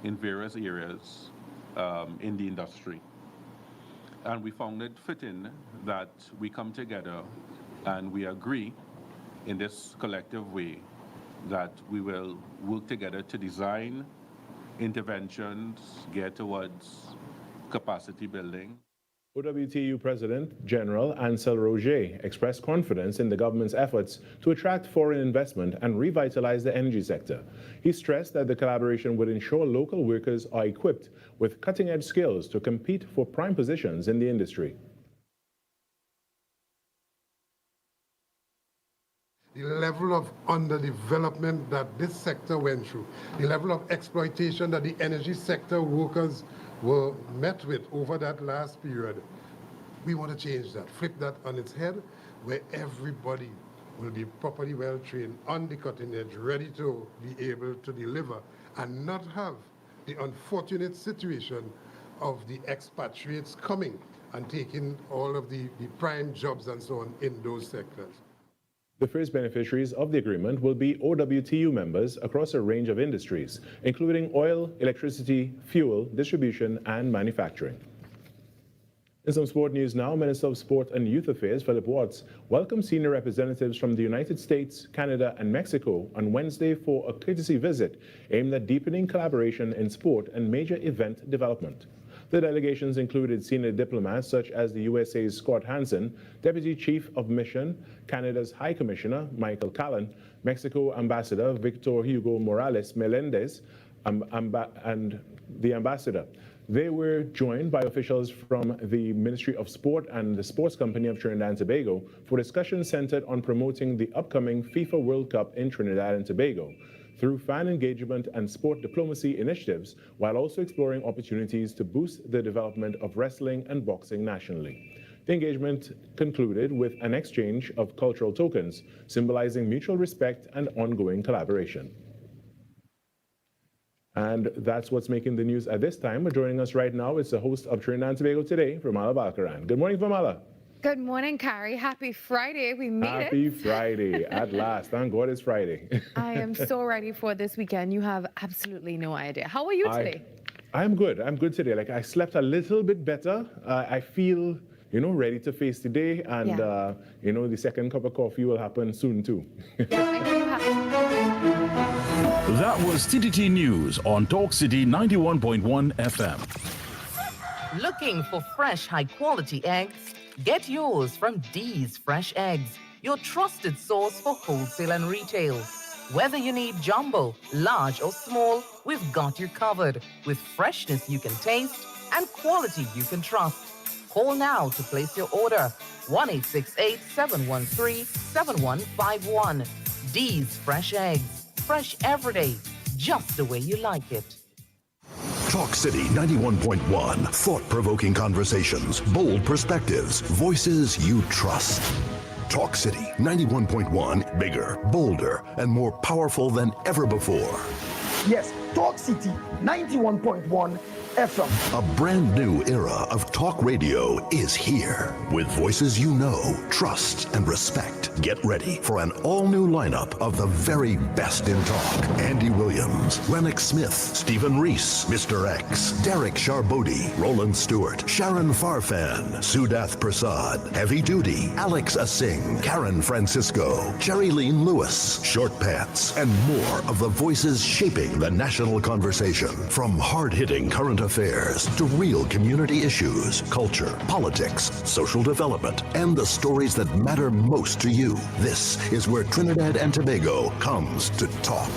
in various areas in the industry. And we found it fitting that we come together and we agree in this collective way that we will work together to design interventions geared towards capacity building. OWTU President General Ansel Roger expressed confidence in the government's efforts to attract foreign investment and revitalize the energy sector. He stressed that the collaboration would ensure local workers are equipped with cutting-edge skills to compete for prime positions in the industry. The level of underdevelopment that this sector went through, the level of exploitation that the energy sector workers were met with over that last period, we want to change that, flip that on its head, where everybody will be properly well trained, on the cutting edge, ready to be able to deliver, and not have the unfortunate situation of the expatriates coming and taking all of the prime jobs and so on in those sectors. The first beneficiaries of the agreement will be OWTU members across a range of industries, including oil, electricity, fuel, distribution, and manufacturing. In some sport news now, Minister of Sport and Youth Affairs Philip Watts welcomed senior representatives from the United States, Canada, and Mexico on Wednesday for a courtesy visit aimed at deepening collaboration in sport and major event development. The delegations included senior diplomats such as the USA's Scott Hansen, Deputy Chief of Mission, Canada's High Commissioner Michael Callan, Mexico Ambassador Victor Hugo Morales Melendez, and the ambassador. They were joined by officials from the Ministry of Sport and the Sports Company of Trinidad and Tobago for discussions centered on promoting the upcoming FIFA World Cup in Trinidad and Tobago through fan engagement and sport diplomacy initiatives, while also exploring opportunities to boost the development of wrestling and boxing nationally. The engagement concluded with an exchange of cultural tokens, symbolizing mutual respect and ongoing collaboration. And that's what's making the news at this time. But joining us right now is the host of Trinidad and Tobago Today, Famala Balkaran. Good morning, Famala. Good morning, Carrie. Happy Friday. We made it. Happy Friday. At last. Thank God it's Friday. I am so ready for this weekend. You have absolutely no idea. How are you today? I'm good. I'm good today. Like, I slept a little bit better. I feel, ready to face the day. And, the second cup of coffee will happen soon, too. That was TTT News on Talk City 91.1 FM. Looking for fresh, high-quality eggs? Get yours from D's Fresh Eggs, your trusted source for wholesale and retail. Whether you need jumbo, large or small, we've got you covered with freshness you can taste and quality you can trust. Call now to place your order. 1-868-713-7151. D's Fresh Eggs. Fresh every day, just the way you like it. Talk City 91.1. Thought-provoking conversations, bold perspectives, voices you trust. Talk City 91.1. Bigger, bolder, and more powerful than ever before. Yes, Talk City 91.1 FM. A brand new era of talk radio is here. With voices you know, trust, and respect. Get ready for an all-new lineup of the very best in talk. Andy Williams, Lennox Smith, Stephen Reese, Mr. X, Derek Charbodi, Roland Stewart, Sharon Farfan, Sudath Prasad, Heavy Duty, Alex Asing, Karen Francisco, Cherry-Leen Lewis, Short Pants, and more of the voices shaping the national conversation. From hard-hitting current affairs to real community issues, culture, politics, social development, and the stories that matter most to you. This is where Trinidad and Tobago comes to talk.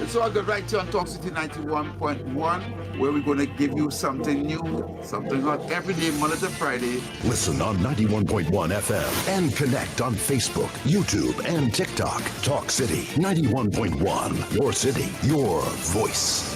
It's all good right here on Talk City 91.1, where we're going to give you something new, something hot every day, Monday to Friday. Listen on 91.1 FM and connect on Facebook, YouTube, and TikTok. Talk City 91.1. Your city, your voice.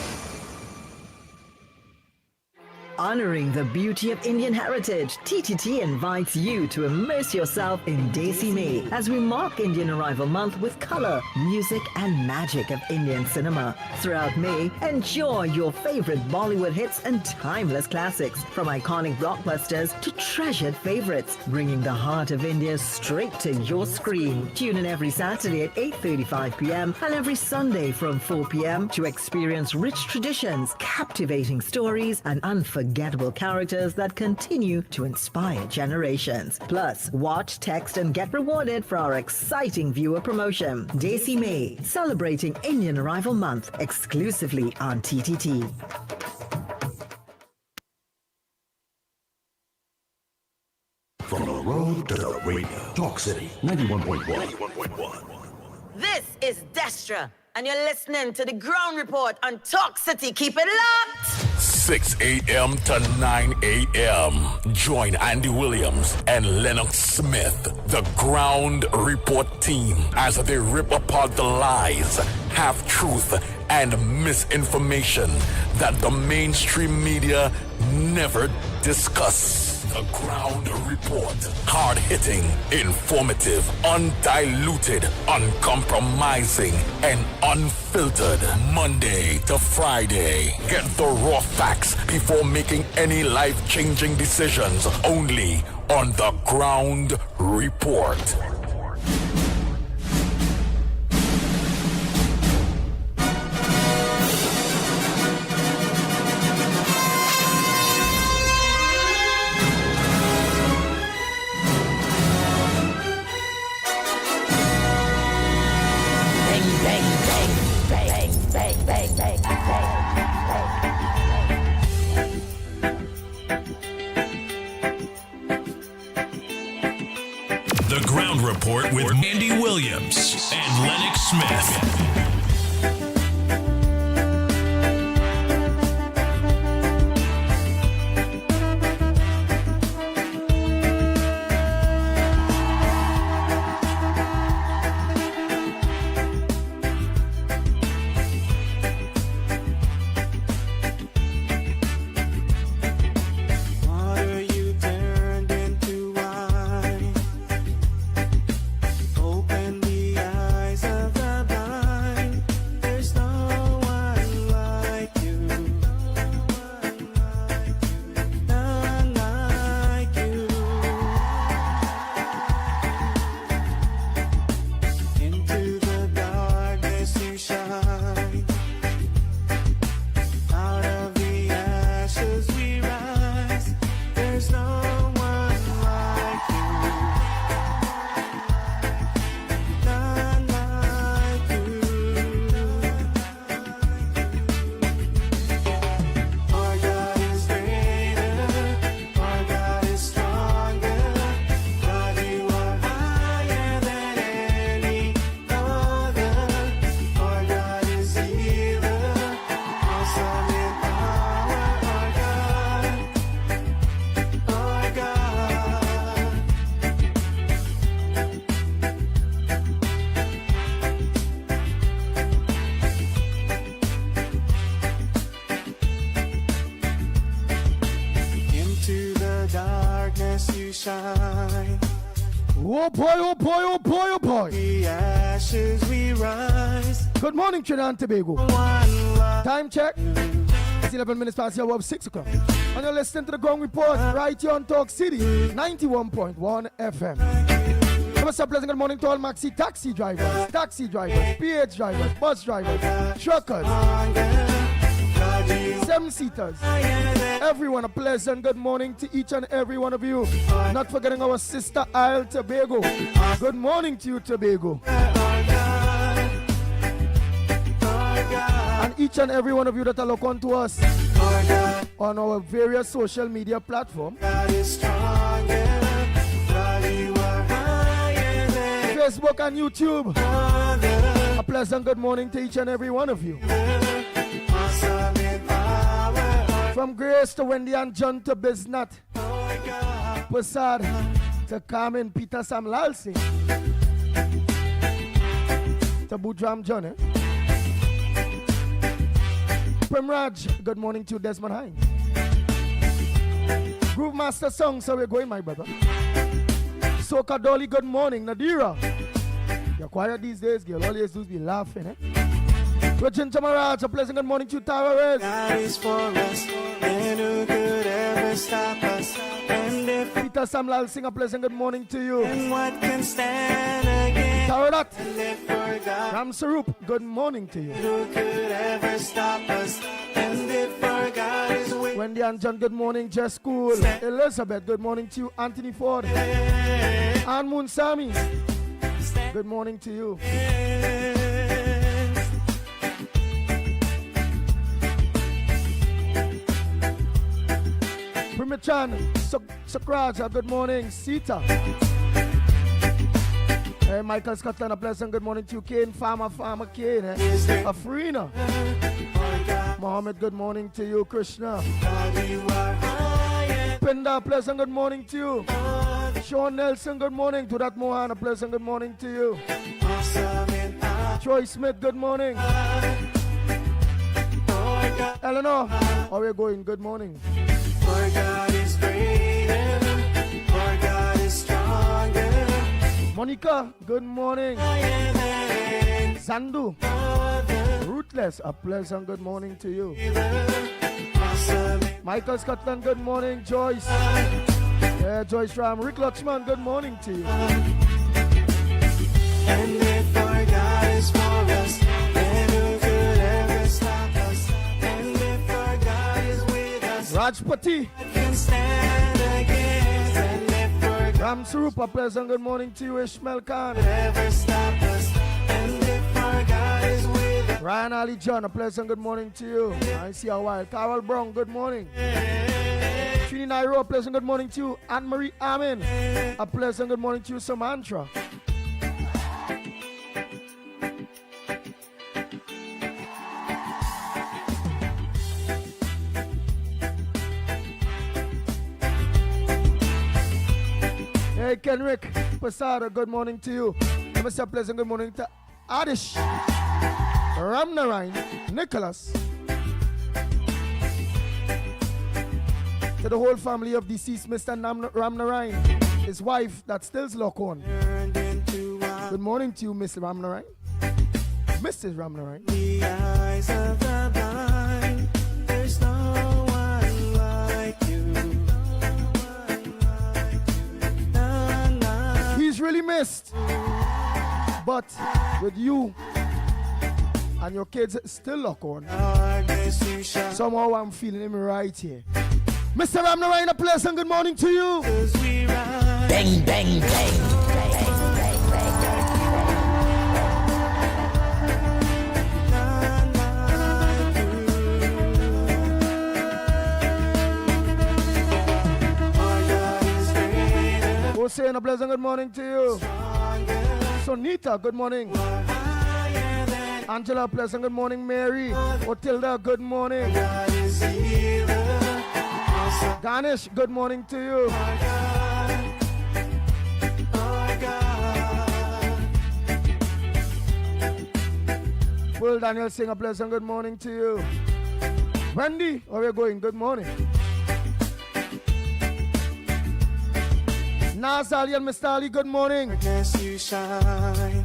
Honoring the beauty of Indian heritage, TTT invites you to immerse yourself in Desi May as we mark Indian Arrival Month with color, music, and magic of Indian cinema. Throughout May, enjoy your favorite Bollywood hits and timeless classics, from iconic blockbusters to treasured favorites, bringing the heart of India straight to your screen. Tune in every Saturday at 8:35 p.m. and every Sunday from 4 p.m. to experience rich traditions, captivating stories, and unforgettable characters that continue to inspire generations. Plus, watch, text, and get rewarded for our exciting viewer promotion. Desi May, celebrating Indian Arrival Month, exclusively on TTT. From the road to the radio. Talk City 91.1. This is Destra, and you're listening to the Ground Report on Talk City. Keep it locked. 6 a.m. to 9 a.m. Join Andy Williams and Lennox Smith, the Ground Report team, as they rip apart the lies, half-truth, and misinformation that the mainstream media never discuss. The Ground Report. Hard-hitting, informative, undiluted, uncompromising, and unfiltered. Monday to Friday. Get the raw facts before making any life-changing decisions. Only on The Ground Report. The Ground Report with Andy Williams and Lennox Smith. Oh boy, oh boy, oh boy, oh boy. The ashes we rise. Good morning, Trinidad and Tobago. Time check. It's 11 minutes past the hour of 6 o'clock. And you're listening to the Ground Report right here on Talk City 91.1 FM. Have a pleasant good morning to all maxi taxi drivers, PH drivers, bus drivers, truckers, 7-seaters. Everyone, a pleasant good morning to each and every one of you. Not forgetting our sister Isle Tobago. Good morning to you, Tobago. And each and every one of you that are look on to us on our various social media platforms. Facebook and YouTube. A pleasant good morning to each and every one of you. From Grace to Wendy and John to Biznat, Passad to Carmen, Peter, Sam Lalsi, to Budram John, Primraj, good morning to Desmond Hines. Groove Master song, so we're going, my brother. Soca Dolly, good morning. Nadira. You're quiet these days, girl. Always do be laughing, eh? Regina Maraj, a pleasant good morning to you, Tara Rez. God is for us, and who could ever stop us? And if Peter Samlal, sing a pleasant good morning to you. and what can stand against? Tara Dot. And if for God, Ram Sarup, good morning to you. who could ever stop us? And if for God is with Wendy and John, good morning. Jess School. Elizabeth, good morning to you. Anthony Ford. Ann Moon Sami, good morning to you. Primichan, Sakraja, good morning. Sita. Hey, Michael Scotland, a pleasant good morning to you. Kane, Farmer Kane. Afrina. Mohammed, good morning to you. Krishna. Pinda, pleasant good morning to you. Sean Nelson, good morning. To that Mohan, a pleasant good morning to you. Troy Smith, good morning. Eleanor, how are you going? Good morning. For God is greater, for God is stronger. Monica, good morning. Zandu, Ruthless, a pleasant good morning to you. Michael Scotland, good morning. Joyce, Joyce Ram. Rick Lutchman, good morning to you. And if our God is for us, then who could ever stop us? And if our God is with us, Rajpati, can stand against? And if our God Ram Sarup, a pleasant good morning to you. Ishmael Khan, could ever stop us, and if our God is with us, Ryan Ali John, a pleasant good morning to you. I see a while. Carol Brown, good morning. Trini Nairo, a pleasant good morning to you. Anne-Marie Amin, a pleasant good morning to you. Samantha. Hey, Kenrick Pasada, good morning to you. Let me say a pleasant good morning to Adish, Ramnarine, Nicholas, to the whole family of deceased Mr. Ramnarine, his wife that still's lock on. Good morning to you, Miss Ramnarine. Mrs. Ramnarine. the eyes of the blind, there's no one like you. He's really missed. But with you and your kids still lock on, somehow I'm feeling him right here. Mr. Ramnarine, a pleasant good morning to you. Bang, bang, bang. Hossein, a pleasant good morning to you. Sonita, good morning. Angela, pleasant good morning. Mary, Otilda, good morning. Ganesh, good morning to you. Will Daniel Singh, a pleasant good morning to you. Wendy, where are we going? Good morning. Nazali and Mr. Ali, good morning. You shine.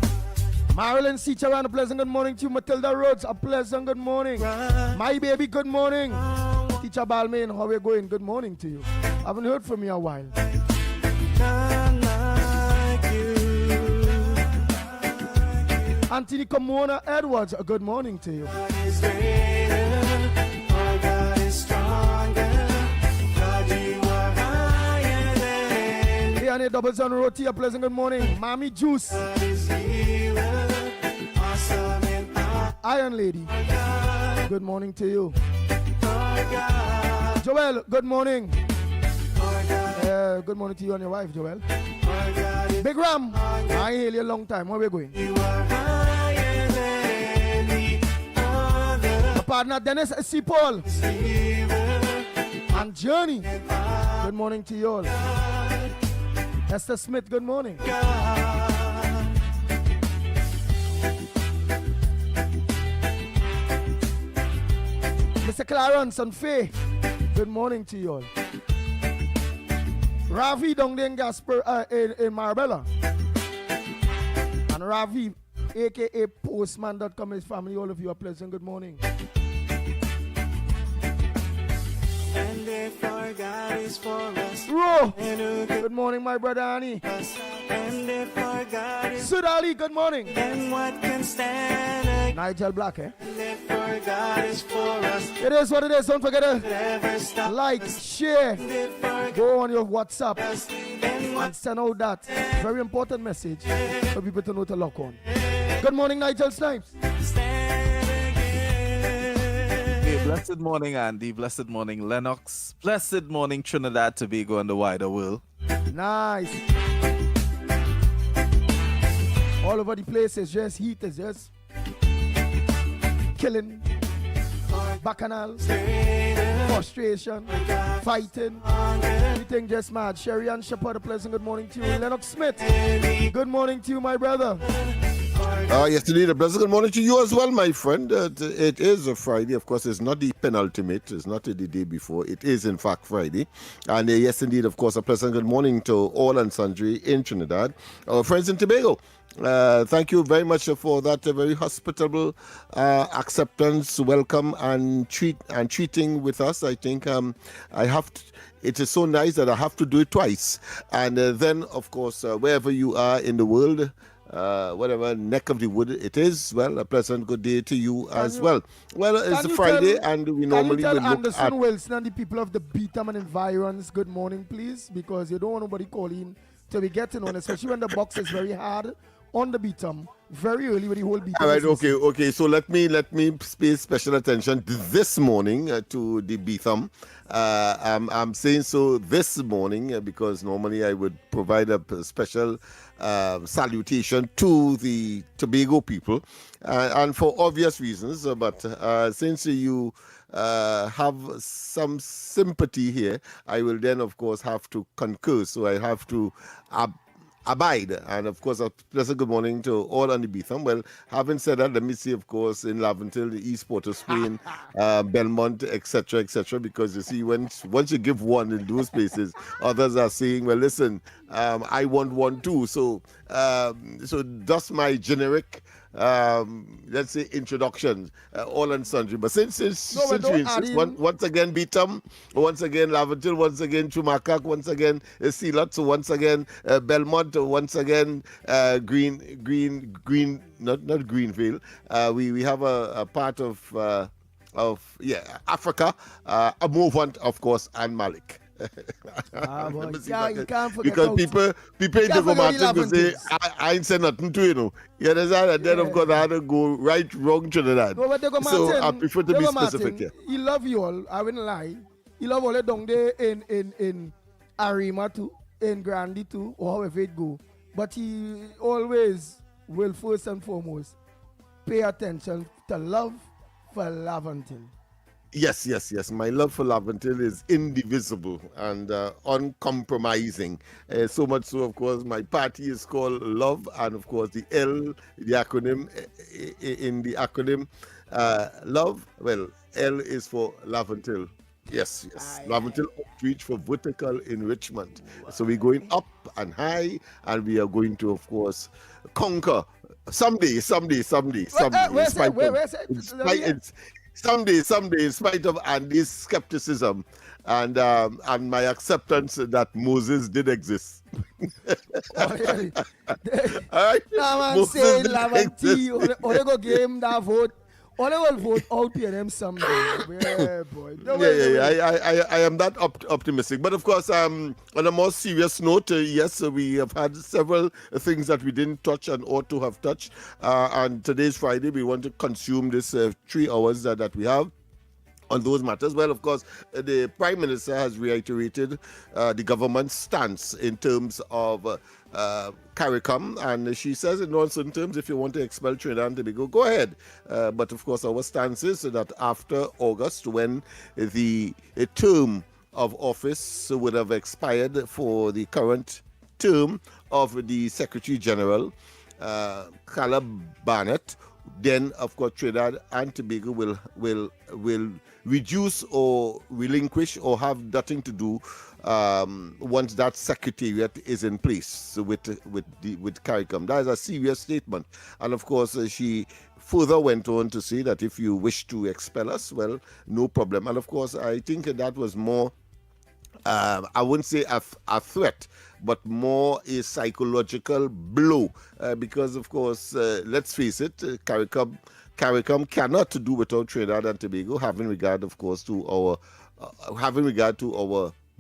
Marilyn Sicharan, a pleasant good morning to you. Matilda Rhodes, a pleasant good morning. My baby, good morning. Teacher Balmain, how are we going? Good morning to you. I haven't heard from you a while. Anthony Comona Edwards, a good morning to you. Leonie Doubles on Roti, a pleasant good morning. Mommy Juice. Iron Lady, good morning to you. Joel, good morning. Good morning to you and your wife, Joel. Big Ram, I hail you a long time. Where are we going? My partner Dennis C. Paul and Journey, good morning to you all. Esther Smith, good morning. Mr. Clarence and Faye, good morning to you all. Ravi down there in Gasper, in Marbella. And Ravi, aka Postman.com, his family, all of you, a pleasant good morning. And if our God is for us, Ro, good morning, my brother Annie. and if our God is Sudali, good morning. then what can stand against? Nigel Black, eh? And if our God is for us, It is what it is. Don't forget to never stop. like, share, And if our God go on your WhatsApp is then what and send out that very important message for people to know to lock on. Good morning, Nigel Snipes. Hey, blessed morning, Andy. Blessed morning, Lennox. Blessed morning, Trinidad, Tobago, and the wider world. Nice. All over the place is just heat, is just killing, bacchanal, frustration, fighting, everything just mad. Sherry and Shepard, a pleasant good morning to you. Lennox Smith, good morning to you, my brother. Yes, indeed. A blessed good morning to you as well, my friend. It is a Friday. Of course, it's not the penultimate. It's not the day before. It is, in fact, Friday. And yes, indeed, of course, a pleasant good morning to all and sundry in Trinidad. Our friends in Tobago. Thank you very much for that very hospitable acceptance, welcome, and treating with us. I think I have to. It is so nice that I have to do it twice. And then, of course, wherever you are in the world, whatever neck of the wood it is, well, a pleasant good day to you as well. Well, it's a Friday, and we normally will look Anderson at... Wilson and the people of the Beetham and environs, good morning, please, because you don't want nobody calling to be getting on, especially when the box is very hard on the Beetham, very early with the whole Beetham. All right, okay. So let me pay special attention this morning to the Beetham. I'm saying so this morning because normally I would provide a special salutation to the Tobago people, and for obvious reasons. But since you have some sympathy here, I will then, of course, have to concur. So I have to abide. And of course, a pleasant good morning to all on the Beetham. Well, having said that, let me see, of course, in Laventille, the East Port of Spain, Belmont, etc., because you see, once you give one in those places, others are saying, well, listen, I want one too. So that's my generic, let's say, introduction, all and sundry. But since we insist, once again, Beetham, once again, Laventille, once again, Chumakak, once again, Sealot, so once again, Belmont, once again, Green, not Greenville. We have a part of Africa, a movement, of course, and Malik. You can't forget because people in the Martin will say, I ain't said nothing to you, you understand? And then, of course, I had to go right, wrong Trinidad. No, but so I prefer to be specific here. He love you all, I wouldn't lie. He love all down there in Arima too, in Grandy too, or however it go. But he always will first and foremost pay attention to love for Laventille. Yes. My love for Laventille is indivisible and uncompromising. So much so, of course, my party is called Love, and of course, the L, the acronym, in the acronym Love, well, L is for Laventille. Yes. Laventille Outreach for Vertical Enrichment. So we're going up and high, and we are going to, of course, conquer someday. Someday, in spite of Andy's skepticism and my acceptance that Moses did exist. All right. Man say Laventille, or they go game that vote. Or they will vote out PNM someday. Yeah, boy. I am that optimistic. But of course, on a more serious note, yes, we have had several things that we didn't touch and ought to have touched. And today's Friday, we want to consume this 3 hours that we have on those matters. Well, of course, the Prime Minister has reiterated the government's stance in terms of CARICOM, and she says in no certain terms, if you want to expel Trinidad and Tobago, go ahead. But of course, our stance is that after August, when the term of office would have expired for the current term of the Secretary General, Caleb Barnett, then of course Trinidad and Tobago will reduce or relinquish or have nothing to do once that secretariat is in place with CARICOM. That is a serious statement. And of course, she further went on to say that if you wish to expel us, well, no problem. And of course, I think that was more, I wouldn't say a threat, but more a psychological blow. Because of course, let's face it, CARICOM cannot do without Trinidad and Tobago, having regard, of course, to our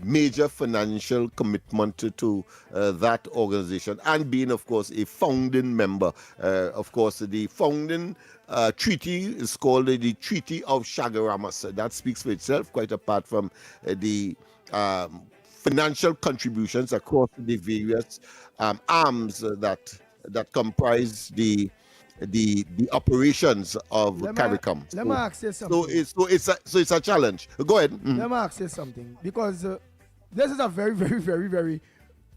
major financial commitment to that organization, and being, of course, a founding member. Of course, the founding treaty is called the Treaty of Chaguaramas. That speaks for itself, quite apart from the financial contributions across the various arms that comprise the operations of CARICOM. Let me ask you something. So it's a challenge. Go ahead. Let me ask you something, because this is a very, very, very, very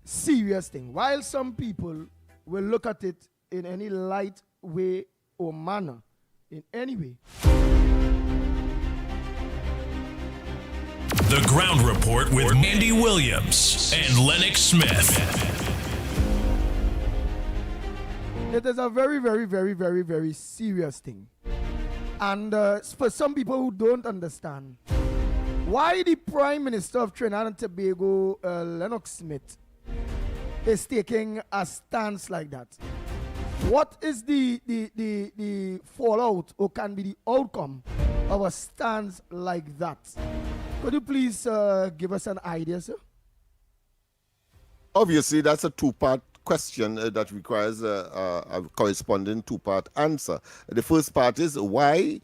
serious thing. While some people will look at it in any light way or manner, in any way. The Ground Report with Andy Williams and Lennox Smith. It is a very, very, very, very, very serious thing. And for some people who don't understand, why the Prime Minister of Trinidad and Tobago, Lennox Smith, is taking a stance like that. What is the fallout, or can be the outcome of a stance like that? Could you please give us an idea, sir? Obviously, that's a two-part question that requires a corresponding two-part answer. The first part is why.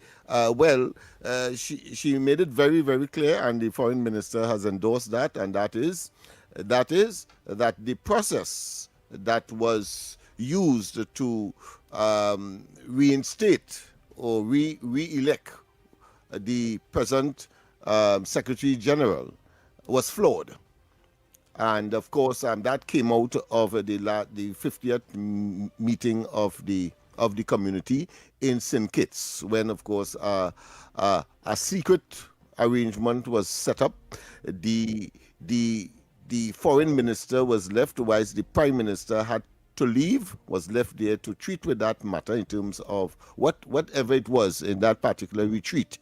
She made it very, very clear, and the foreign minister has endorsed that, and that is that the process that was used to reinstate or re-elect the present Secretary General was flawed. And of course, that came out of the 50th meeting of the community in St. Kitts, when of course a secret arrangement was set up. The foreign minister was left, whilst the prime minister had to leave, was left there to treat with that matter in terms of whatever it was in that particular retreat.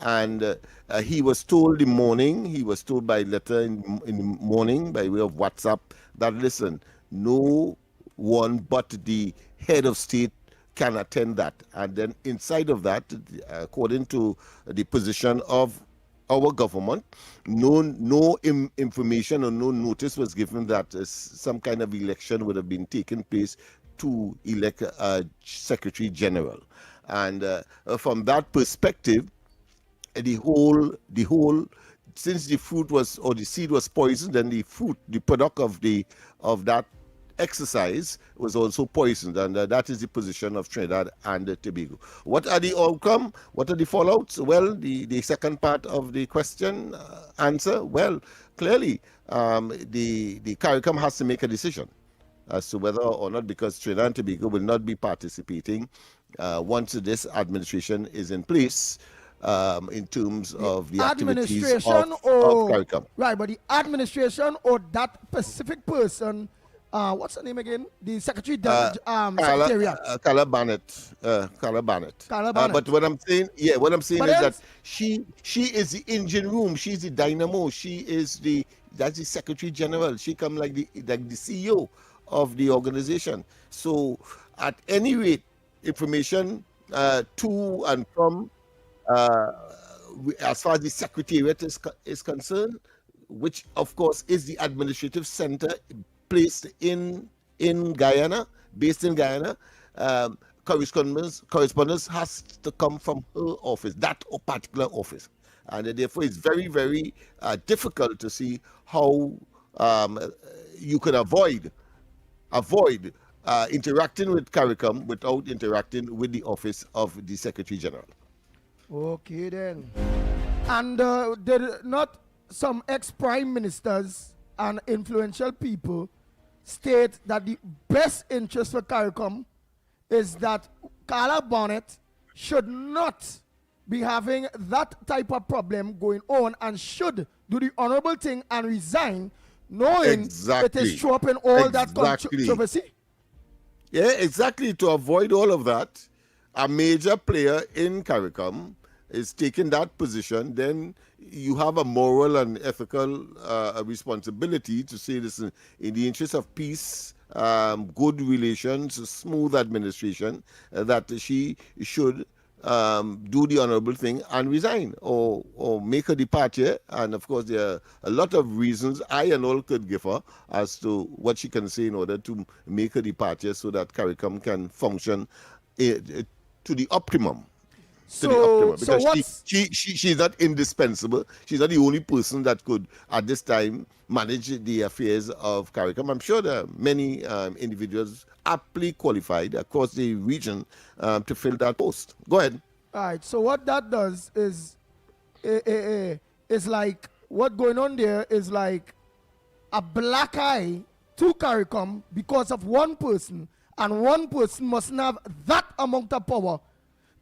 And he was told by letter in the morning by way of WhatsApp that, listen, no one but the head of state can attend that. And then inside of that, according to the position of our government, no information or no notice was given that some kind of election would have been taking place to elect a Secretary General. And from that perspective, the whole since the fruit was, or the seed was poisoned, then the product of that exercise was also poisoned, and that is the position of Trinidad and Tobago. What are the outcome? What are the fallouts? Well, the second part of the question answer, well, clearly the CARICOM has to make a decision as to whether or not, because Trinidad and Tobago will not be participating once this administration is in place. In terms of the activities of CARICOM. Right, but the administration or that specific person, what's her name again? The Secretary Secretariat. Carla Barnett. But what I'm saying is that she is the engine room. She's the dynamo. That's the Secretary General. She come like the CEO of the organization. So at any rate, information to and from as far as the Secretariat is concerned, which of course is the administrative center placed in Guyana, based in Guyana, correspondence has to come from her office, that particular office. And therefore it's very, very difficult to see how you can avoid interacting with CARICOM without interacting with the office of the Secretary General. Okay then. And did not some ex-prime ministers and influential people state that the best interest for CARICOM is that Carla Bonnet should not be having that type of problem going on and should do the honorable thing and resign, knowing it is troubling all that controversy. Yeah, exactly. To avoid all of that, a major player in CARICOM is taking that position. Then you have a moral and ethical responsibility to say, listen, in the interest of peace, good relations, smooth administration, that she should do the honorable thing and resign or make a departure. And of course, there are a lot of reasons I and all could give her as to what she can say in order to make a departure so that CARICOM can function to the optimum. Because she's not indispensable. She's not the only person that could, at this time, manage the affairs of CARICOM. I'm sure there are many individuals aptly qualified across the region to fill that post. Go ahead. All right. So what that does is like what going on there is like a black eye to CARICOM because of one person, and one person mustn't have that amount of power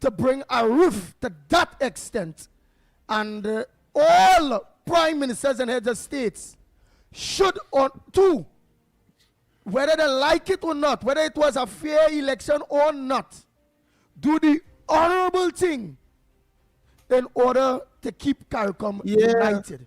to bring a roof to that extent. And all prime ministers and heads of states should, whether they like it or not, whether it was a fair election or not, do the honorable thing in order to keep CARICOM united.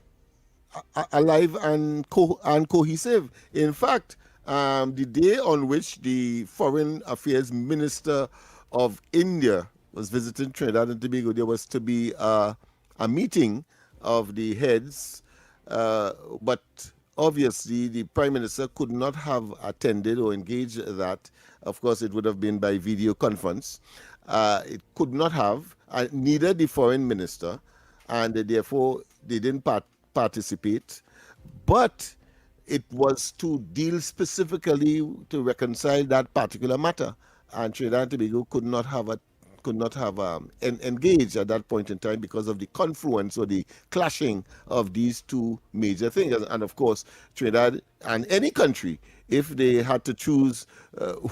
Alive and cohesive. In fact, the day on which the Foreign Affairs Minister of India was visiting Trinidad and Tobago, there was to be a meeting of the heads, but obviously the Prime Minister could not have attended or engaged that. Of course, it would have been by video conference. It could not have, neither the Foreign Minister, and therefore they didn't participate. But it was to deal specifically to reconcile that particular matter, and Trinidad and Tobago could not have engaged at that point in time because of the confluence or the clashing of these two major things. And of course, Trinidad and any country, if they had to choose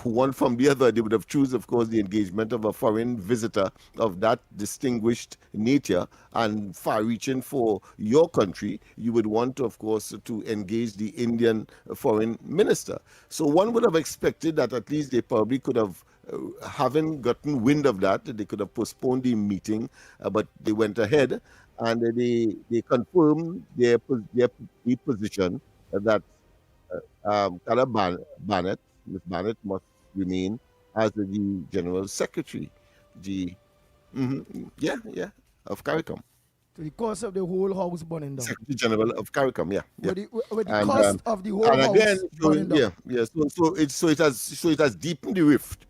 one from the other, they would have chosen, of course, the engagement of a foreign visitor of that distinguished nature and far-reaching for your country. You would want, of course, to engage the Indian foreign minister. So one would have expected that at least they probably could have, having gotten wind of that, they could have postponed the meeting, but they went ahead and they confirmed their position that Carla Barnett, Ms. Barnett must remain as the General Secretary, of CARICOM. To the cost of the whole house burning down. Secretary General of CARICOM, yeah. With the cost of the whole house burning down. So it has deepened the rift.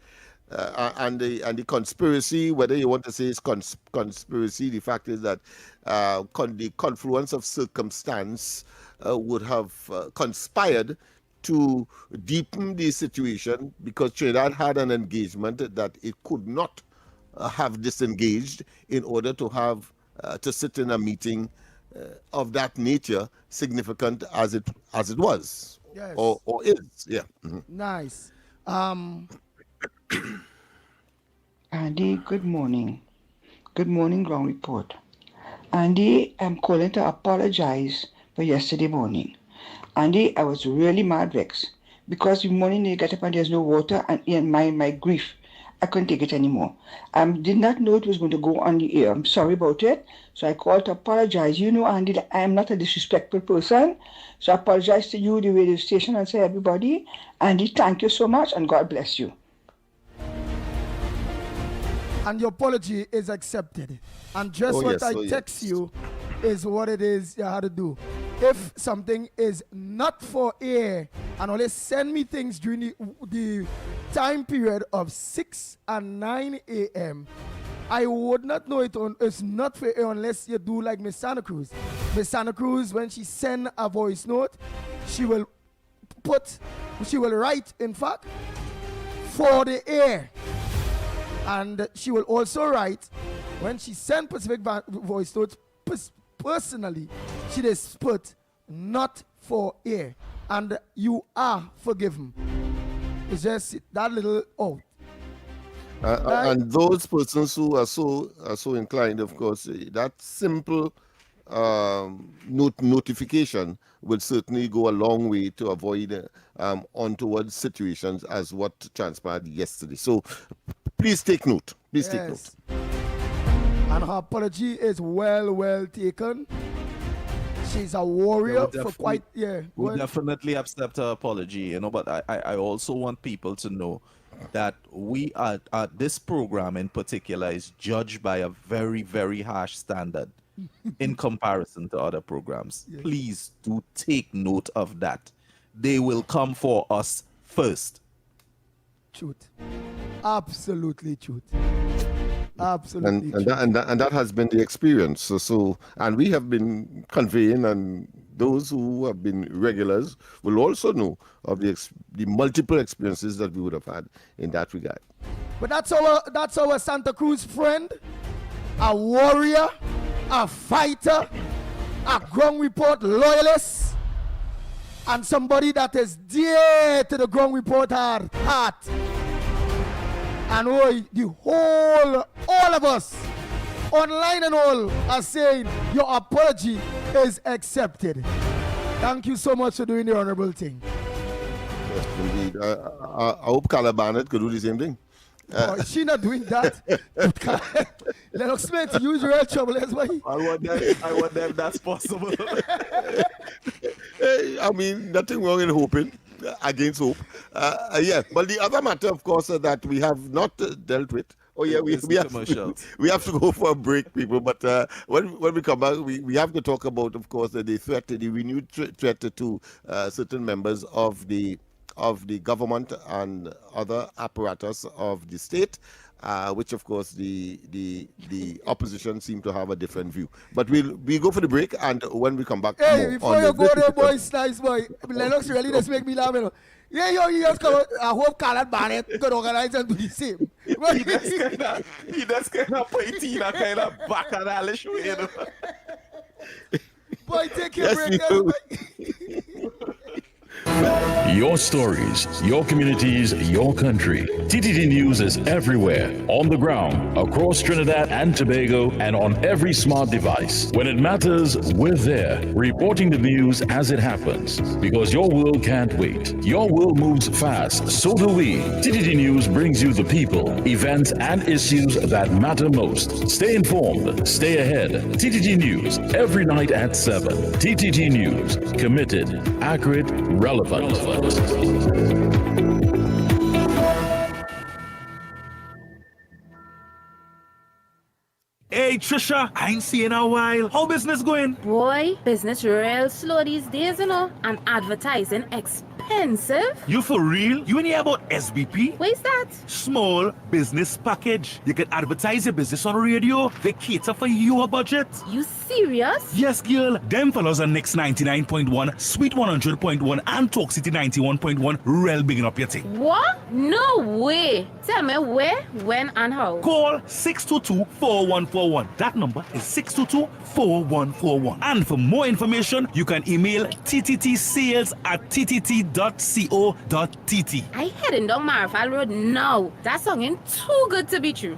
And the conspiracy, whether you want to say it's conspiracy, the fact is that the confluence of circumstance would have conspired to deepen the situation because Trinidad had an engagement that it could not have disengaged in order to have to sit in a meeting of that nature, significant as it was, yes. or is. Yeah. Mm-hmm. Nice. Andy, good morning. Good morning, Ground Report. Andy, I'm calling to apologize for yesterday morning. Andy, I was really mad vexed because the morning you get up and there's no water, and in my grief, I couldn't take it anymore. I did not know it was going to go on the air. I'm sorry about it. So I called to apologize. You know, Andy, that I am not a disrespectful person. So I apologize to you, the radio station, and say everybody. Andy, thank you so much, and God bless you. And your apology is accepted. And just text you is what it is you had to do. If something is not for air, and only send me things during the time period of 6 and 9 a.m., I would not know it's not for air unless you do like Miss Santa Cruz. Miss Santa Cruz, when she send a voice note, she will write, in fact, for the air. And she will also write, when she send Pacific voice notes, personally, she just put not for air. And you are forgiven. It's just that little And those persons who are so inclined, of course, that simple notification will certainly go a long way to avoid untoward situations as what transpired yesterday. So please take note. Please take note. And her apology is well taken. She's a warrior for quite, We definitely accept her apology, but I also want people to know that we are, this program in particular is judged by a very, very harsh standard in comparison to other programs. Yeah. Please do take note of that. They will come for us first. Truth. Absolutely truth. Absolutely. And that has been the experience. So and we have been conveying, and those who have been regulars will also know of the multiple experiences that we would have had in that regard. But that's our Santa Cruz friend, a warrior, a fighter, a ground report loyalist, and somebody that is dear to the ground report heart. And all of us, online and all, are saying your apology is accepted. Thank you so much for doing the honorable thing. Yes, indeed. I hope Calabanet could do the same thing. She not doing that. Lennox Smith, use real trouble as well. I wonder if that's possible. I mean, nothing wrong in hoping against hope. But the other matter, of course, that we have not dealt with. Oh yeah, we have to go for a break, people. But when we come back, we have to talk about, of course, the renewed threat to certain members of the government and other apparatus of the state, which of course the opposition seem to have a different view. But we go for the break, and when we come back, before you go there, boy, nice boy, Lennox really just make me laugh. You just come. I hope Carla Barnett could organize and do the same. He just kind of put in a kind of bacchanalish way. Boy, take your break. Your stories, your communities, your country. TTT News is everywhere, on the ground, across Trinidad and Tobago, and on every smart device. When it matters, we're there, reporting the news as it happens. Because your world can't wait. Your world moves fast, so do we. TTT News brings you the people, events, and issues that matter most. Stay informed, stay ahead. TTT News, every night at 7. TTT News, committed, accurate, relevant. Hey Trisha, I ain't seen in a while. How business going? Boy, business real slow these days, and advertising expensive. You for real? You ain't hear about SBP? What is that? Small Business Package. You can advertise your business on radio. They cater for your budget. You serious? Yes, girl. Them fellows are Next 99.1, Sweet 100.1, and Talk City 91.1. Real bigging up your thing. What? No way. Tell me where, when, and how. Call 622-4141. That number is 622-4141. And for more information, you can email tttsales@ttt.co.tt. I heading down Marfal Road now. That song ain't too good to be true.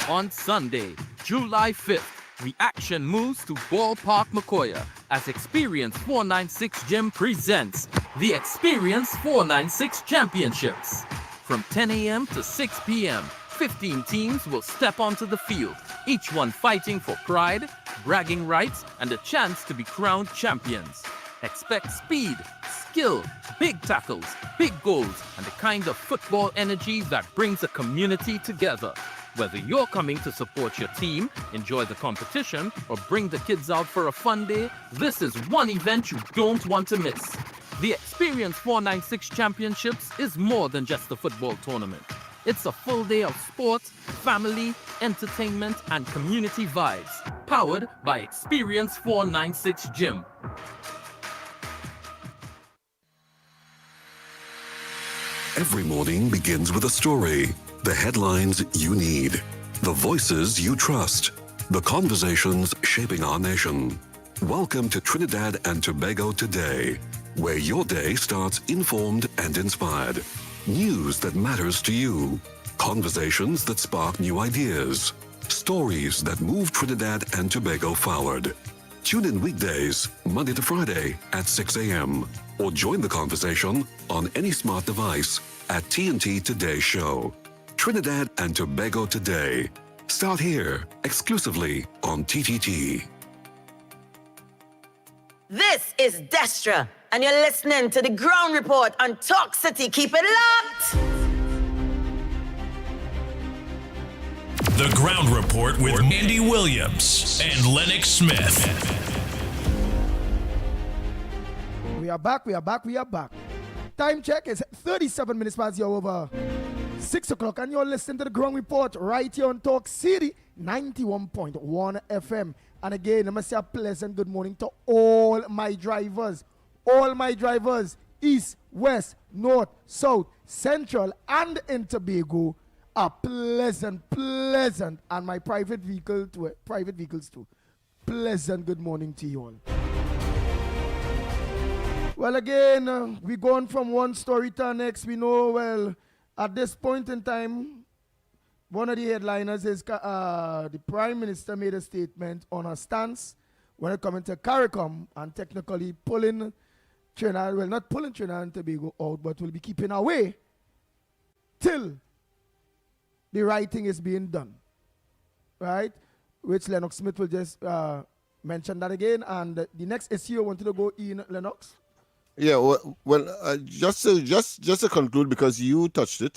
On Sunday, July 5th, Reaction moves to Ballpark Macoya as Experience 496 Gym presents the Experience 496 Championships. From 10 a.m. to 6 p.m., 15 teams will step onto the field, each one fighting for pride, bragging rights, and a chance to be crowned champions. Expect speed, skill, big tackles, big goals, and the kind of football energy that brings a community together. Whether you're coming to support your team, enjoy the competition, or bring the kids out for a fun day, this is one event you don't want to miss. The Experience 496 Championships is more than just a football tournament. It's a full day of sports, family, entertainment, and community vibes. Powered by Experience 496 Gym. Every morning begins with a story. The headlines you need. The voices you trust. The conversations shaping our nation. Welcome to Trinidad and Tobago Today. where your day starts informed and inspired. News that matters to you. Conversations that spark new ideas. Stories that move Trinidad and Tobago forward. Tune in weekdays, Monday to Friday at 6 a.m. or join the conversation on any smart device at TNT Today Show. Trinidad and Tobago Today. Start here, exclusively on TTT. This is Destra, and you're listening to the Ground Report on Talk City. Keep it locked! The Ground Report with Andy Williams and Lennox Smith. We are back. Time check is 37 minutes past the hour over 6 o'clock, and you're listening to the Ground Report right here on Talk City 91.1 FM. And again, I must say a pleasant good morning to all my drivers, east, west, north, south, central, and in Tobago. A pleasant, and my private vehicles too. Pleasant good morning to you all. Well, again, we gone from one story to the next. We know, well, at this point in time, one of the headliners is the Prime Minister made a statement on her stance when it comes to CARICOM and technically pulling Trinidad, well, not pulling Trinidad and Tobago out, but will be keeping away till the right thing is being done, right? Which Lennox Smith will just mention that again. And the next issue I wanted to go in, Lennox. Yeah, just to conclude, because you touched it,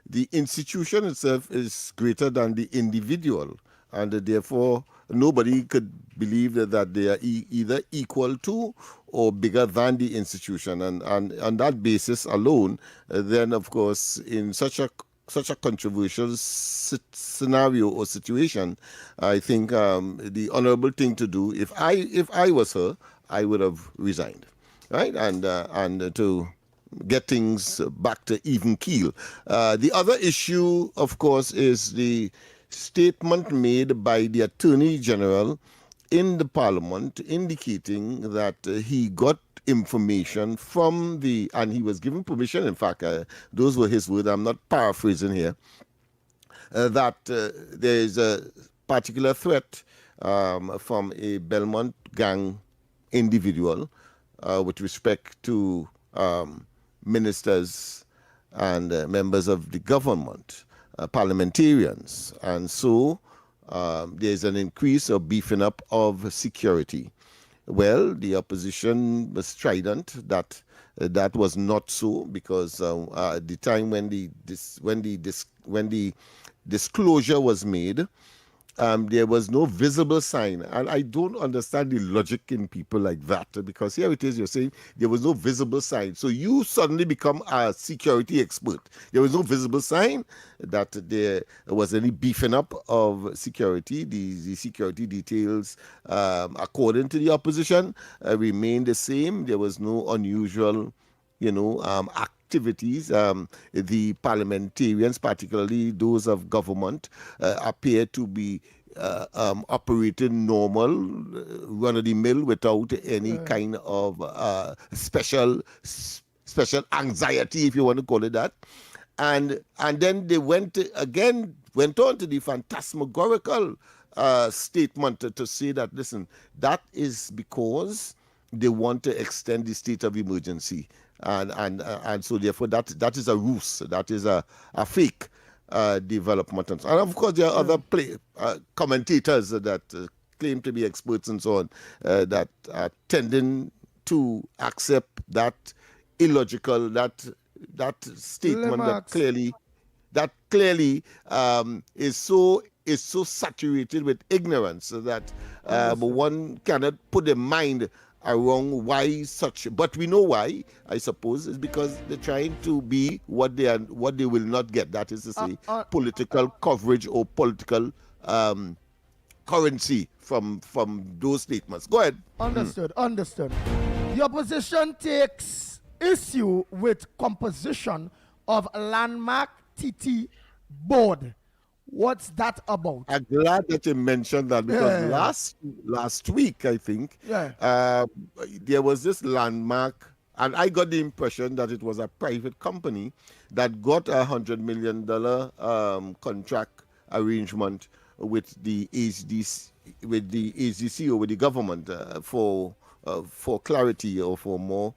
the institution itself is greater than the individual, and therefore nobody could believe that they are either equal to or bigger than the institution. And on that basis alone, then of course, in such a controversial scenario or situation, I think the honorable thing to do, if I was her, I would have resigned, right? And to get things back to even keel. The other issue, of course, is the statement made by the Attorney General in the Parliament indicating that he got information from and he was given permission, in fact, those were his words, I'm not paraphrasing here, that there is a particular threat from a Belmont gang individual with respect to ministers and members of the government, parliamentarians. And so there's an increase or beefing up of security. Well, the opposition was strident that that was not so, because at the time when the disclosure was made, there was no visible sign. And I don't understand the logic in people like that, because here it is, you're saying there was no visible sign. So you suddenly become a security expert. There was no visible sign that there was any beefing up of security. The security details, according to the opposition, remained the same. There was no unusual, activities. The parliamentarians, particularly those of government, appear to be operating normal, run-of-the-mill, without any kind of special anxiety, if you want to call it that. And then they went on to the phantasmagorical statement to say that, listen, that is because they want to extend the state of emergency. And so therefore that is a ruse, that is a fake development. And of course there are other commentators that claim to be experts and so on, that are tending to accept that illogical, that statement that clearly is so saturated with ignorance that one cannot put their mind around why such. But we know why, I suppose, is because they're trying to be what they will not get. That is to say, political coverage or political currency from those statements. Go ahead. Understood. The opposition takes issue with composition of Landmark TT board. What's that about? I'm glad that you mentioned that because Yeah. last week, I think, Yeah. there was this landmark, and I got the impression that it was a private company that got $100 million contract arrangement with the HDC or with the government for clarity or for more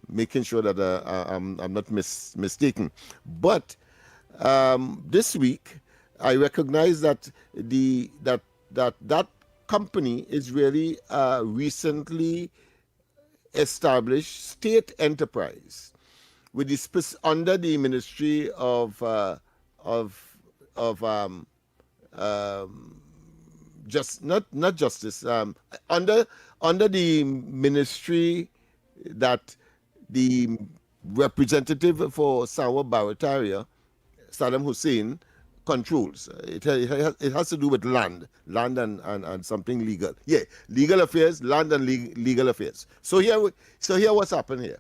making sure that I'm not mistaken. But this week, I recognize that that company is really recently established state enterprise with the under the Ministry of just not justice under the ministry that the representative for Sawa Barataria, Saddam Hussein, controls. It has to do with land and something legal. Yeah, legal affairs, land and legal affairs. So here what's happened here.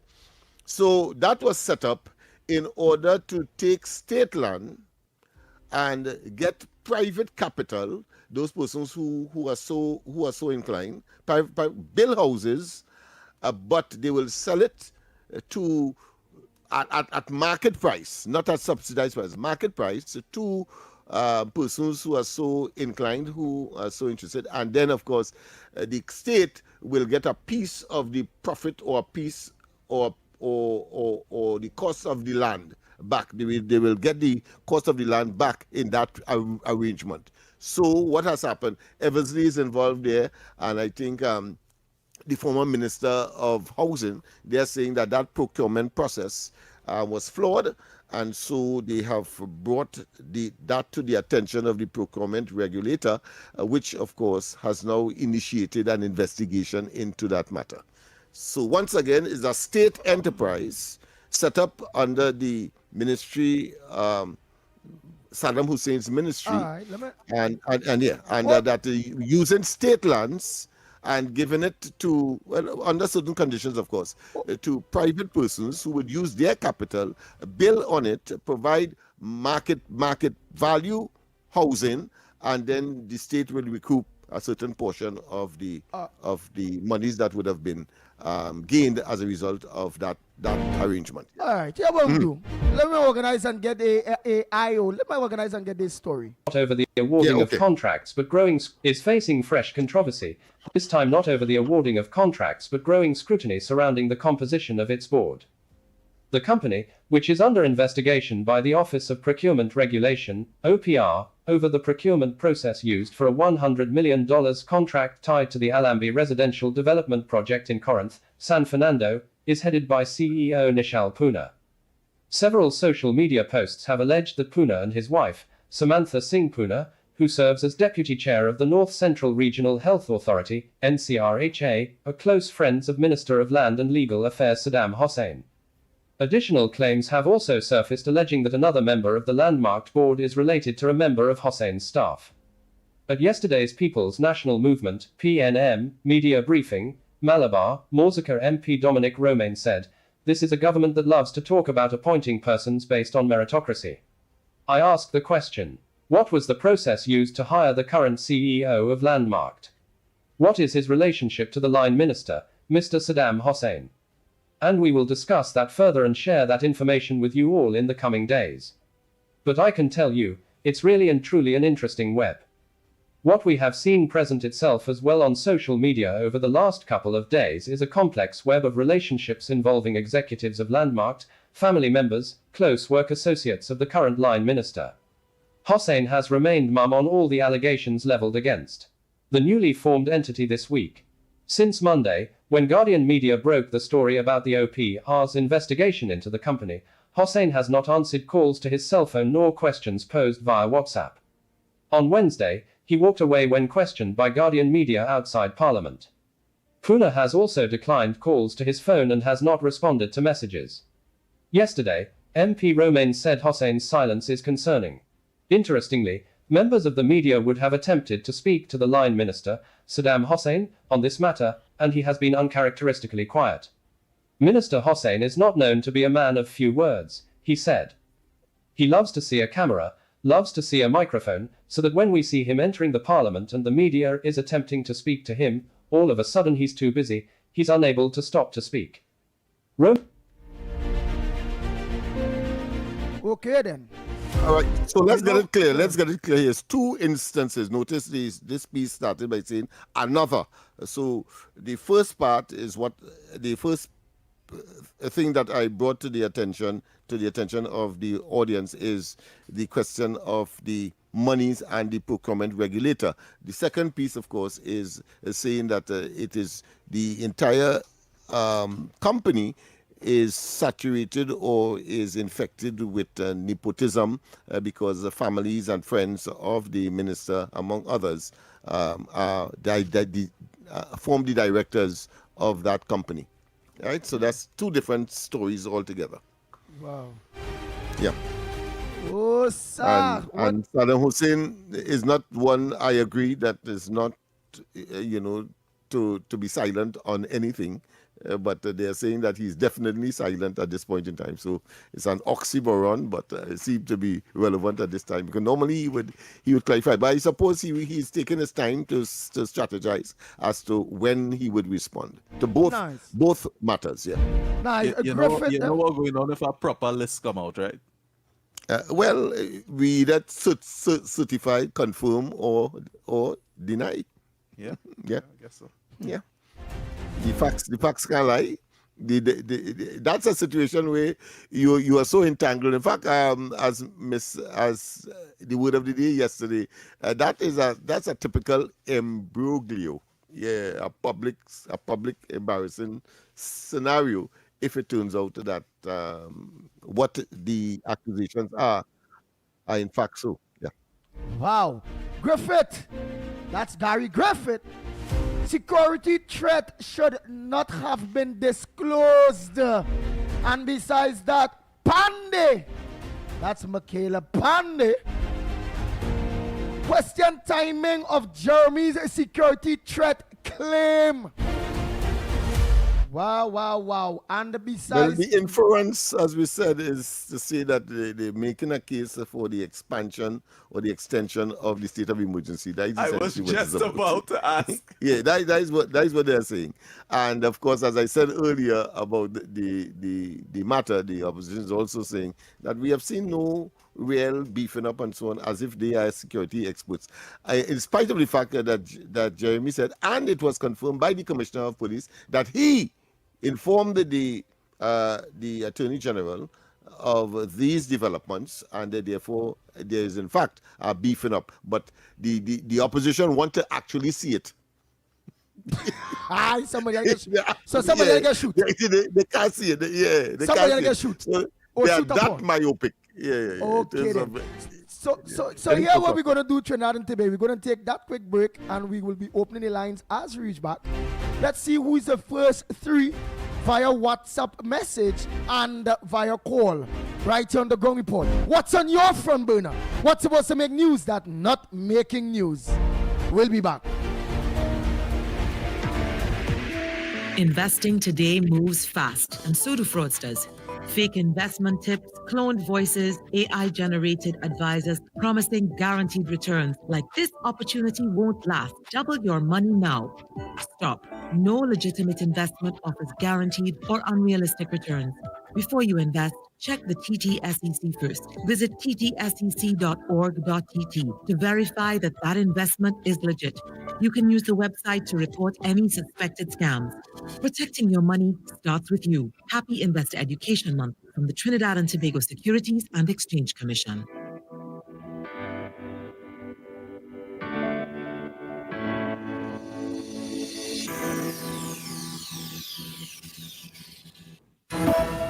So that was set up in order to take state land and get private capital. Those persons who are so inclined, build houses, but they will sell it to at market price, not at subsidized price, market price to persons who are so inclined, who are so interested, and then of course the state will get a piece of the profit or a piece or the cost of the land back. They will get the cost of the land back in that arrangement. So what has happened? Eversley is involved there, and I think the former Minister of Housing, they're saying that procurement process was flawed, and so they have brought that to the attention of the procurement regulator, which of course has now initiated an investigation into that matter. So once again, it's a state enterprise set up under the ministry, Saddam Hussein's ministry, using state lands and giving it to, well, under certain conditions, of course, to private persons who would use their capital, build on it, provide market value housing, and then the state will recoup a certain portion of the monies that would have been gained as a result of that arrangement. All right, here what we do. Let me organize and get a IO. Let me organize and get this story. Not over the awarding of contracts, but growing is facing fresh controversy. This time not over the awarding of contracts, but growing scrutiny surrounding the composition of its board. The company, which is under investigation by the Office of Procurement Regulation, OPR, over the procurement process used for a $100 million contract tied to the Alambi residential development project in Corinth, San Fernando, is headed by CEO Nishal Pooner. Several social media posts have alleged that Pooner and his wife, Samantha Singh Pooner, who serves as deputy chair of the North Central Regional Health Authority, NCRHA, are close friends of Minister of Land and Legal Affairs Saddam Hussein. Additional claims have also surfaced alleging that another member of the landmarked board is related to a member of Hussein's staff. At yesterday's People's National Movement, PNM, media briefing, Malabar, Morsika MP Dominic Romaine said, "This is a government that loves to talk about appointing persons based on meritocracy. I ask the question, what was the process used to hire the current CEO of Landmarked? What is his relationship to the line minister, Mr. Saddam Hussein? And we will discuss that further and share that information with you all in the coming days. But I can tell you, it's really and truly an interesting web. What we have seen present itself as well on social media over the last couple of days is a complex web of relationships involving executives of Landmarked, family members, close work associates of the current line minister. Hussein has remained mum on all the allegations leveled against the newly formed entity this week. Since Monday, when Guardian Media broke the story about the OPR's investigation into the company, Hussein has not answered calls to his cell phone nor questions posed via WhatsApp. On Wednesday, he walked away when questioned by Guardian Media outside Parliament. Pooner has also declined calls to his phone and has not responded to messages. Yesterday, MP Romaine said Hussein's silence is concerning. Interestingly, members of the media would have attempted to speak to the line minister, Saddam Hussein, on this matter, and he has been uncharacteristically quiet. Minister Hussein is not known to be a man of few words, he said. He loves to see a camera, loves to see a microphone, so that when we see him entering the parliament and the media is attempting to speak to him, all of a sudden he's too busy, he's unable to stop to speak. Okay then. All right, so let's get it clear. Let's get it clear. Here's two instances. Notice this piece started by saying another. So the first part is what the first thing that I brought to the attention of the audience is the question of the monies and the procurement regulator. The second piece, of course, is saying that it is the entire company is saturated or is infected with nepotism because the families and friends of the minister, among others, form the directors of that company. Right? So that's two different stories altogether. Wow. Yeah. Oh, sir. And Saddam Hussein is not one, I agree, that is not, to be silent on anything. But they're saying that he's definitely silent at this point in time. So it's an oxymoron, but it seems to be relevant at this time. Because normally he would clarify. But I suppose he's taking his time to strategize as to when he would respond to both matters. Yeah. You know what's going on if a proper list come out, right? Well, we either certify, confirm, or deny. Yeah. Yeah. I guess so. Yeah. The facts can't lie. That's a situation where you are so entangled. In fact, as the word of the day yesterday, that's a typical imbroglio. Yeah, a public embarrassing scenario if it turns out that what the accusations are in fact so. Yeah. Wow. Griffith. That's Gary Griffith. Security threat should not have been disclosed. And besides that, Pandey. That's Michaela Pandey. Question timing of Jeremy's security threat claim. Wow. And besides... Well, the inference, as we said, is to say that they're making a case for the expansion or the extension of the state of emergency. That is I was just about to ask. Yeah, that is what they're saying. And of course, as I said earlier about the matter, the opposition is also saying that we have seen no real beefing up and so on, as if they are security experts. In spite of the fact that Jeremy said, and it was confirmed by the Commissioner of Police, that he informed the Attorney General of these developments, and that therefore there is in fact a beefing up. But the opposition want to actually see it. Somebody somebody get shoot. They can't see it. They somebody get shoot. So they are that myopic. Yeah. Okay. So here what we're gonna do, Trinidad and Tobago. We're gonna take that quick break, and we will be opening the lines as we reach back. Let's see who is the first three via WhatsApp message and via call right here on the Ground Report. What's on your front burner? What's supposed to make news that not making news? We'll be back. Investing today moves fast, and so do fraudsters. Fake investment tips, cloned voices, AI-generated advisors promising guaranteed returns. Like this opportunity won't last. Double your money now. Stop. No legitimate investment offers guaranteed or unrealistic returns. Before you invest, check the TTSEC first. Visit ttsec.org.tt to verify that investment is legit. You can use the website to report any suspected scams. Protecting your money starts with you. Happy Investor Education Month from the Trinidad and Tobago Securities and Exchange Commission.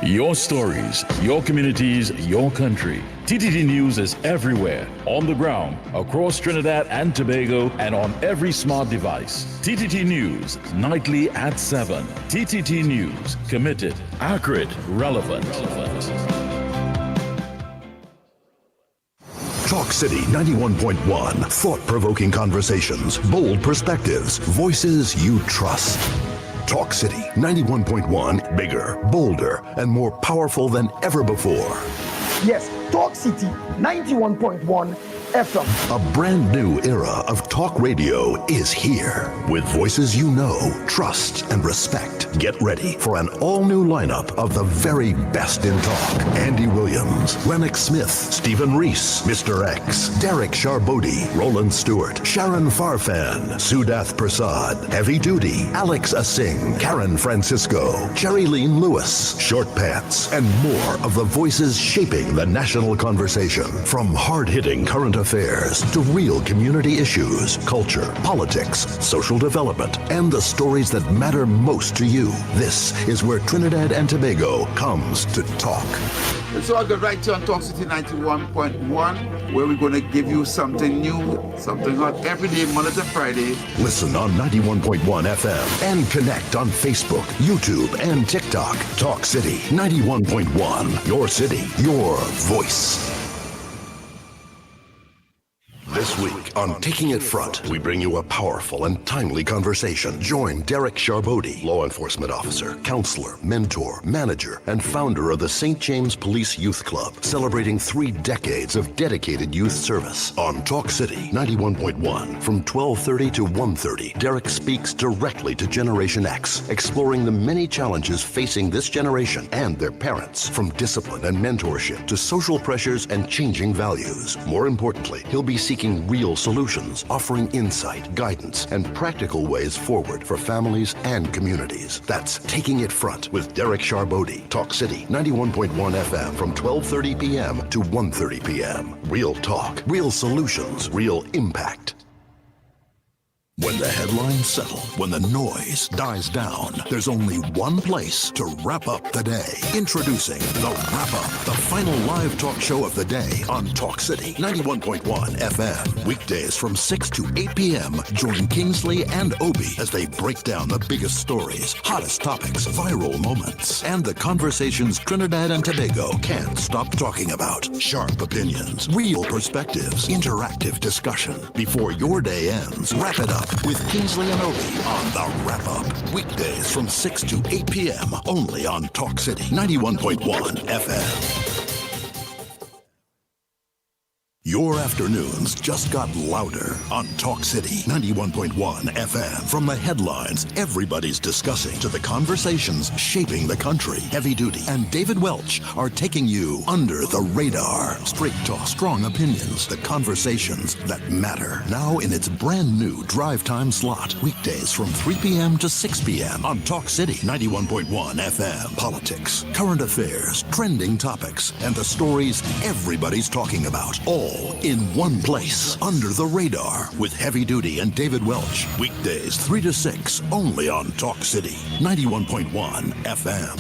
Your stories, your communities, your country. TTT News is everywhere, on the ground, across Trinidad and Tobago, and on every smart device. TTT News, nightly at 7. TTT News, committed, accurate, relevant. Talk City 91.1. Thought-provoking conversations, bold perspectives, voices you trust. Talk City 91.1, bigger, bolder, and more powerful than ever before. Yes, Talk City 91.1 FM. A brand new era of talk radio is here. With voices you know, trust, and respect. Get ready for an all-new lineup of the very best in talk. Andy Williams, Lennox Smith, Stephen Reese, Mr. X, Derek Charbodi, Roland Stewart, Sharon Farfan, Sudath Prasad, Heavy Duty, Alex Asing, Karen Francisco, Cherry-Leen Lewis, Short Pants, and more of the voices shaping the national conversation. From hard-hitting current affairs to real community issues, culture, politics, social development, and the stories that matter most to you. This is where Trinidad and Tobago comes to talk. It's all good right here on Talk City 91.1, where we're going to give you something new, something hot every day, Monday to Friday. Listen on 91.1 FM and connect on Facebook, YouTube, and TikTok. Talk City 91.1. Your city, your voice. This week on Taking It Front, we bring you a powerful and timely conversation. Join Derek Charbodi, law enforcement officer, counselor, mentor, manager, and founder of the St. James Police Youth Club, celebrating 3 decades of dedicated youth service. On Talk City 91.1, from 12:30 to 1:30, Derek speaks directly to Generation X, exploring the many challenges facing this generation and their parents, from discipline and mentorship to social pressures and changing values. More importantly, he'll be seeking real solutions, offering insight, guidance, and practical ways forward for families and communities. That's Taking It Front with Derek Charbodi. Talk City 91.1 FM from 12:30 p.m. to 1:30 p.m. Real talk, real solutions, real impact. When the headlines settle, when the noise dies down, there's only one place to wrap up the day. Introducing The Wrap Up, the final live talk show of the day on Talk City 91.1 FM. Weekdays from 6 to 8 p.m. Join Kingsley and Obi as they break down the biggest stories, hottest topics, viral moments, and the conversations Trinidad and Tobago can't stop talking about. Sharp opinions, real perspectives, interactive discussion. Before your day ends, wrap it up with Kingsley and Obi on The Wrap Up. Weekdays from 6 to 8 p.m. only on Talk City 91.1 FM. Your afternoons just got louder on Talk City 91.1 FM. From the headlines everybody's discussing to the conversations shaping the country, Heavy Duty and David Welch are taking you under the radar. Straight talk, strong opinions, the conversations that matter. Now in its brand new drive time slot. Weekdays from 3 p.m. to 6 p.m. on Talk City 91.1 FM. Politics, current affairs, trending topics, and the stories everybody's talking about. All in one place, under the radar, with Heavy Duty and David Welch. Weekdays 3 to 6, only on Talk City 91.1 FM.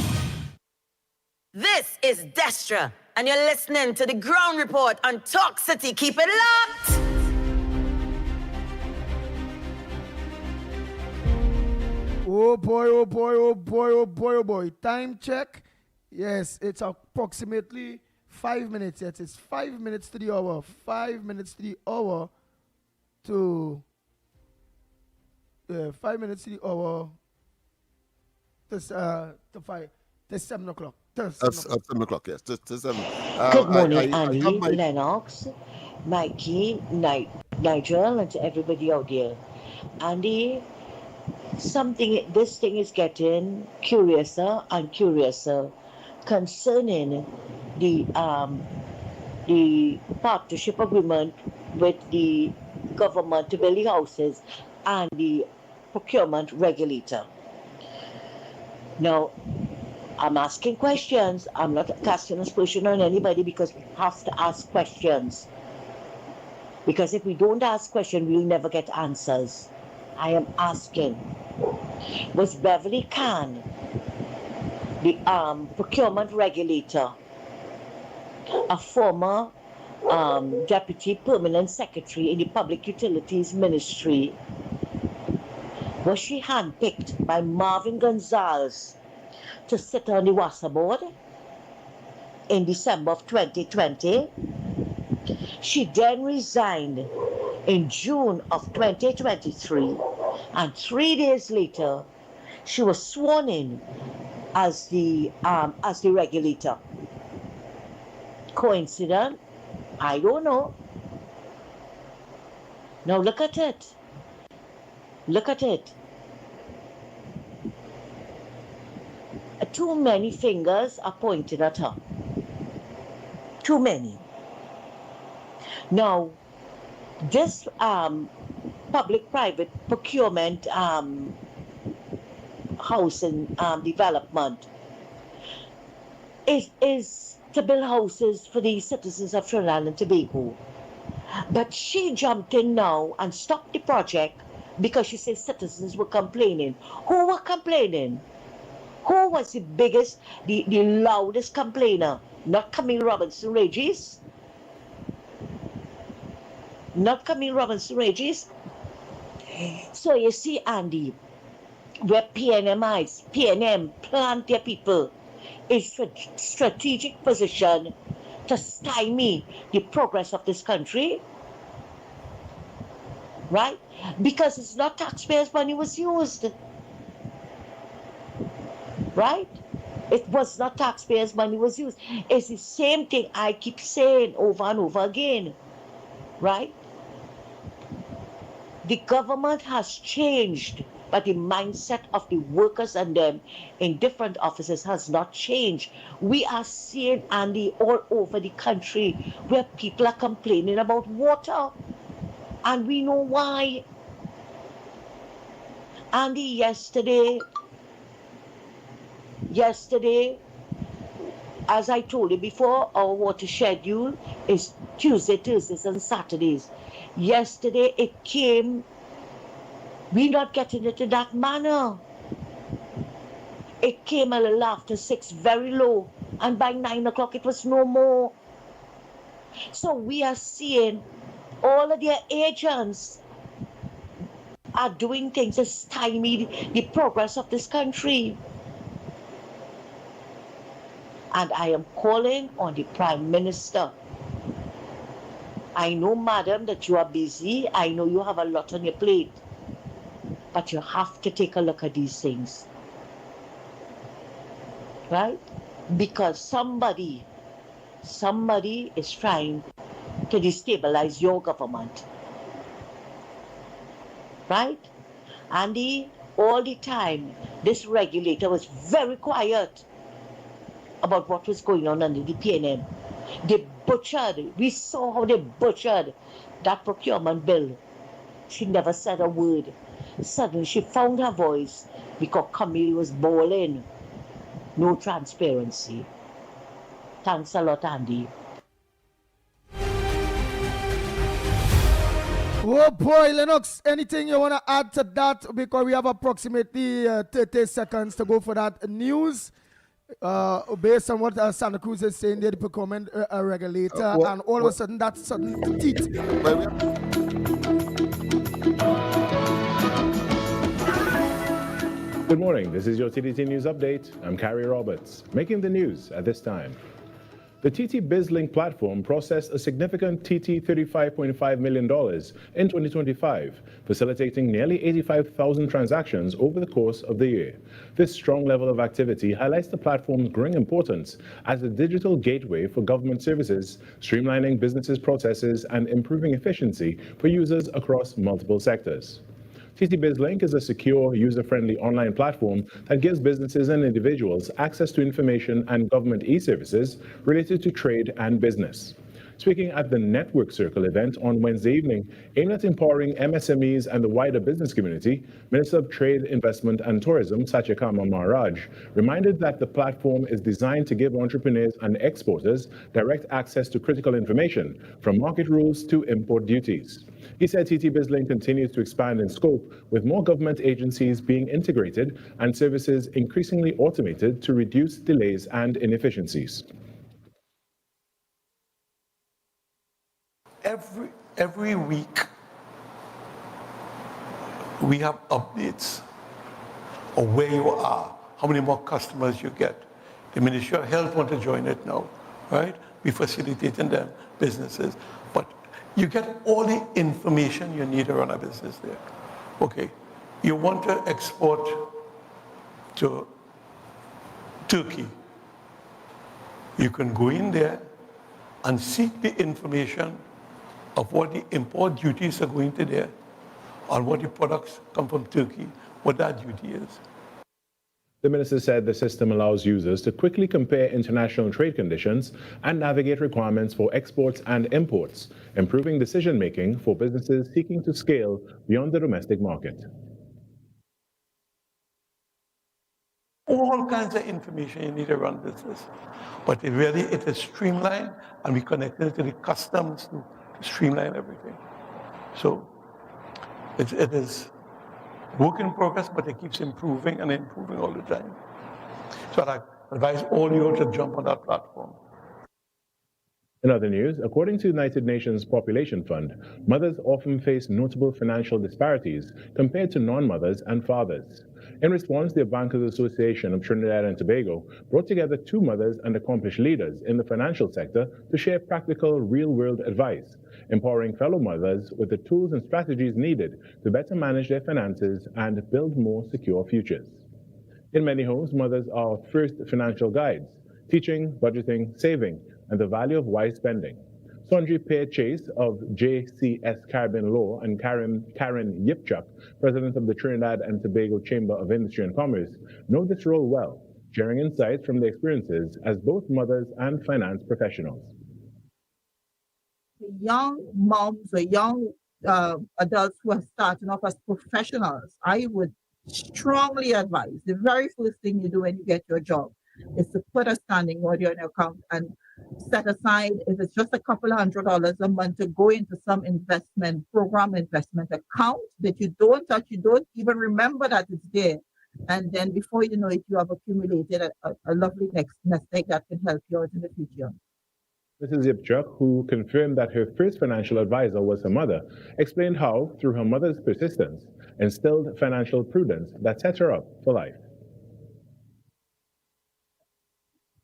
This is Destra, and you're listening to the Ground Report on Talk City. Keep it locked! Oh boy, oh boy, oh boy, oh boy, oh boy. Time check. Yes, it's approximately 5 minutes. Yes, it's 5 minutes to the hour. 5 minutes to the hour to 5 minutes to the hour to 7 o'clock. At 7 o'clock, yes. To 7. Good morning, Andy, Lennox, Mikey, Nigel, and to everybody out there. Andy, this thing is getting curiouser and curiouser concerning the partnership agreement with the government to build the houses and the procurement regulator. Now, I'm asking questions. I'm not casting aspersion on anybody because we have to ask questions. Because if we don't ask questions, we'll never get answers. I am asking, was Beverly Kahn, the procurement regulator, a former deputy permanent secretary in the Public Utilities Ministry, was she handpicked by Marvin Gonzalez to sit on the WASA board in December of 2020? She then resigned in June of 2023, and 3 days later, she was sworn in as the regulator. Coincidence? I don't know. Now look at it. Look at it. Too many fingers are pointed at her. Too many. Now, this public-private procurement housing development is to build houses for the citizens of Trinidad and Tobago. But she jumped in now and stopped the project because she said citizens were complaining. Who were complaining? Who was the biggest, the loudest complainer? Not Camille Robinson Regis? Not Camille Robinson Regis? So you see, Andy, where PNM plant their people is a strategic position to stymie the progress of this country, right? Because it's not taxpayers' money was used, right? It was not taxpayers' money was used. It's the same thing I keep saying over and over again, right? The government has changed, but the mindset of the workers and them in different offices has not changed. We are seeing, Andy, all over the country where people are complaining about water, and we know why. Andy, yesterday, as I told you before, our water schedule is Tuesday, Thursdays, and Saturdays. Yesterday it came, we're not getting it in that manner. It came a little after 6, very low, and by 9 o'clock it was no more. So we are seeing all of their agents are doing things to stymie the progress of this country. And I am calling on the Prime Minister. I know, madam, that you are busy. I know you have a lot on your plate. But you have to take a look at these things. Right? Because somebody is trying to destabilize your government. Right? Andy, all the time, this regulator was very quiet about what was going on under the PNM. They butchered, we saw how they butchered that procurement bill. She never said a word. Suddenly she found her voice because Camille was bawling. No transparency. Thanks a lot, Andy. Oh boy, Lennox, anything you want to add to that? Because we have approximately 30 seconds to go for that news. Based on what Santa Cruz is saying, they're the procurement regulator, and all of a sudden that's sudden teeth. Good morning. This is your TTT News Update. I'm Carrie Roberts. Making the news at this time. The TT BizLink platform processed a significant TT $35.5 million in 2025, facilitating nearly 85,000 transactions over the course of the year. This strong level of activity highlights the platform's growing importance as a digital gateway for government services, streamlining businesses' processes and improving efficiency for users across multiple sectors. TT BizLink is a secure, user-friendly online platform that gives businesses and individuals access to information and government e-services related to trade and business. Speaking at the Network Circle event on Wednesday evening, aimed at empowering MSMEs and the wider business community, Minister of Trade, Investment and Tourism, Satyakama Maharaj, reminded that the platform is designed to give entrepreneurs and exporters direct access to critical information, from market rules to import duties. He said TT BizLink continues to expand in scope, with more government agencies being integrated and services increasingly automated to reduce delays and inefficiencies. Every week, we have updates of where you are, how many more customers you get. The Ministry of Health want to join it now, right? We facilitating them, businesses. But you get all the information you need to run a business there. Okay, you want to export to Turkey. You can go in there and seek the information of what the import duties are going to there, on what the products come from Turkey, what that duty is. The minister said the system allows users to quickly compare international trade conditions and navigate requirements for exports and imports, improving decision-making for businesses seeking to scale beyond the domestic market. All kinds of information you need to run business. But it is streamlined, and we connected it to the customs to streamline everything. So it is work in progress, but it keeps improving and improving all the time. So I advise all you to jump on that platform. In other news, according to the United Nations Population Fund, mothers often face notable financial disparities compared to non-mothers and fathers. In response, the Bankers Association of Trinidad and Tobago brought together 2 mothers and accomplished leaders in the financial sector to share practical, real-world advice, empowering fellow mothers with the tools and strategies needed to better manage their finances and build more secure futures. In many homes, mothers are first financial guides, teaching, budgeting, saving, and the value of wise spending. Sondri Pear-Chase of JCS Caribbean Law and Karen Yipchuk, president of the Trinidad and Tobago Chamber of Industry and Commerce, know this role well, sharing insights from their experiences as both mothers and finance professionals. Young moms or young adults who are starting off as professionals, I would strongly advise the very first thing you do when you get your job is to put a standing order in your account and set aside, if it's just a couple of $100 a month, to go into some program investment account that you don't touch, you don't even remember that it's there. And then before you know it, you have accumulated a lovely nest egg that can help you out in the future. Mrs. Yipchuk, who confirmed that her first financial advisor was her mother, explained how, through her mother's persistence, instilled financial prudence that set her up for life.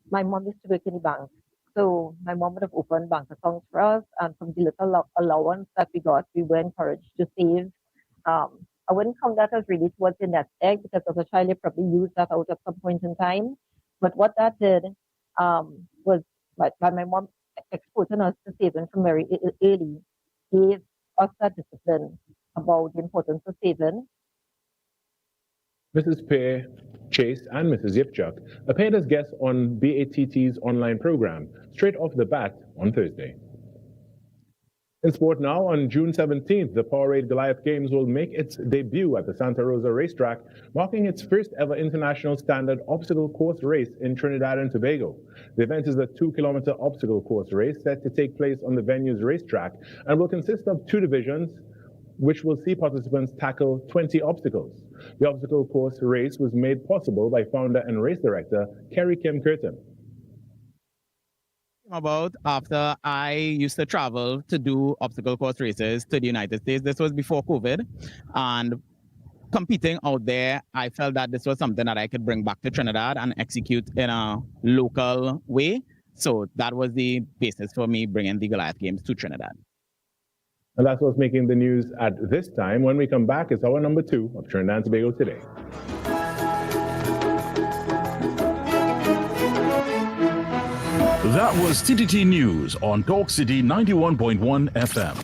My mom used to work in the bank. So my mom would have opened bank accounts for us, and from the little allowance that we got, we were encouraged to save. I wouldn't count that as really towards the nest egg, because as a child, you probably used that out at some point in time. But what that did was, by my mom exposing us to saving from very early, gave us that discipline about the importance of saving. Mrs. Pear-Chase and Mrs. Yipchuk appeared as guests on BATT's online program straight off the bat on Thursday. In sport now, on June 17th, the Powerade Goliath Games will make its debut at the Santa Rosa racetrack, marking its first ever international standard obstacle course race in Trinidad and Tobago. The event is a 2-kilometer obstacle course race set to take place on the venue's racetrack and will consist of 2 divisions, which will see participants tackle 20 obstacles. The obstacle course race was made possible by founder and race director Kerry Kim Curtin. About after I used to travel to do obstacle course races to the United States. This was before COVID, and competing out there, I felt that this was something that I could bring back to Trinidad and execute in a local way. So that was the basis for me bringing the Goliath Games to Trinidad. And that's what's making the news at this time. When we come back, it's our number 2 of Trinidad and Tobago Today. That was TTT News on Talk City 91.1 FM.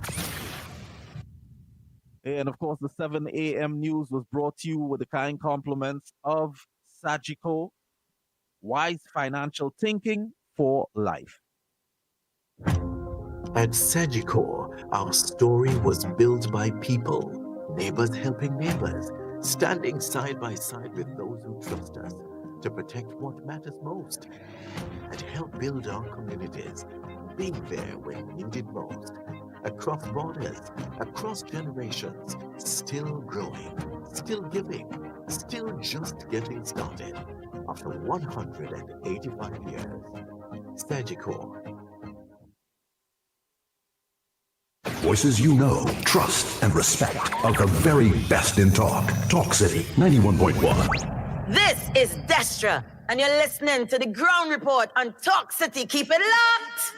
And of course, the 7 a.m. news was brought to you with the kind compliments of Sagicor, wise financial thinking for life. At Sagicor, our story was built by people, neighbors helping neighbors, standing side by side with those who trust us to protect what matters most and help build our communities, being there when needed most, across borders, across generations, still growing, still giving, still just getting started. After 185 years, Sagicor. Voices you know, trust, and respect are the very best in talk. Talk City 91.1. This is Destra, and you're listening to the Ground Report on Talk City. Keep it locked!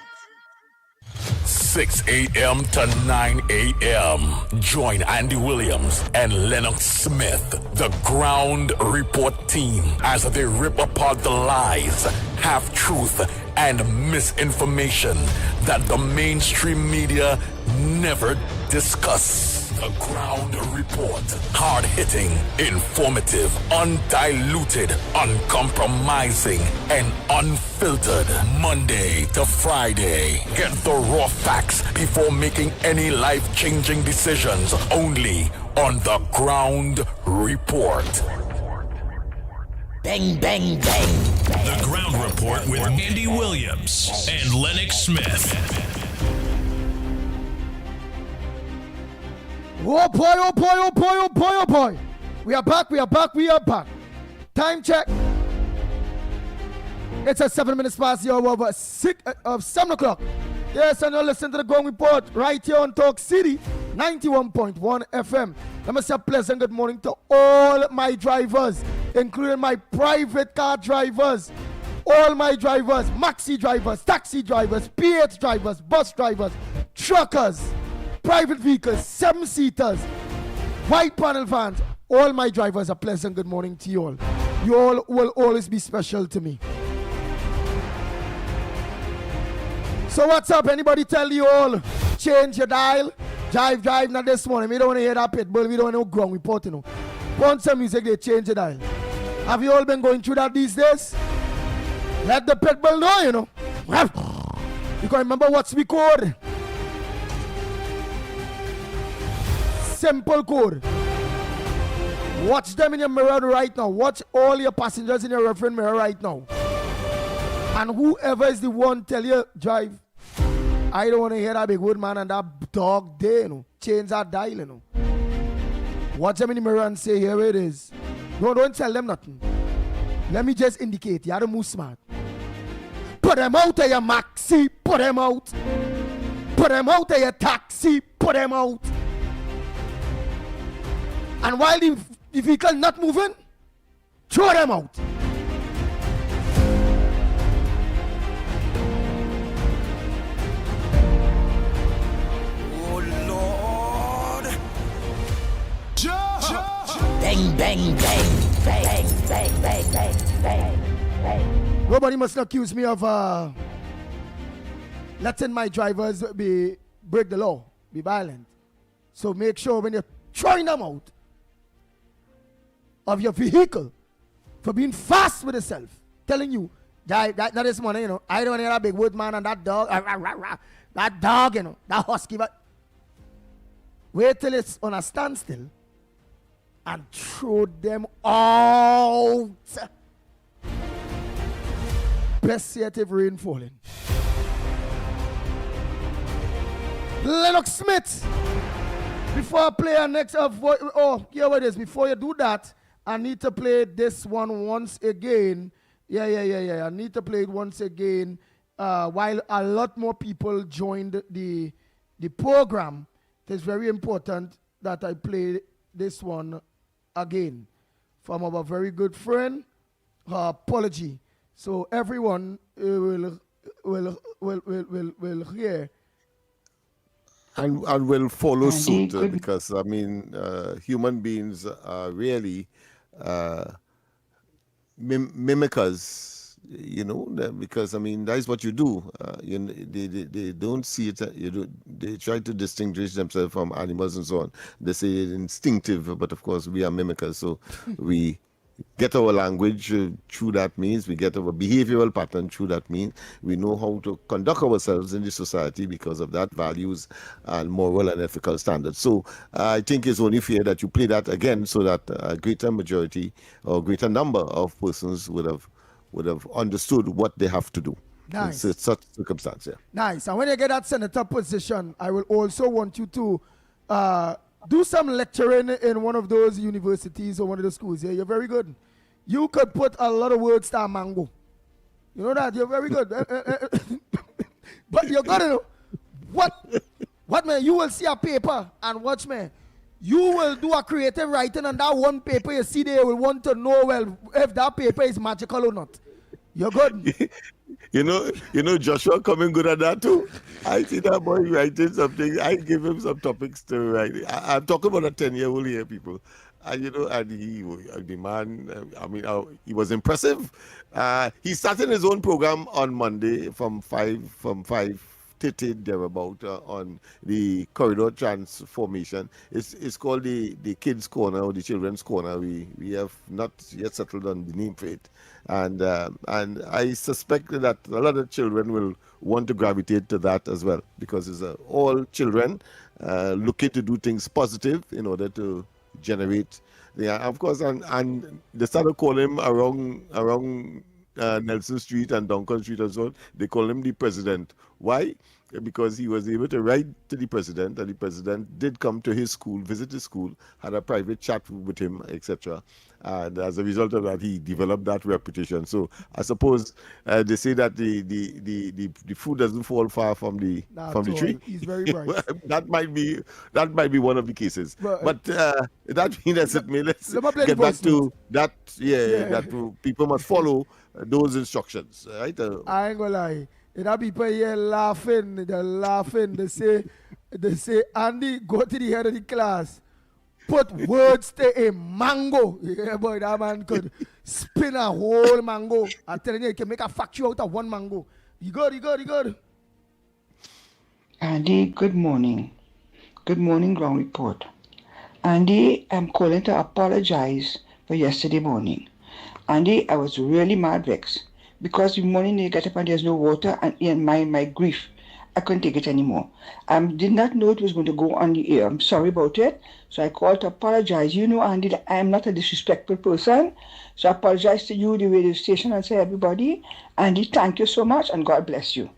6 a.m. to 9 a.m. Join Andy Williams and Lennox Smith, the Ground Report team, as they rip apart the lies, half-truth, and misinformation that the mainstream media never discuss. The Ground Report. Hard-hitting, informative, undiluted, uncompromising, and unfiltered. Monday to Friday. Get the raw facts before making any life-changing decisions. Only on The Ground Report. Bang, bang, bang. The Ground Report with Andy Williams and Lennox Smith. Oh boy, oh boy, oh boy, oh boy, oh boy. We are back, we are back, we are back. Time check. It's a 7 minutes past the hour of 7 o'clock. Yes, and you're listening to the Going Report right here on Talk City, 91.1 FM. Let me say a pleasant good morning to all my drivers, including my private car drivers, all my drivers, maxi drivers, taxi drivers, PH drivers, bus drivers, truckers, private vehicles, 7-seaters, white panel vans. All my drivers, a pleasant good morning to you all. You all will always be special to me. So what's up? Anybody tell you all, change your dial? Drive, not this morning. We don't want to hear that pit bull. We don't want to ground report, you know. Want some music, they change your dial. Have you all been going through that these days? Let the pit bull know, you know. You can remember what's we code. Simple code. Watch them in your mirror right now. Watch all your passengers in your reference mirror right now. And whoever is the one tell you, drive, I don't want to hear that big wood man and that dog there, you know. Change that dial, you know. Watch them in the mirror and say, here it is. No, don't tell them nothing. Let me just indicate, you have to move smart. Put them out of your maxi, put them out. Put them out of your taxi, put them out. And while the vehicle not moving, throw them out. Bang, bang, bang, bang, bang, bang, bang, bang, bang. Nobody must accuse me of letting my drivers break the law, be violent. So make sure when you're throwing them out of your vehicle for being fast with yourself, telling you, that not this morning, you know, I don't want to hear that big wood man and that dog, that dog, you know, that husky, but wait till it's on a standstill and throw them out. Best yet if rain falling. Lennox Smith. Before I play our next here it is. Before you do that, I need to play this one once again. Yeah. I need to play it once again. While a lot more people joined the program, it's very important that I play this one again from our very good friend, Apology. So everyone will hear. And will follow suit because, I mean, human beings are really mimickers, you know, because, I mean, that is what you do. They don't see it. They try to distinguish themselves from animals and so on. They say it's instinctive, but of course we are mimickers. So we get our language through that means. We get our behavioral pattern through that means. We know how to conduct ourselves in the society because of that values and moral and ethical standards. So I think it's only fair that you play that again so that a greater majority or greater number of persons would have understood what they have to do. Nice. In such circumstance, yeah. Nice. And when you get that senator position, I will also want you to do some lecturing in one of those universities or one of the schools. Yeah, you're very good. You could put a lot of words to a mango. You know that? You're very good. But you're going to know what, man? You will see a paper and watch, man. You will do a creative writing on that one paper. You see, they will want to know, well, if that paper is magical or not. You're good. You know, Joshua coming good at that too. I see that boy writing something. I give him some topics to write. I'm talking about a 10-year-old here, people. And and the man, he was impressive. He started his own program on Monday from 5:30 thereabout on the corridor transformation. It's called the kids corner or the children's corner. We have not yet settled on the name for it, and I suspect that a lot of children will want to gravitate to that as well, because it's all children looking to do things positive in order to generate. Yeah, of course, and they started calling him around Nelson Street and Duncan Street and so on. They call him the president. Why? Because he was able to write to the president, and the president did come to his school, visit his school, had a private chat with him, etc. And as a result of that, he developed that reputation. So I suppose they say that the food doesn't fall far from the tree. He's very bright. that might be one of the cases. But that means as it may, let's get back to that. That people must follow those instructions, right? I ain't gonna lie. There are people here laughing. They're laughing. They say, Andy, go to the head of the class. Put words to a mango. Yeah, boy, that man could spin a whole mango. I'm telling you, he can make a factory out of one mango. You good. Andy, good morning. Good morning, Ground Report. Andy, I'm calling to apologize for yesterday morning. Andy, I was really mad vexed because the morning you get up and there's no water, and in my grief, I couldn't take it anymore. I did not know it was going to go on the air. I'm sorry about it. So I called to apologize. You know, Andy, I am not a disrespectful person. So I apologize to you, the radio station, and say everybody. Andy, thank you so much, and God bless you.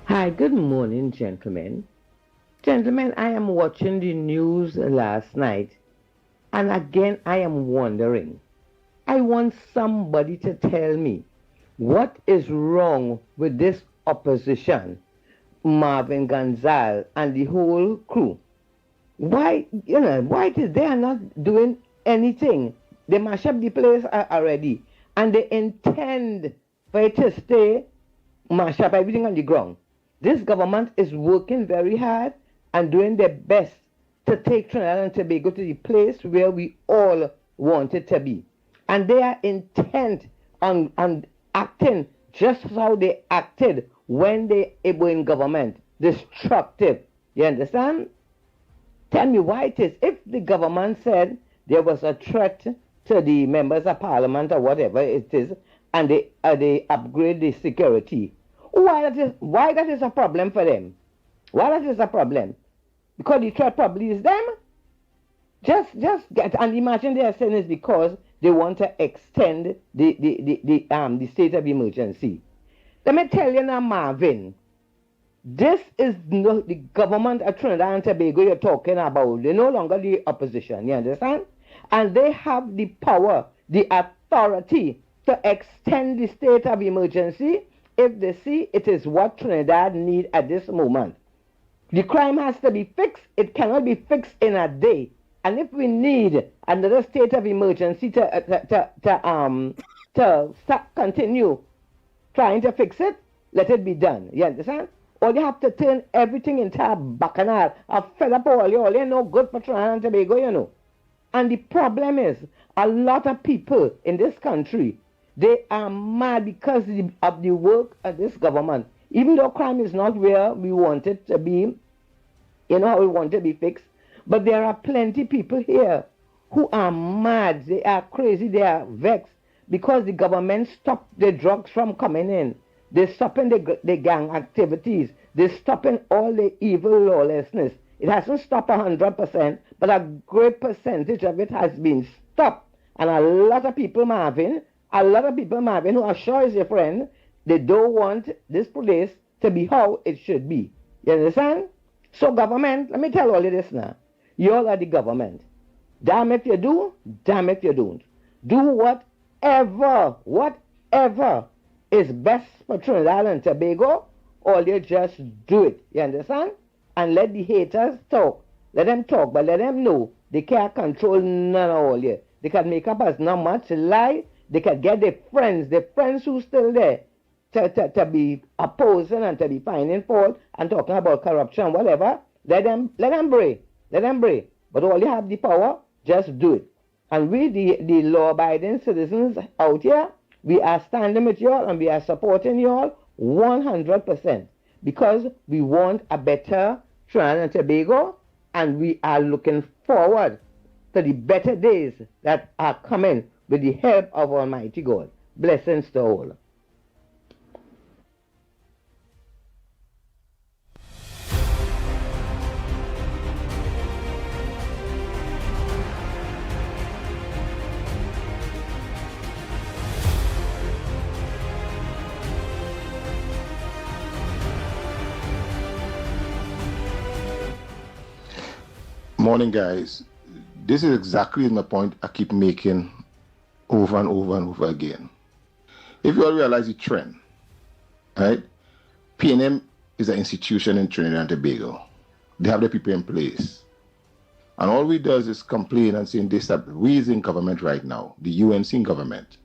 Hi, good morning, gentlemen. Gentlemen, I am watching the news last night, and again I am wondering. I want somebody to tell me what is wrong with this opposition, Marvin Gonzalez and the whole crew. Why they are not doing anything? They mash up the place already, and they intend for it to stay mash up everything on the ground. This government is working very hard and doing their best to take Trinidad and Tobago to the place where we all want it to be. And they are intent on acting just how they acted when they were in government. Destructive. You understand? Tell me why it is. If the government said there was a threat to the members of parliament or whatever it is, and they upgrade the security, why that is a problem for them? Why that is a problem? Because the threat probably is them. Just get, and imagine they are saying it's because they want to extend the state of emergency. Let me tell you now, Marvin, this is not the government of Trinidad and Tobago you're talking about. They're no longer the opposition, you understand? And they have the power, the authority to extend the state of emergency if they see it is what Trinidad need at this moment. The crime has to be fixed. It cannot be fixed in a day. And if we need another state of emergency to continue trying to fix it, let it be done. You understand? Or they have to turn everything into a bacchanal, a fed up all you no good for Trinidad and Tobago, you know. And the problem is, a lot of people in this country, they are mad because of the work of this government. Even though crime is not where we want it to be, you know how we want it to be fixed, but there are plenty people here who are mad, they are crazy, they are vexed because the government stopped the drugs from coming in. They're stopping the gang activities. They're stopping all the evil lawlessness. It hasn't stopped 100%, but a great percentage of it has been stopped. And a lot of people, Marvin, who are sure is your friend, they don't want this place to be how it should be. You understand? So government, let me tell all of this now. You all are the government. Damn if you do, damn if you don't. Do whatever is best for Trinidad and Tobago, or you just do it. You understand? And let the haters talk. Let them talk, but let them know they can't control none of all you. They can make up as not much lie. They can get their friends who still there, to be opposing and to be finding fault and talking about corruption, whatever, let them bray. Let them bray. But all you have the power, just do it. And we, the law-abiding citizens out here, we are standing with y'all and we are supporting y'all 100% because we want a better Trinidad and Tobago, and we are looking forward to the better days that are coming with the help of Almighty God. Blessings to all. Morning, guys. This is exactly my point I keep making over and over and over again. If you all realize the trend, right? PNM is an institution in Trinidad and Tobago. They have the people in place. And all we does is complain and saying this, that we is in government right now, the UNC government.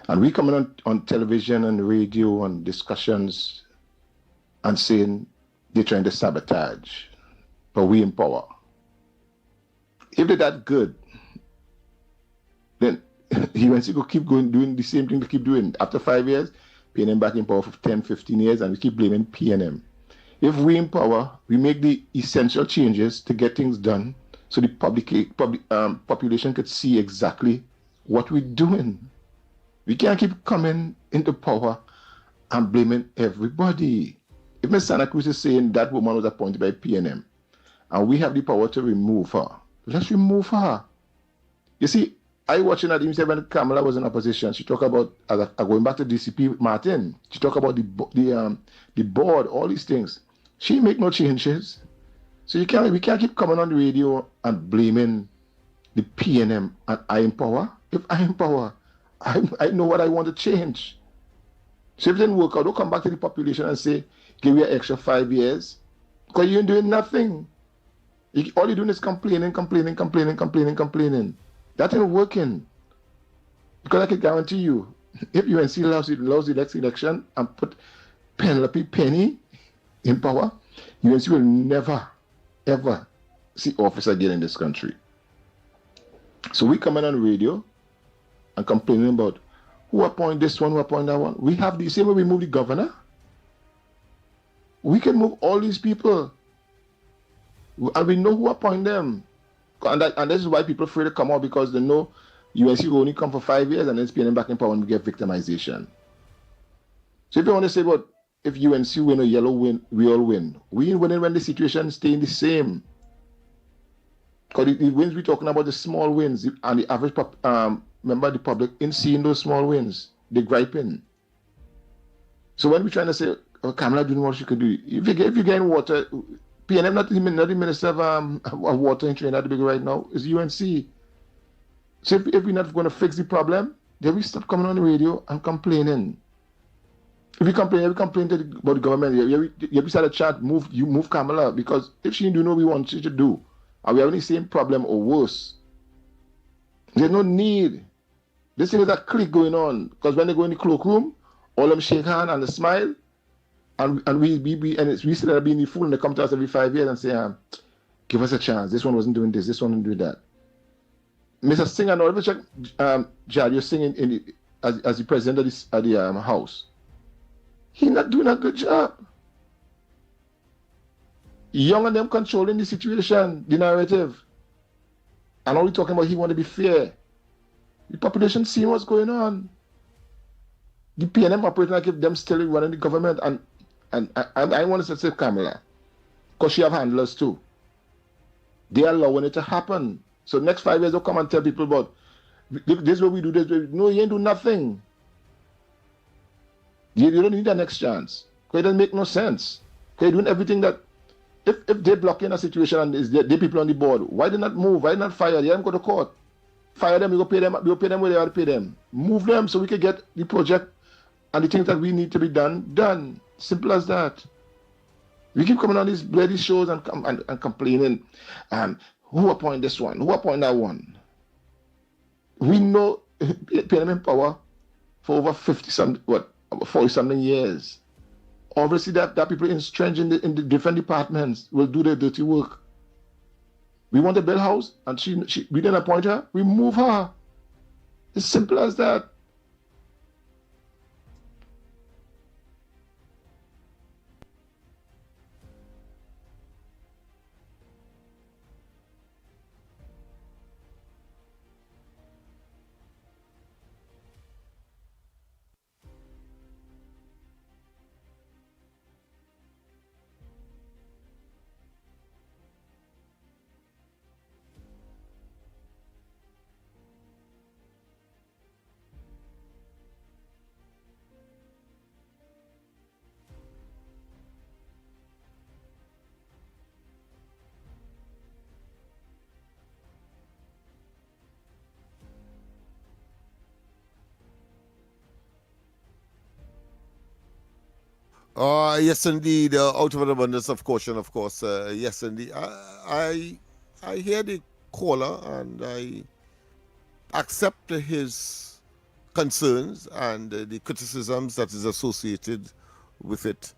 And we coming on television and radio and discussions and saying they're trying to sabotage. But we in power. If they're that good, then UNC will keep going doing the same thing they keep doing. After 5 years, PNM back in power for 10, 15 years, and we keep blaming PNM. If we in power, we make the essential changes to get things done so the population could see exactly what we're doing. We can't keep coming into power and blaming everybody. If Ms. Santa Cruz is saying that woman was appointed by PNM, and we have the power to remove her, let's remove her. You see, I watching that even when Kamala was in opposition, she talked about, going back to DCP Martin, she talked about the board, all these things. She make no changes. So we can't keep coming on the radio and blaming the PNM and I in power. If I in power, I know what I want to change. So if it didn't work out, don't come back to the population and say, give you an extra 5 years, because you ain't doing nothing. All you're doing is complaining. That ain't working. Because I can guarantee you, if UNC lost the next election and put Penelope Penny in power, UNC will never, ever see office again in this country. So we come in on radio and complaining about who appoint this one, who appoint that one. We have the same way we move the governor. We can move all these people. And we know who appoint them. And this is why people are afraid to come out, because they know UNC will only come for 5 years and then spin them back in power and we get victimization. So if you want to say about if UNC win or yellow win, we all win. We ain't winning when the situation staying the same. Because the wins we're talking about, the small wins, and the average member of the public in seeing those small wins, they're griping. So when we're trying to say, oh, Kamala doing what she could do, if you're getting water, PNM, not the Minister of Water in Trinidad and Tobago right now, is UNC. So if we're not going to fix the problem, then we stop coming on the radio and complaining. If we complain about the government, you start a chat, move Kamala, because if she didn't do what we want she to do, and we have the same problem or worse, there's no need. This thing is a clique going on, because when they go in the cloakroom, all of them shake hands and they smile, and we still being the fool, and they come to us every 5 years and say, give us a chance. This one wasn't doing this. This one wasn't doing that. Mr. Singer, now, check, Jad, you're singing as the president of the House. He's not doing a good job. Young and them controlling the situation, the narrative. And all we're talking about, he want to be fair. The population seeing what's going on. The PNM operating like if them still running the government, and I want to say Kamala, because she have handlers too. They are allowing it to happen. So next 5 years, they'll come and tell people about, this is what we do, this way. No, you ain't do nothing. You don't need that next chance. Because it doesn't make no sense. Because you're doing everything that, if they're blocking a situation and they're people on the board, why did not move? Why did not fire? They haven't go to court. Fire them, you go pay them where they are to pay them. Move them so we can get the project and the things that we need to be done. Simple as that. We keep coming on these bloody shows and complaining, who appoint this one? Who appoint that one? We know PNM in power for over 40-something years. Obviously, that people entrenched in the different departments will do their dirty work. We want to build a house, and we didn't appoint her. Remove her. It's simple as that. Yes, indeed. Out of an abundance of caution, of course. Yes, indeed. I hear the caller and I accept his concerns and the criticisms that is associated with it.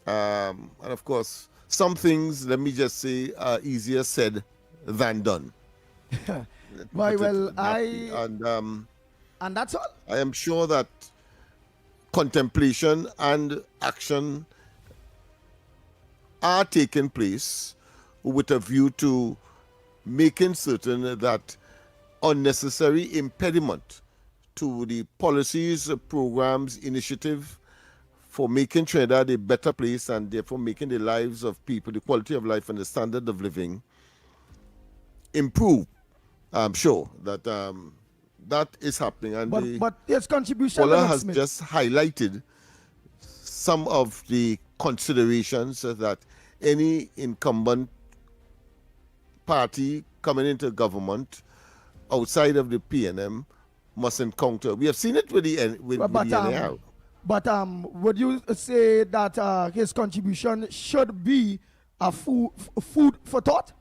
And of course, some things, let me just say, are easier said than done. Why, well, and that's all. I am sure that contemplation and action are taking place with a view to making certain that unnecessary impediment to the policies, programs, initiative for making Trinidad a better place and therefore making the lives of people, the quality of life and the standard of living improve. I'm sure that that is happening, and but its contribution Paula has just highlighted some of the considerations that any incumbent party coming into government outside of the PNM must encounter. We have seen it with the NAR. But would you say that his contribution should be a food for thought?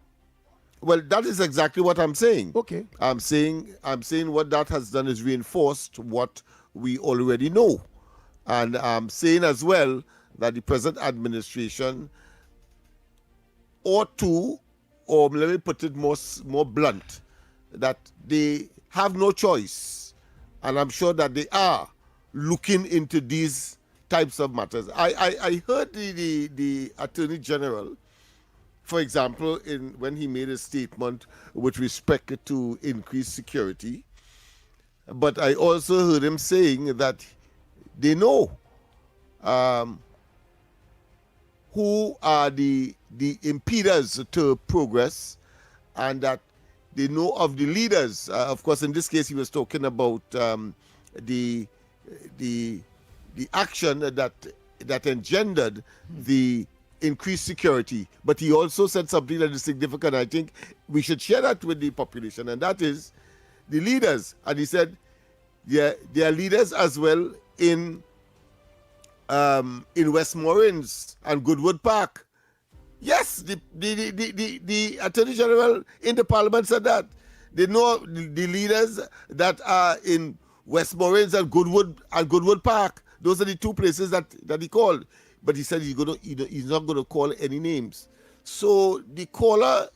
Well, that is exactly what I'm saying. Okay. I'm saying what that has done is reinforced what we already know. And I'm saying as well that the present administration ought to, or let me put it more blunt, that they have no choice. And I'm sure that they are looking into these types of matters. I heard the Attorney General, for example, when he made a statement with respect to increased security, but I also heard him saying that they know who are the impeders to progress, and that they know of the leaders. Of course, in this case, he was talking about the action that engendered the increased security, but he also said something that is significant. I think we should share that with the population, and that is the leaders. And he said, yeah, there are leaders as well in Westmoreland and Goodwood Park. Yes, the Attorney General in the Parliament said that. They know the leaders that are in Westmoreland and Goodwood Park. Those are the two places that he called. But he said he's not going to call any names. So the caller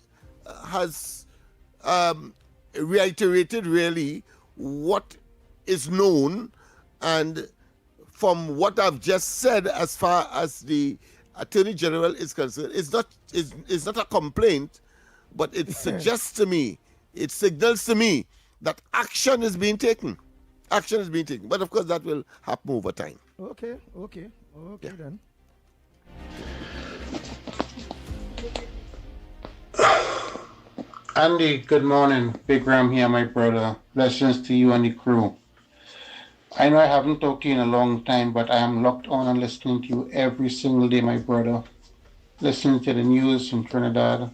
has reiterated really what is known, and from what I've just said, as far as the Attorney General is concerned, it's not a complaint, but it suggests to me, it signals to me that action is being taken. Action is being taken. But of course that will happen over time. Okay then. Andy, good morning. Big Ram here, my brother. Blessings to you and the crew. I know I haven't talked to you in a long time, but I am locked on and listening to you every single day, my brother. Listening to the news from Trinidad.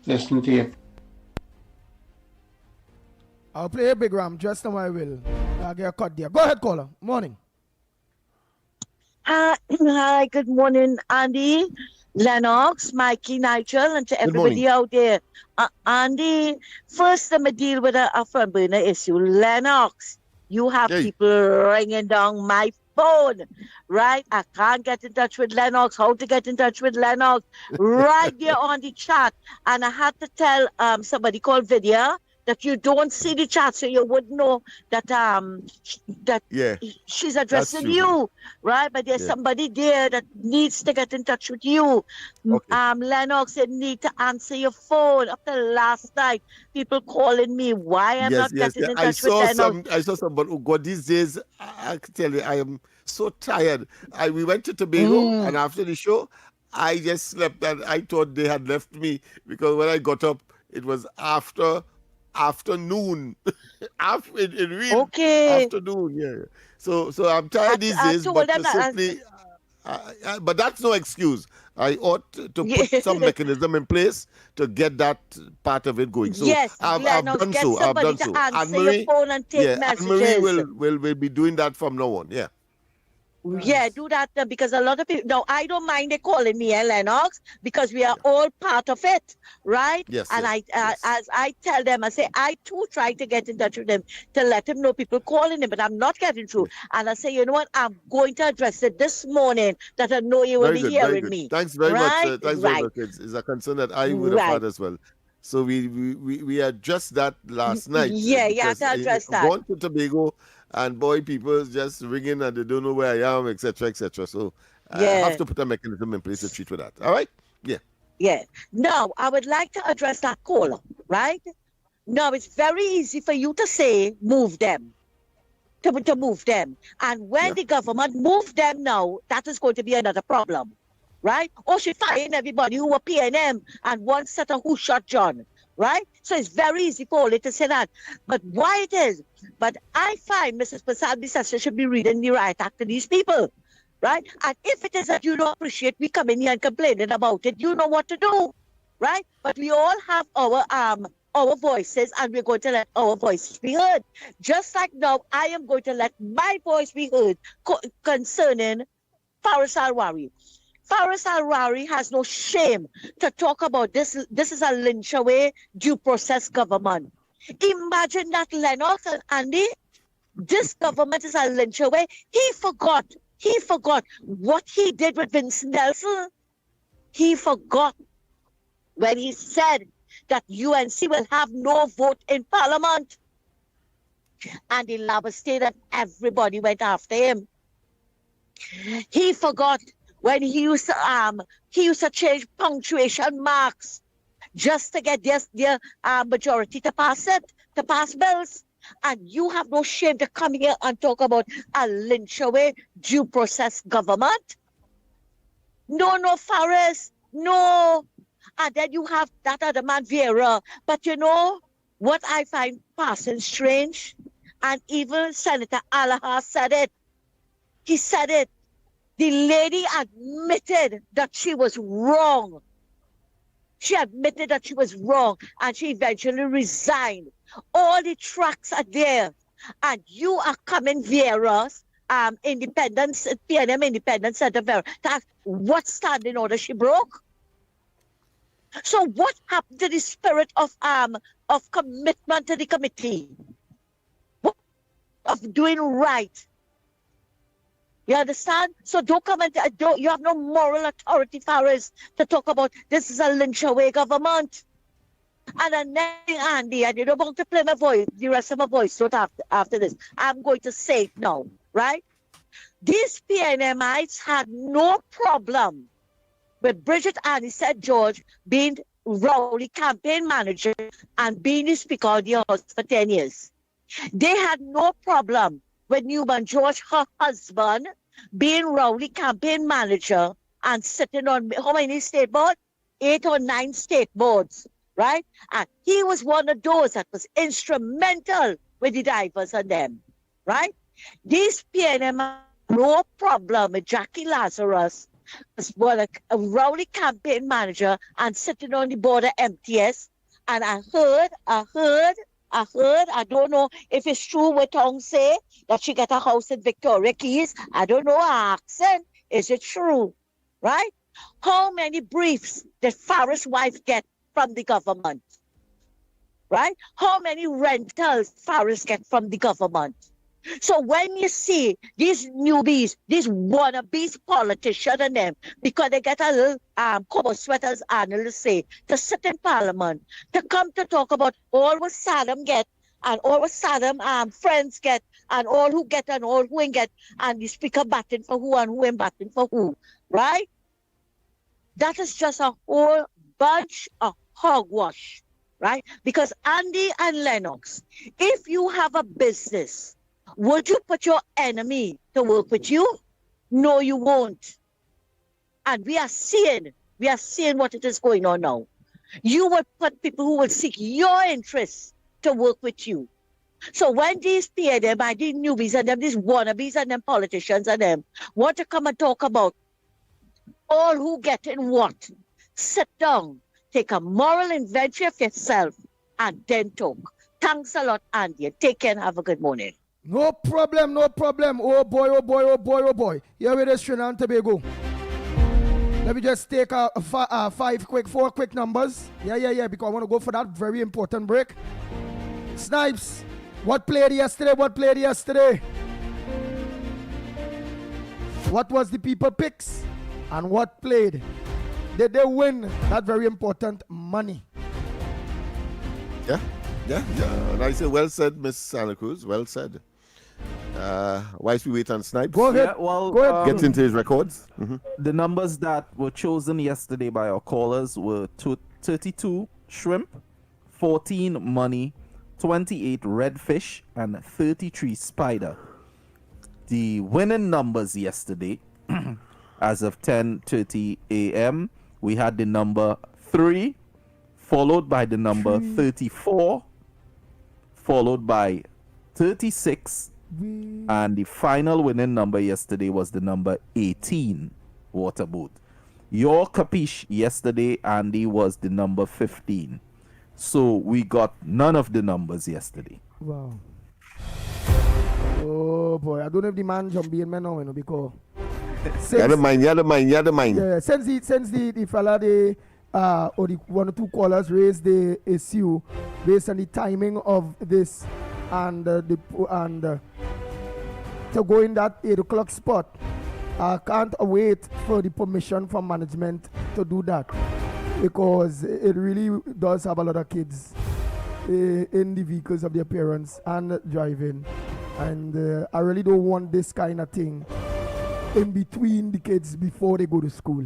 Listening to you. I'll play a Big Ram, just now I will. I'll get a cut there. Go ahead, caller. Morning. Hi, good morning, Andy, Lennox, Mikey, Nigel, and to everybody out there. Andy, first let me deal with a front burner issue. Lennox, you have people ringing down my phone, right? I can't get in touch with Lennox. How to get in touch with Lennox? Right there on the chat. And I had to tell somebody called Vidya that you don't see the chat, so you wouldn't know that she's addressing true. you, right? But there's Yeah. somebody there that needs to get in touch with you. Okay. Lennox, you need to answer your phone. After last night, people calling me why I'm not getting in touch with Lennox. I saw some, but oh God, these days I can tell you, I am so tired. We went to Tobago, and after the show, I just slept, and I thought they had left me because when I got up, it was afternoon. in real afternoon, yeah. So I'm tired these days, told but them that simply, but that's no excuse. I ought to put some mechanism in place to get that part of it going. So yes, I've Lennox, done get so. I've somebody done to so. answer your phone and take Anne-Marie messages. will be doing that from now on. Yeah. Yeah, do that because a lot of people. No, I don't mind they calling me Lennox because we are all part of it, right? Yes. And yes. as I tell them, I say I too try to get in touch with them to let them know people calling them, but I'm not getting through. And I say, you know what? I'm going to address it this morning that I know you will Very be good. hearing Very good. me. Thanks very right? much. Thanks very much. It's a concern that I would have had as well. So we addressed that last night. Yeah, you have to address that. I've gone to Tobago, and boy, people just ringing and they don't know where I am, etc., etc. So I have to put a mechanism in place to treat with that. All right? Yeah. Yeah. Now, I would like to address that caller, right? Now, it's very easy for you to say, move them, to move them. And when the government move them now, that is going to be another problem, right? Or she find everybody who were PNM and one set of who shot John, right? So it's very easy for it to say that. But why it is? But I find Mrs. Prasad should be reading the right act to these people, right? And if it is that you don't appreciate me coming here and complaining about it, you know what to do, right? But we all have our voices, and we're going to let our voices be heard. Just like now, I am going to let my voice be heard concerning Faris Alwari. Faris Alwari has no shame to talk about this. This is a lynch away due process government. Imagine that, Lennox and Andy. This government is a lynch away. He forgot what he did with Vincent Nelson. He forgot when he said that UNC will have no vote in Parliament. And he devastated everybody went after him. He forgot when he used to change punctuation marks just to get their majority to pass bills. And you have no shame to come here and talk about a lynch away due process government. No, Faris, no. And then you have that other man, Vera. But you know what I find passing strange? And even Senator Allaha said it. He said it. The lady admitted that she was wrong. She admitted that she was wrong, and she eventually resigned. All the tracks are there. And you are coming, Vera's Independence, PNM Independence Center, Vera, to ask what standing order she broke. So what happened to the spirit of commitment to the committee? Of doing right? You understand? So don't come and you have no moral authority, Faris, to talk about this is a lynch away government. And then Andy, and you don't want to play my voice, the rest of my voice, so after this, I'm going to say it now, right? These PNMites had no problem with Bridget Annie St. George being Rowley campaign manager and being the Speaker of the House for 10 years. They had no problem with Newman George, her husband, being Rowley campaign manager and sitting on how many state boards? 8 or 9 state boards, right? And he was one of those that was instrumental with the divers and them, right? These PNM had no problem with Jackie Lazarus as well, a Rowley campaign manager and sitting on the board of MTS. And I heard, I don't know if it's true what Tong say, that she got a house in Victoria Keys. I don't know her accent. Is it true? Right? How many briefs did Faris' wife get from the government? Right? How many rentals Faris get from the government? So when you see these newbies, these wannabes politicians and them, because they get a little cowboy sweaters and a little say to sit in parliament, to come to talk about all what Saddam get and all what Saddam friends get and all who get and all who ain't get, and the speaker batting for who and who ain't batting for who, right? That is just a whole bunch of hogwash, right? Because Andy and Lennox, if you have a business, would you put your enemy to work with you? No, you won't. And we are seeing what it is going on now. You would put people who will seek your interests to work with you. So when these PNM and these newbies and them, these wannabes and them politicians and them want to come and talk about all who get in what, sit down, take a moral inventory of yourself, and then talk. Thanks a lot, Andy. Take care and have a good morning. No problem, no problem. Oh boy, oh boy, oh boy, oh boy. Here it is, Trinidad and Tobago. Let me just take four quick numbers. Yeah, because I want to go for that very important break. Snipes, what played yesterday? What was the people picks? And what played? Did they win that very important money? Yeah. And I say, well said, Miss Santa Cruz. Well said. Whilst we wait on Snipes, go ahead. Get into his records. The numbers that were chosen yesterday by our callers were 32 shrimp, 14 money, 28 redfish, and 33 spider. The winning numbers yesterday, as of 10:30 a.m., we had the number 3, followed by the number 34, followed by 36, and the final winning number yesterday was the number 18, waterboat. Your capiche yesterday, Andy, was the number 15. So we got none of the numbers yesterday. Wow. Oh boy, I don't know if the man jumping in now, because you had the mind. Yeah, since the fella or the one or two callers raised the issue based on the timing of this and to go in that 8 o'clock spot, I can't wait for the permission from management to do that, because it really does have a lot of kids in the vehicles of their parents and driving, and I really don't want this kind of thing in between the kids before they go to school.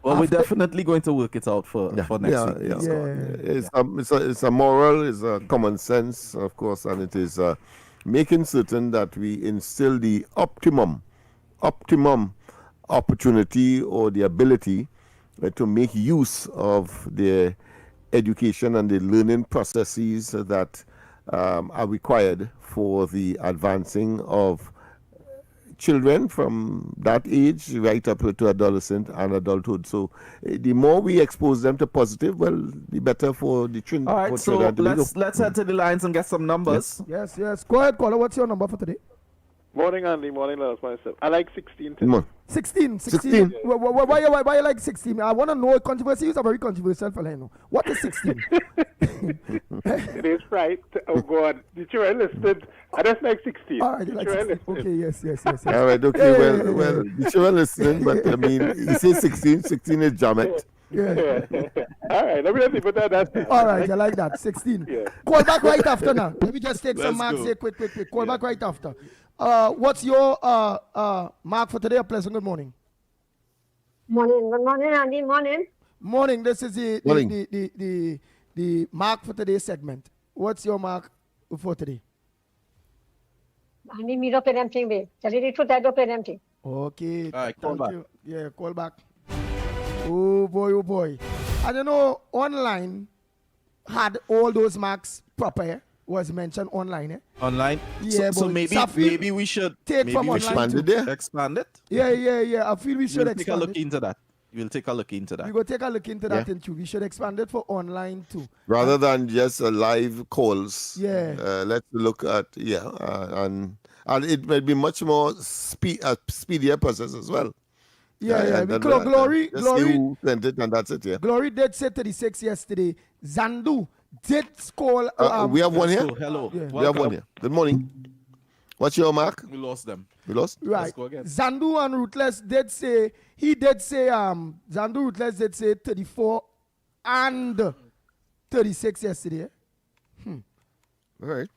Well, we're definitely going to work it out for next week. It's a moral, it's a common sense, of course, and it is making certain that we instill the optimum opportunity or the ability to make use of the education and the learning processes that are required for the advancing of children from that age right up to adolescent and adulthood. So the more we expose them to positive, well, the better for the children. All right, so let's head to the lines and get some numbers. Yes. Go ahead, caller. What's your number for today? Morning, Andy. Morning, Lennox. Myself. I like 16 today. 16. Why you like 16? I want to know. Controversy is a very controversial for you know. What is 16? It is right. Oh God, the children listed. I just like 16. All right, like 16. Okay, yes. All right, okay. Well, the children listening, but I mean, he says 16. 16 is Jamet. Yeah. All right, let me just put that. All right, I like that. 16. Yeah. Call back right after now. Let me just take some marks here quick. Call back right after. What's your mark for today? A pleasant good morning. Morning. Good morning, Andy. Morning. This is the mark for today's segment. What's your mark for today? Andy, me don't pay them thing, babe. Tell you the truth, I don't pay them thing. Okay. All right, call back. You. Yeah, call back. Oh boy. And you know, online had all those marks proper. Was mentioned online, eh? Online? Yeah, so maybe we should expand it. Yeah. I feel we should expand it. Take a look into that. We'll take a look into that. We go take a look into that too. We should expand it for online too. Rather than just live calls. Yeah. Let's look at and it might be much more speedier process as well. Yeah. Glory who sent it and that's it. Yeah. Glory did say 36 yesterday. Zandu did call. We have one here. Hello. Yeah. We have one here. Good morning. What's your mark? We lost them. We lost? Right. Let's go again. Zandu and Ruthless did say, Zandu Ruthless did say 34 and 36 yesterday. All right.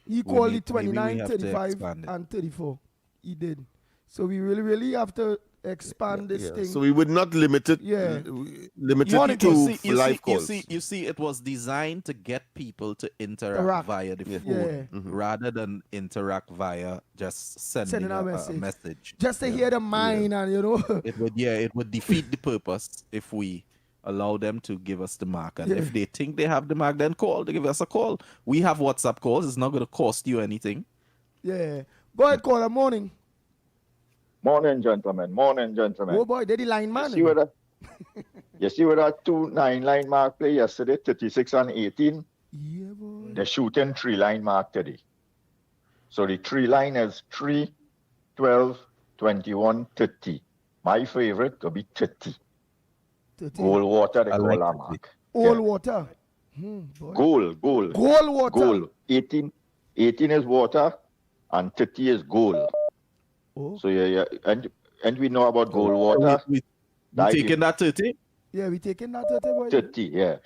He called it maybe we 29, have to 35, expand it. and 34. He did. So we really have to expand this thing. So we would not limit it. Yeah. Limit it to live calls. You see, it was designed to get people to interact Interact. via the Yeah. phone Yeah. rather than interact via just sending a a message. message. Just to hear the mind and, It would defeat the purpose if we allow them to give us the mark. And if they think they have the mark, then they give us a call. We have WhatsApp calls. It's not going to cost you anything. Yeah. Go ahead, caller. Morning. Morning, gentlemen. Morning, gentlemen. Oh, boy. They're the line man. You see what that 2 9-line mark play yesterday, 36 and 18? Yeah, boy. They're shooting 3-line mark today. So the 3-line is 3, 12, 21, 30. My favorite to be 30. 30. Gold water, they I call like that 30. mark. All water. Boy. Gold. Gold water. Gold. 18 is water and 30 is gold. Oh. So yeah. And we know about gold water. We That taking is that 30? Yeah, we taking that 30, boy. 30, yeah.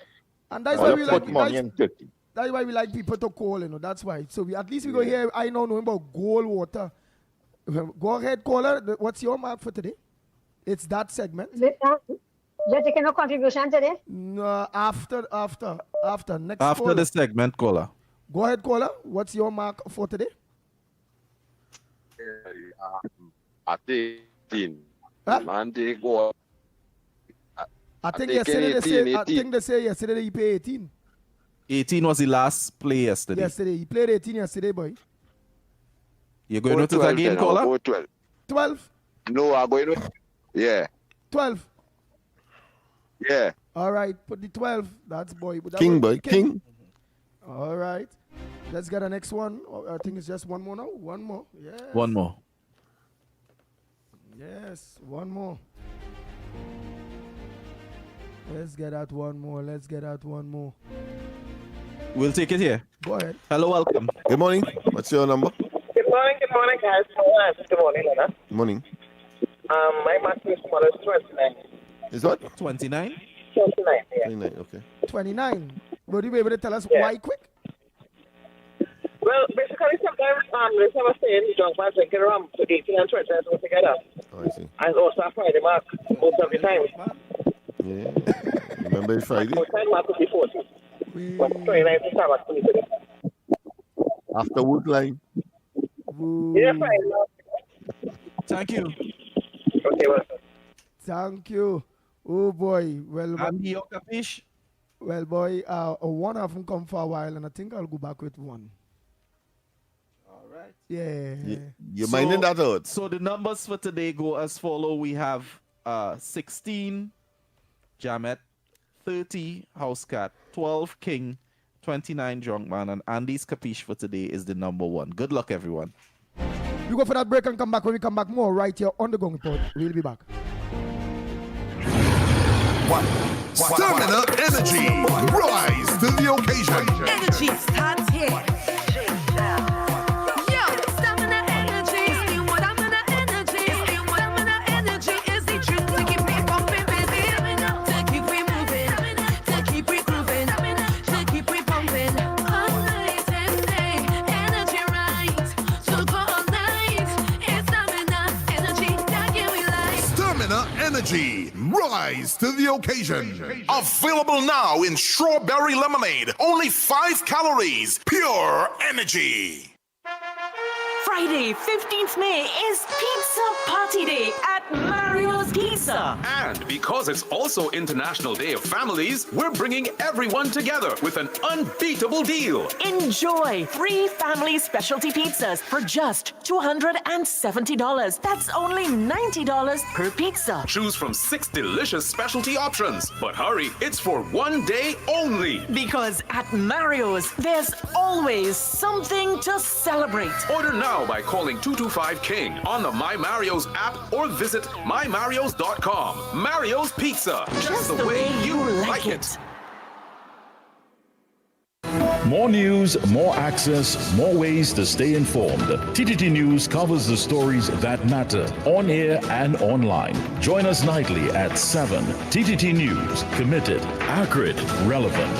And that's Or why you we put like money in 30. That's why we like people to call, That's why. So we at least we go here. I know about gold water. Go ahead, caller. What's your mark for today? It's that segment. You're taking no contribution today? No, after next. After caller. the segment, caller. Go ahead, caller. What's your mark for today? I think 18. Huh? Monday go. I think think yesterday 18. I think they say yesterday he played 18. 18 was the last play yesterday. Yesterday he played 18 yesterday, boy. You're going with it again, caller? Go 12. 12. No, I'm going to. Yeah. 12. Yeah. All right, put the 12. That's boy. But that King, was boy. King. All right. Let's get the next one. I think it's just one more now. One more. Yes. One more. Yes, one more. Let's get that one more. We'll take it here. Go ahead. Hello, welcome. Good morning. What's your number? Good morning, guys. Good morning, Lena. Good morning. My maximum tomorrow is 29. Is what? 29? 29, yeah. 29, okay. 29. Would you be able to tell us why quick? Well, basically, sometimes there's never saying the drunk man drinking rum to 18 and 20 and together. Oh, I see. And also a Friday mark most of the time. Yeah. Remember it's Friday? Most time mark could be 40. But 29 is time mark could be 30. After work line. Yeah, Friday mark. Thank you. Okay, well. Thank you. Oh boy. Well, your capiche? Well, boy, one of them come for a while, and I think I'll go back with one. All right. Yeah. You're minding that out. So the numbers for today go as follow. We have 16 Jamet, 30 House Cat, 12 King, 29 Drunk Man, and Andy's capiche for today is the number 1. Good luck, everyone. You go for that break and come back. When we come back, more right here on the Gong Report. We'll be back. Stamina Energy. Rise to the occasion. Energy starts here. Yo, stamina energy. Stamina energy is the drink to keep me pumping, baby. To keep me moving, to keep me grooving, to keep me pumping. All night and day, energy right. So go all night. It's stamina energy that give me life. Stamina Energy. Rise to the occasion. Available now in strawberry lemonade. Only 5 calories. Pure energy. Friday, 15th May is Pizza Party Day at Mario's Pizza. And because it's also International Day of Families, we're bringing everyone together with an unbeatable deal. Enjoy free family specialty pizzas for just $270. That's only $90 per pizza. Choose from 6 delicious specialty options. But hurry, it's for one day only. Because at Mario's, there's always something to celebrate. Order now by calling 225-KING on the My Mario's app or visit mymarios.com. Mario's Pizza, just the way you like it. More news, more access, more ways to stay informed. TTT News covers the stories that matter on air and online. Join us nightly at 7. TTT News, committed, accurate, relevant.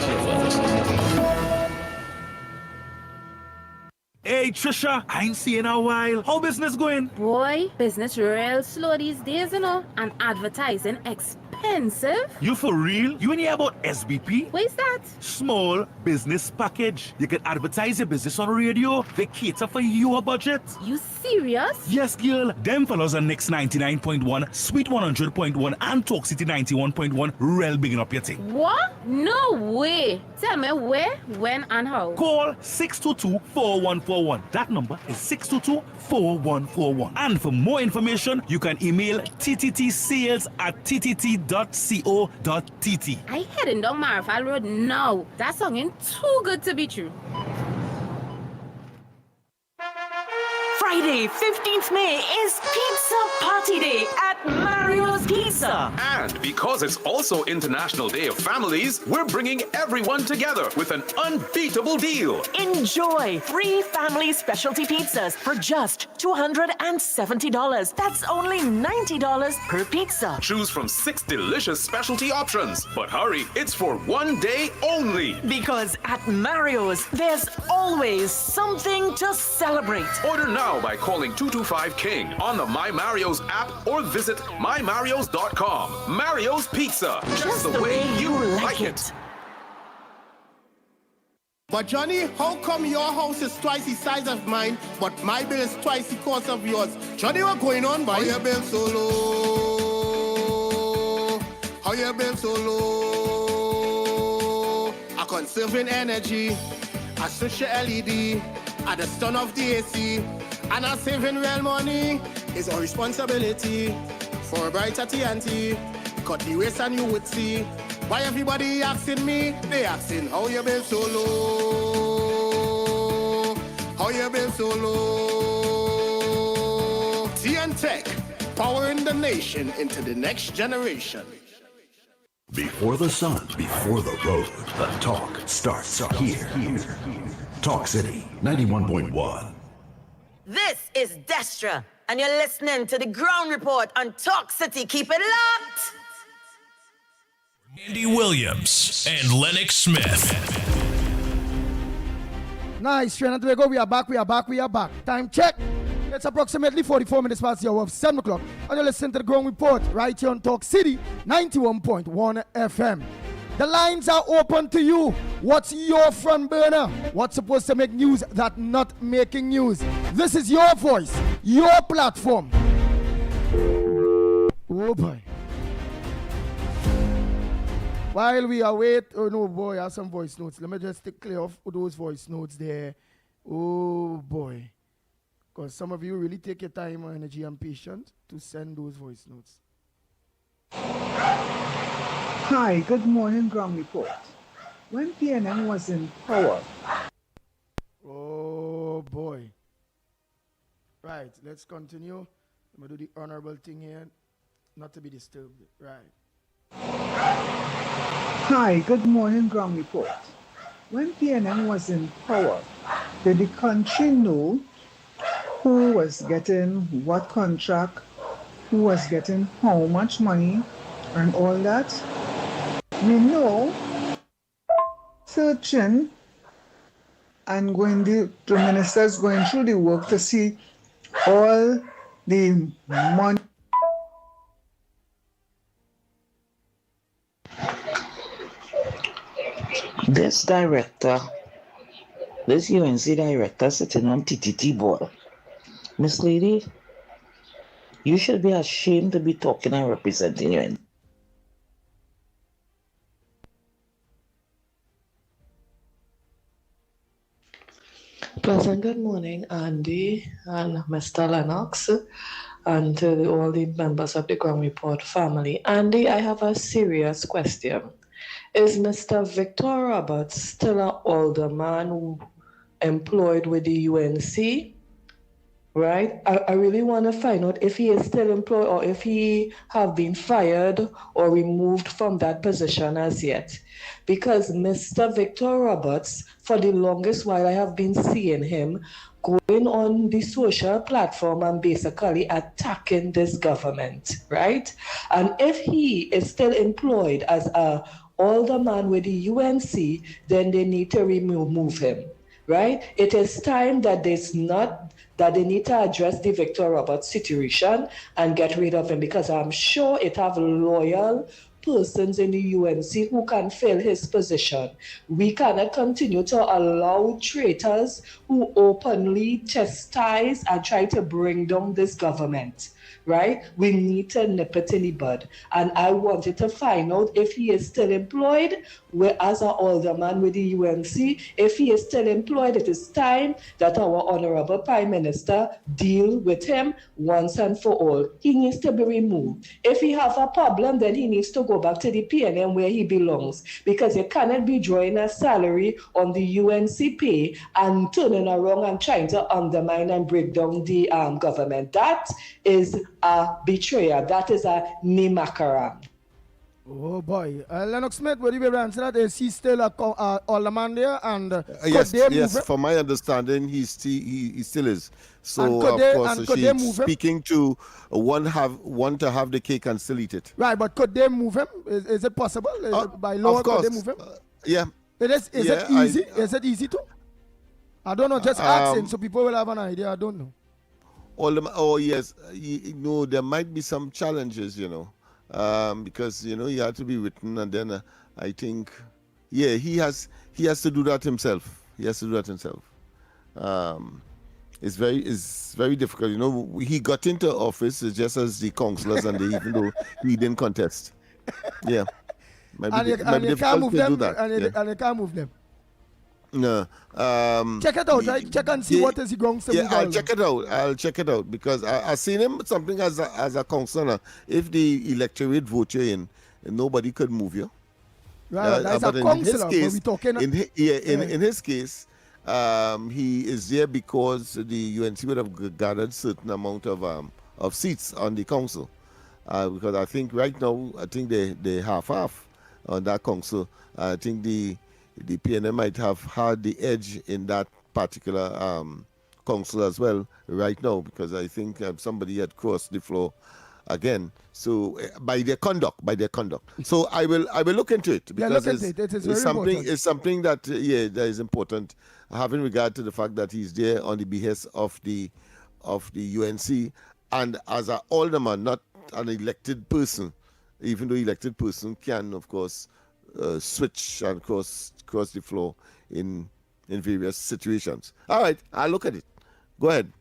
Hey Trisha, I ain't seen you in a while. How business going? Boy, business real slow these days, and advertising expensive. You for real? You ain't hear about SBP? What is that? Small Business Package. You can advertise your business on radio. They cater for your budget. You serious? Yes, girl. Them fellows are Next 99.1, Sweet 100.1, and Talk City 91.1. Real bigging up your thing. What? No way. Tell me where, when, and how. Call 622-4141. That number is 622-4141. And for more information, you can email tttsales@ttt.co.tt. I heading down Marfal Road now. That song ain't too good to be true. Friday, 15th May is Pizza Party Day at Mario's Pizza. And because it's also International Day of Families, we're bringing everyone together with an unbeatable deal. Enjoy 3 family specialty pizzas for just $270. That's only $90 per pizza. Choose from 6 delicious specialty options. But hurry, it's for one day only. Because at Mario's, there's always something to celebrate. Order now by calling 225-KING on the My Mario's app or visit mymarios.com. Mario's Pizza, just the way you like it. But Johnny, how come your house is twice the size of mine, but my bill is twice the cost of yours? Johnny, what's going on, boy? How your bill so low? How your bill so low? I'm conserving energy. I switch your LED at the stun of the AC. And I'm saving real money. It's our responsibility for a brighter TNT. Cut the waste and you would see. Why everybody asking me? They asking how you been so low? How you been so low? TN Tech, powering the nation into the next generation. Before the sun, before the road, the talk starts here. Talk City 91.1. This is Destra, and you're listening to the Ground Report on Talk City. Keep it locked! Andy Williams and Lennox Smith. Nice, Trinidad Tobago. We are back. Time check. It's approximately 44 minutes past the hour of 7 o'clock. And you're listening to the Ground Report right here on Talk City 91.1 FM. The lines are open to you. What's your front burner? What's supposed to make news that not making news? This is your voice, your platform. Oh boy. While we await, oh no boy, I have some voice notes. Let me just clear off those voice notes there. Oh boy. Because some of you really take your time, energy, and patience to send those voice notes. Hi, good morning, Ground Report. When PNM was in power. Oh boy. Right, let's continue. I'm going to do the honorable thing here. Not to be disturbed. Right. Hi, good morning, Ground Report. When PNM was in power, did the country know who was getting what contract, who was getting how much money, and all that? We know searching and the ministers going through the work to see all the money. This director, this UNC director sitting on TTT board, Miss Lady, you should be ashamed to be talking and representing UNC. Pleasant good morning, Andy and Mr. Lennox, and to all the members of the Ground Report family. Andy, I have a serious question. Is Mr. Victor Roberts still an alderman employed with the UNC? right? I really want to find out if he is still employed or if he have been fired or removed from that position as yet. Because Mr. Victor Roberts, for the longest while I have been seeing him going on the social platform and basically attacking this government, right? And if he is still employed as a alderman with the UNC, then they need to remove him, right? It is time that they need to address the Victor Roberts situation and get rid of him, because I'm sure it have loyal persons in the UNC who can fill his position. We cannot continue to allow traitors who openly chastise and try to bring down this government, right? We need to nip it in the bud. And I wanted to find out if he is still employed as an alderman with the UNC. If he is still employed, it is time that our Honorable Prime Minister deal with him once and for all. He needs to be removed. If he have a problem, then he needs to go back to the PNM where he belongs, because you cannot be drawing a salary on the UNC pay and turning around and trying to undermine and break down the government. That is a betrayal. That is a nimakaram. Oh boy. Lennox Smith, would you be able to answer that? Is he still a alderman there? And yes, from my understanding, he still is. So, of course, she's speaking to want to have the cake and still eat it. Right, but could they move him? Is it possible? By law, of course. could they move him? Yeah. Is it easy? Is it easy to? I don't know, just asking so people will have an idea. I don't know. Yes. There might be some challenges, because, he had to be written, and then I think, he has to do that himself. It's very difficult. He got into office just as the councillors, and even though he didn't contest. Yeah. And you can't move them, and you can't move them. No. Check it out, right? Check and see what is he going to do. I'll check it out because I seen him something as a councillor. If the electorate vote you in, nobody could move you. Right, that's a councillor. In his case, he is there because the UNC would have gathered certain amount of seats on the council. Because I think right now, they half on that council. I think the PNM might have had the edge in that particular council as well right now, because I think somebody had crossed the floor again. So by their conduct. So I will look into it, because it's something that that is important, having regard to the fact that he's there on the behest of the UNC, and as an alderman, not an elected person, even though elected person can of course switch and cross the floor in various situations. All right, I'll look at it. Go ahead.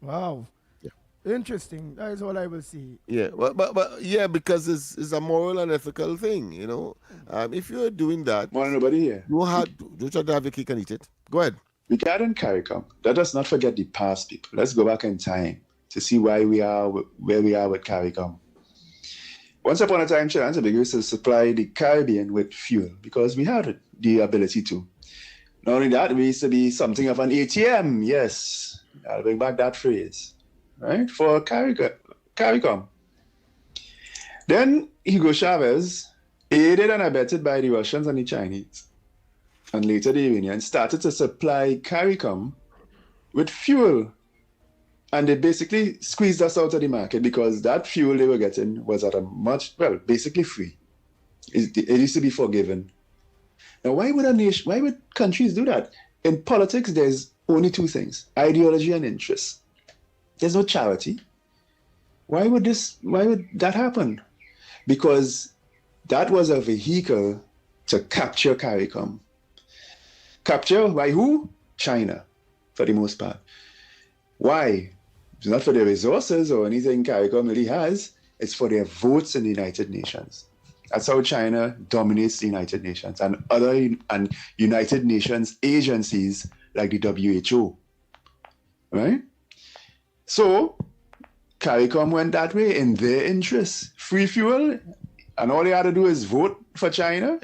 Wow. Yeah. Interesting. That is all I will see. Yeah, but because it's a moral and ethical thing, if you're doing that, nobody here. Don't try to have your cake and eat it. Go ahead. Regarding CARICOM, let us not forget the past, people. Let's go back in time to see why we are where we are with CARICOM. Once upon a time, Trinidad and Tobago used to supply the Caribbean with fuel because we had the ability to. Not only that, we used to be something of an ATM. Yes, I'll bring back that phrase, right, for CARICOM. Then Hugo Chavez, aided and abetted by the Russians and the Chinese, and later the Iranians, started to supply CARICOM with fuel. And they basically squeezed us out of the market because that fuel they were getting was at basically free. It used to be forgiven. Now, why would countries do that? In politics, there's only two things: ideology and interest. There's no charity. Why would that happen? Because that was a vehicle to capture CARICOM. Capture by who? China, for the most part. Why? It's not for their resources or anything CARICOM really has. It's for their votes in the United Nations. That's how China dominates the United Nations and other United Nations agencies like the WHO. Right? So CARICOM went that way in their interest. Free fuel, and all they had to do is vote for China.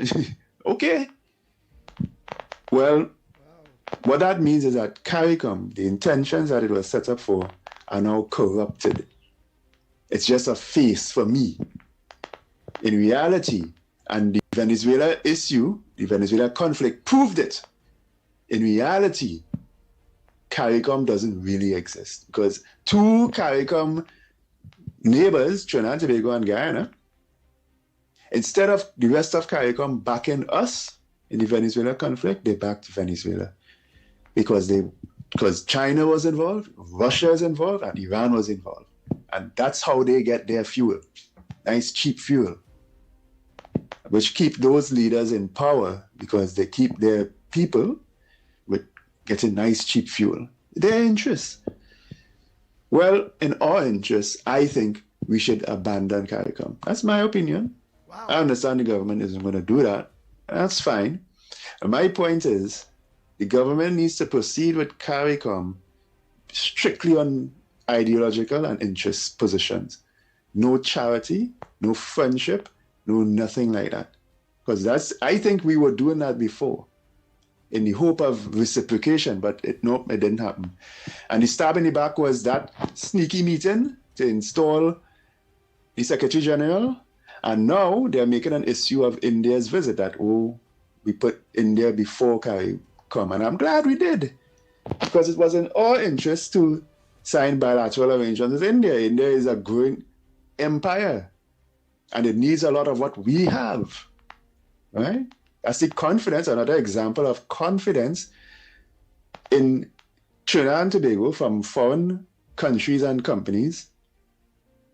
Okay. Well, What that means is that CARICOM, the intentions that it was set up for, are now corrupted. It's just a face for me. In reality, and the Venezuela issue, the Venezuela conflict proved it. In reality, CARICOM doesn't really exist because two CARICOM neighbors, Trinidad and Tobago and Guyana, instead of the rest of CARICOM backing us in the Venezuela conflict, they backed Venezuela because China was involved, Russia is involved, and Iran was involved. And that's how they get their fuel, nice cheap fuel, which keep those leaders in power because they keep their people with getting nice cheap fuel. Their interests. Well, in our interests, I think we should abandon CARICOM. That's my opinion. Wow. I understand the government isn't going to do that. That's fine. And my point is, the government needs to proceed with CARICOM strictly on ideological and interest positions. No charity, no friendship, no nothing like that. Because I think we were doing that before in the hope of reciprocation, but it didn't happen. And the stab in the back was that sneaky meeting to install the Secretary General. And now they're making an issue of India's visit that, we put India before CARICOM. And I'm glad we did, because it was in our interest to sign bilateral arrangements with India. India is a growing empire, and it needs a lot of what we have, right? That's the confidence, another example of confidence in Trinidad and Tobago from foreign countries and companies,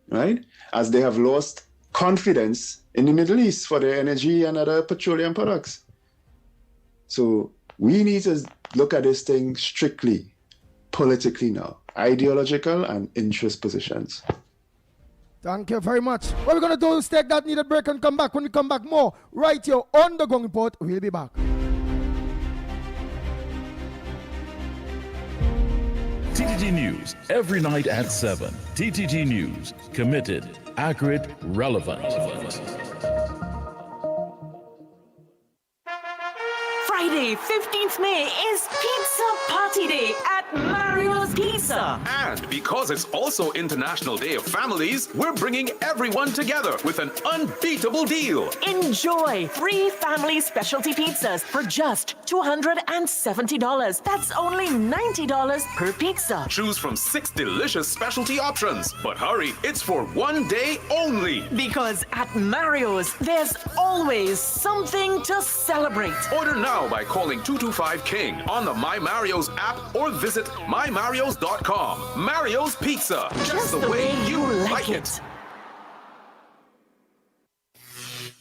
right? As they have lost confidence in the Middle East for their energy and other petroleum products. So we need to look at this thing strictly politically now, ideological and interest positions. Thank you very much. What we're going to do is take that needed break and come back. When we come back more, right here on the Gong Report, we'll be back. TTT News, every night at 7. TTT News, committed, accurate, relevant. Friday, 15th May is Pizza Party Day at Mario's Pizza. And because it's also International Day of Families, we're bringing everyone together with an unbeatable deal. Enjoy free family specialty pizzas for just $270. That's only $90 per pizza. Choose from 6 delicious specialty options. But hurry, it's for one day only. Because at Mario's, there's always something to celebrate. Order now by calling 225-KING on the My Mario's app or visit mymarios.com. Mario's Pizza, just the way you like it.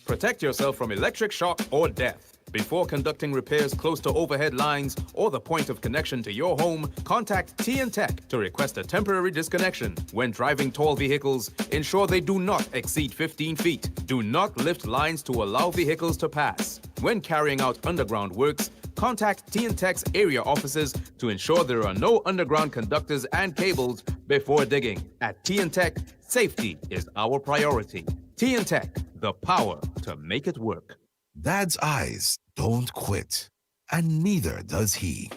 Protect yourself from electric shock or death. Before conducting repairs close to overhead lines or the point of connection to your home, contact Tech to request a temporary disconnection. When driving tall vehicles, ensure they do not exceed 15 feet. Do not lift lines to allow vehicles to pass. When carrying out underground works, contact Tech's area offices to ensure there are no underground conductors and cables before digging. At Tech, safety is our priority. Tech, the power to make it work. Dad's eyes don't quit, and neither does he.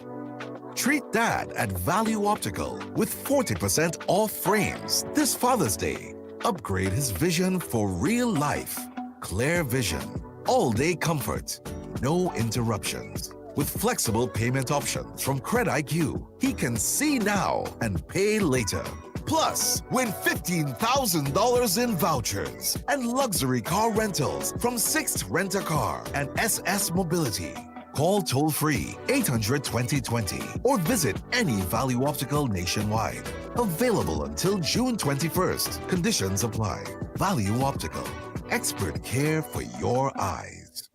Treat Dad at Value Optical with 40% off frames this Father's Day. Upgrade his vision for real life. Clear vision, all-day comfort, no interruptions. With flexible payment options from CredIQ, he can see now and pay later. Plus, win $15,000 in vouchers and luxury car rentals from Sixt Rent-A-Car and SS Mobility. Call toll-free 800-2020 or visit any Value Optical nationwide. Available until June 21st. Conditions apply. Value Optical. Expert care for your eyes.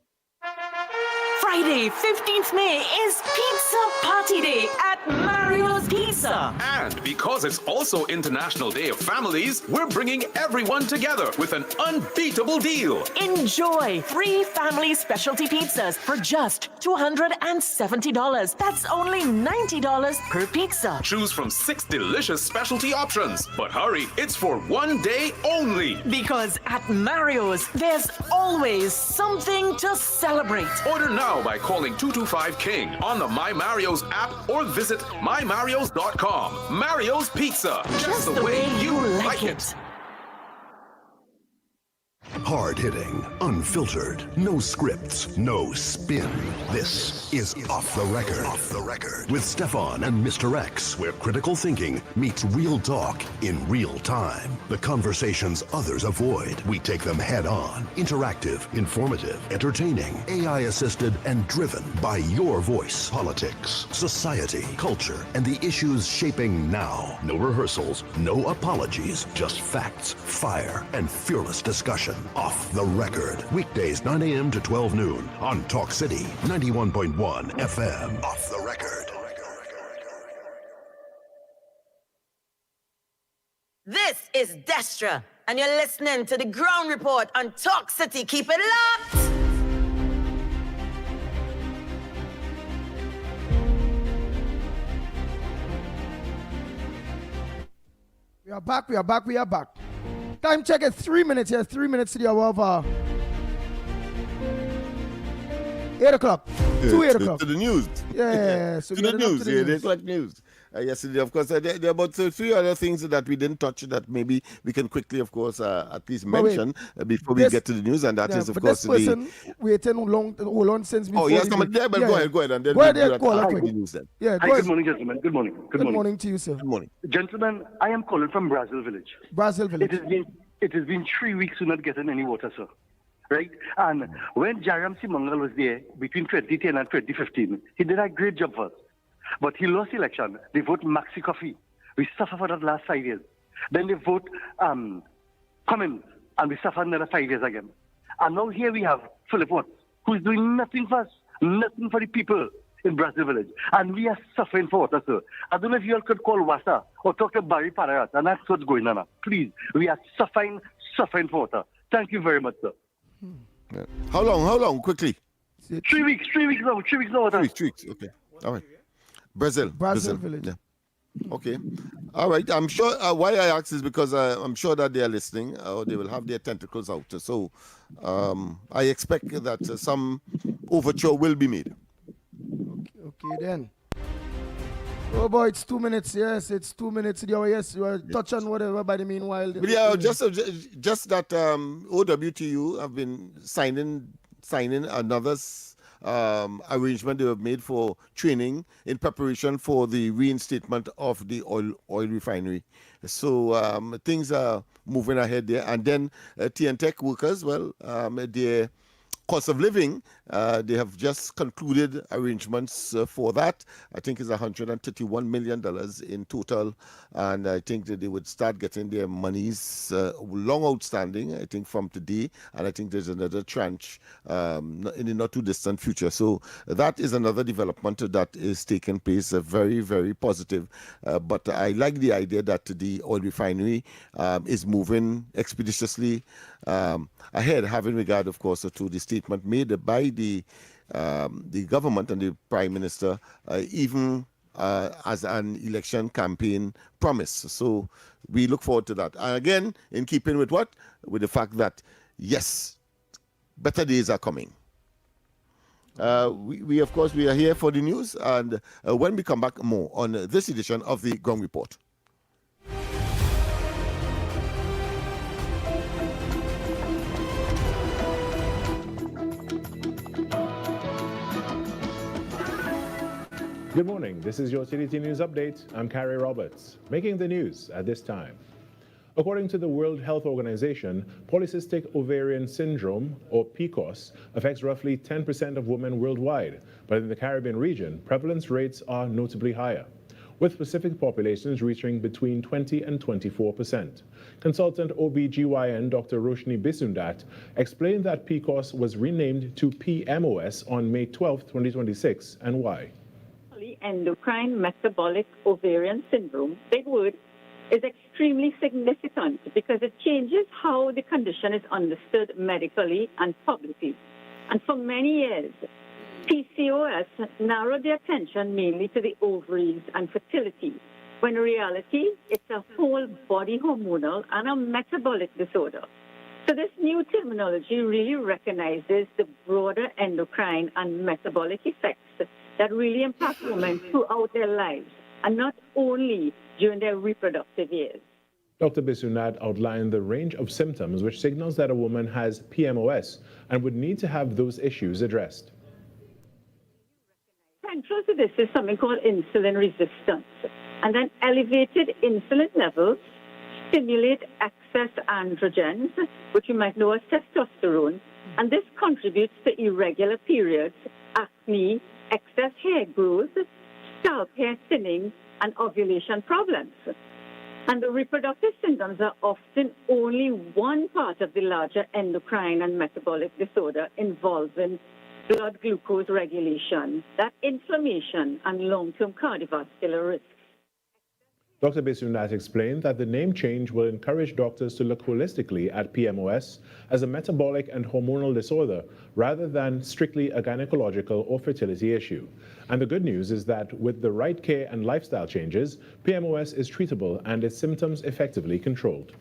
Friday, 15th May is Pizza Party Day at Mario's Pizza. And because it's also International Day of Families, we're bringing everyone together with an unbeatable deal. Enjoy 3 family specialty pizzas for just $270. That's only $90 per pizza. Choose from 6 delicious specialty options. But hurry, it's for one day only. Because at Mario's, there's always something to celebrate. Order now by calling 225-KING on the My Mario's app or visit mymarios.com. Mario's Pizza. Just the way you like it. Hard-hitting, unfiltered, no scripts, no spin. This is Off the Record. Off the Record. With Stefan and Mr. X, where critical thinking meets real talk in real time. The conversations others avoid, we take them head on. Interactive, informative, entertaining, AI-assisted, and driven by your voice. Politics, society, culture, and the issues shaping now. No rehearsals, no apologies, just facts, fire, and fearless discussion. Off the Record. Weekdays 9 a.m. to 12 noon on Talk City 91.1 FM. Off the Record. This is Destra, and you're listening to the Ground Report on Talk City. Keep it locked! We are back, we are back, we are back. Time check at 3 minutes. Yes, 3 minutes to the hour of 8 o'clock. To 8 o'clock. To the news. Yeah, so to the news. To the 8 o'clock news. Yesterday, of course, there are about 3 other things that we didn't touch that maybe we can quickly, of course, at least mention before we get to the news, and that is, of course, this person waiting hold on since before. Oh, yes, come on, yeah, but go ahead, and then go ahead, we'll call the quick. news then. Yeah, Hi, good morning, gentlemen. Good morning. Good morning to you, sir. Good morning. Gentlemen, I am calling from Brazil Village. Brazil Village. It has been 3 weeks we're not getting any water, sir. Right? And when Jaram Simangal was there between 2010 and 2015, he did a great job for us. But he lost election. They vote Maxi Coffee. We suffered for that last 5 years. Then they vote Cummins, and we suffered another 5 years again. And now here we have Philip Watts, who is doing nothing for us, nothing for the people in Brazil Village. And we are suffering for water, sir. I don't know if you all could call WASA or talk to Barry Pararat, and that's what's going on. Please, we are suffering for water. Thank you very much, sir. Yeah. How long? Quickly. 3 weeks. 3 weeks now. 3 weeks now. 3 weeks. Okay. All right. Brazil Village. Yeah. Okay. All right. I'm sure why I ask is because I'm sure that they are listening or they will have their tentacles out. So I expect that some overture will be made. Okay then. Oh boy, it's 2 minutes. Yes, it's 2 minutes. Yes, you are touch on whatever by the meanwhile. But yeah, just that OWTU have been signing another arrangement they have made for training in preparation for the reinstatement of the oil refinery. So things are moving ahead there. And then TNTech workers, their cost of living, they have just concluded arrangements for that. I think it's $131 million in total, and I think that they would start getting their monies long outstanding, I think, from today, and I think there's another tranche in the not too distant future. So that is another development that is taking place, very, very positive. But I like the idea that the oil refinery is moving expeditiously ahead, having regard, of course, to the statement made by the government and the Prime Minister, even as an election campaign promise. So we look forward to that. And again, in keeping with what? With the fact that, yes, better days are coming. We of course, we are here for the news, and when we come back, more on this edition of the Ground Report. Good morning. This is your CDT News Update. I'm Carrie Roberts. Making the news at this time. According to the World Health Organization, polycystic ovarian syndrome, or PCOS, affects roughly 10% of women worldwide, but in the Caribbean region, prevalence rates are notably higher, with specific populations reaching between 20 and 24%. Consultant OBGYN Dr. Roshni Bisundat explained that PCOS was renamed to PMOS on May 12, 2026, and why. endocrine metabolic ovarian syndrome, big word, is extremely significant because it changes how the condition is understood medically and publicly. And for many years, PCOS narrowed the attention mainly to the ovaries and fertility, when in reality, it's a whole body hormonal and a metabolic disorder. So this new terminology really recognizes the broader endocrine and metabolic effects that really impact women throughout their lives, and not only during their reproductive years. Dr. Bissunat outlined the range of symptoms which signals that a woman has PMOS and would need to have those issues addressed. Central to this is something called insulin resistance, and then elevated insulin levels stimulate excess androgens, which you might know as testosterone, and this contributes to irregular periods, acne, excess hair growth, scalp hair thinning, and ovulation problems. And the reproductive symptoms are often only one part of the larger endocrine and metabolic disorder involving blood glucose regulation, that inflammation, and long-term cardiovascular risk. Dr. Bissunat explained that the name change will encourage doctors to look holistically at PMOS as a metabolic and hormonal disorder rather than strictly a gynecological or fertility issue. And the good news is that with the right care and lifestyle changes, PMOS is treatable and its symptoms effectively controlled.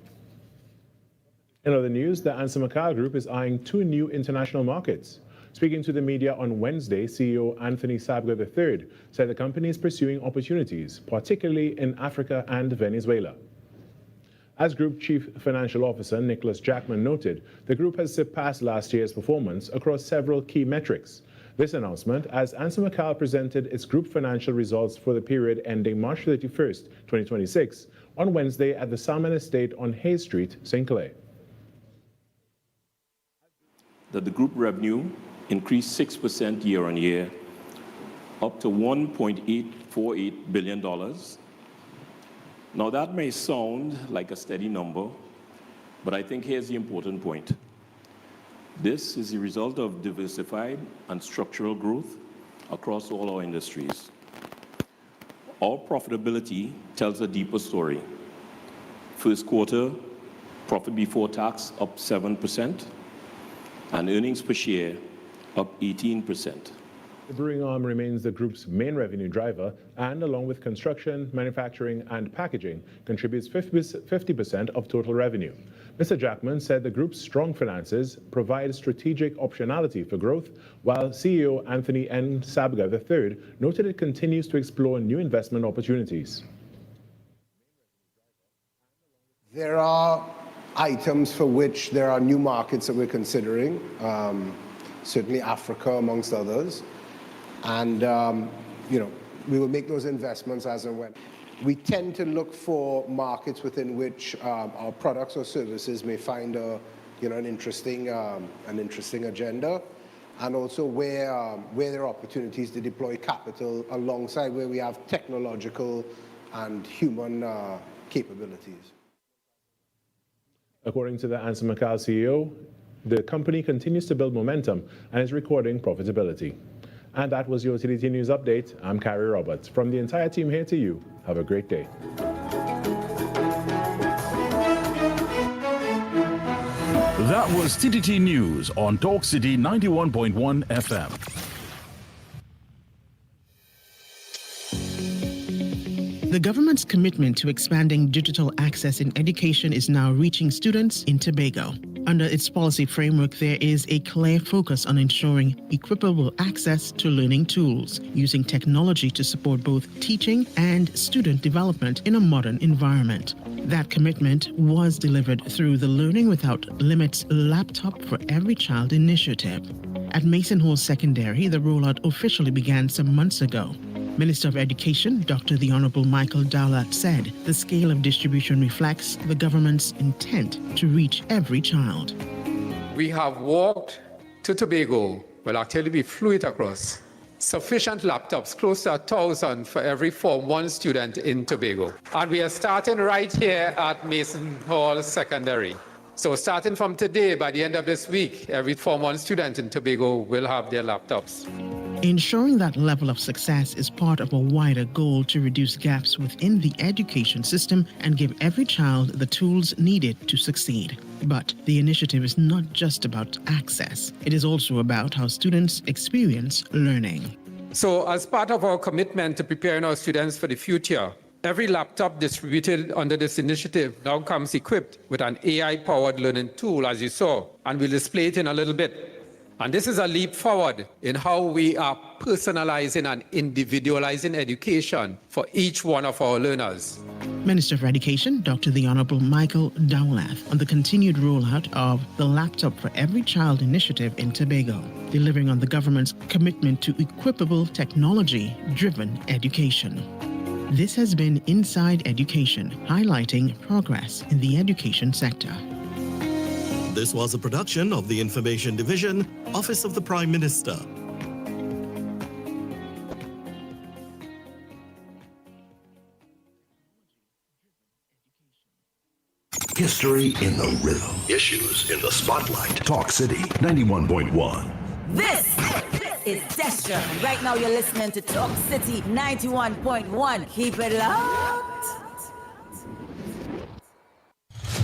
In other news, the Ansa McCall Group is eyeing 2 new international markets. Speaking to the media on Wednesday, CEO Anthony Sabga III said the company is pursuing opportunities, particularly in Africa and Venezuela. As Group Chief Financial Officer Nicholas Jackman noted, the group has surpassed last year's performance across several key metrics. This announcement as Ansa McCall presented its group financial results for the period ending March 31st, 2026, on Wednesday at the Salmon Estate on Hay Street, St. Clair. That the group revenue increased 6% year-on-year, up to $1.848 billion. Now that may sound like a steady number, but I think here's the important point. This is the result of diversified and structural growth across all our industries. Our profitability tells a deeper story. First quarter, profit before tax up 7%, and earnings per share up 18%. The brewing arm remains the group's main revenue driver and, along with construction, manufacturing, and packaging, contributes 50% of total revenue. Mr. Jackman said the group's strong finances provide strategic optionality for growth, while CEO Anthony N. Sabga III noted it continues to explore new investment opportunities. There are items for which there are new markets that we're considering, certainly Africa amongst others. And, we will make those investments as and when. We tend to look for markets within which our products or services may find an interesting agenda, and also where there are opportunities to deploy capital alongside where we have technological and human capabilities. According to the Ansa McCall CEO, the company continues to build momentum and is recording profitability. And that was your Utility News Update. I'm Carrie Roberts. From the entire team here to you, have a great day. That was TTT News on Talk City 91.1 FM. The government's commitment to expanding digital access in education is now reaching students in Tobago. Under its policy framework, there is a clear focus on ensuring equitable access to learning tools, using technology to support both teaching and student development in a modern environment. That commitment was delivered through the Learning Without Limits Laptop for Every Child initiative. At Mason Hall Secondary, the rollout officially began some months ago. Minister of Education, Dr. The Honorable Michael Dowlett, said the scale of distribution reflects the government's intent to reach every child. We have walked to Tobago, well, actually we flew it across, sufficient laptops, close to 1,000 for every Form 1 student in Tobago. And we are starting right here at Mason Hall Secondary. So starting from today, by the end of this week, every Form 1 student in Tobago will have their laptops. Ensuring that level of success is part of a wider goal to reduce gaps within the education system and give every child the tools needed to succeed. But the initiative is not just about access. It is also about how students experience learning. So as part of our commitment to preparing our students for the future, every laptop distributed under this initiative now comes equipped with an AI-powered learning tool, as you saw, and we'll display it in a little bit. And this is a leap forward in how we are personalizing and individualizing education for each one of our learners. Minister of Education, Dr. The Honorable Michael Dowlath, on the continued rollout of the Laptop for Every Child initiative in Tobago, delivering on the government's commitment to equipable technology-driven education. This has been Inside Education, highlighting progress in the education sector. This was a production of the Information Division, Office of the Prime Minister. History in the rhythm. Issues in the spotlight. Talk City 91.1. This is Destra. Right now you're listening to Talk City 91.1. Keep it locked.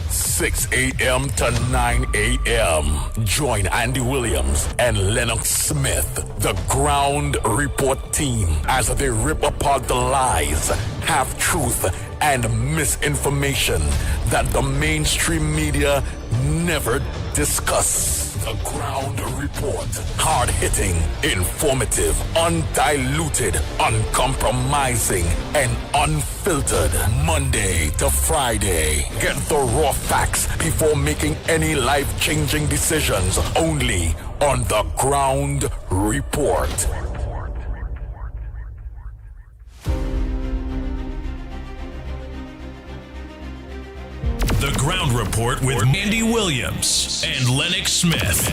6 a.m. to 9 a.m. Join Andy Williams and Lennox Smith, the Ground Report team, as they rip apart the lies, half-truth, and misinformation that the mainstream media never discuss. The Ground Report. Hard-hitting, informative, undiluted, uncompromising, and unfiltered. Monday to Friday. Get the raw facts before making any life-changing decisions. Only on The Ground Report. The Ground Report with Andy Williams and Lennox Smith.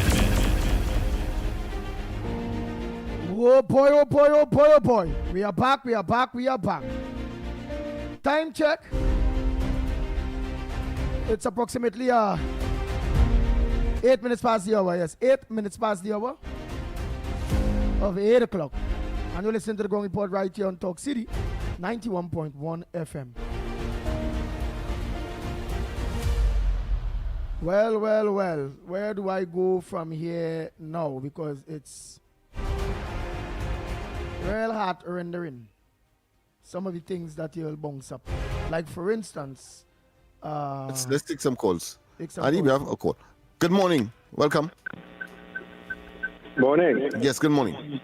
Oh boy, oh boy, oh boy, oh boy. We are back, we are back, we are back. Time check. It's approximately 8 minutes past the hour, yes. 8 minutes past the hour of 8 o'clock. And you listen to the Ground Report right here on Talk City 91.1 FM. Well, where do I go from here now? Because it's real hard rendering some of the things that you'll bounce up. Like for instance, let's take some calls. Andy, we have a call. Good morning. Welcome. Morning. Yes, good morning.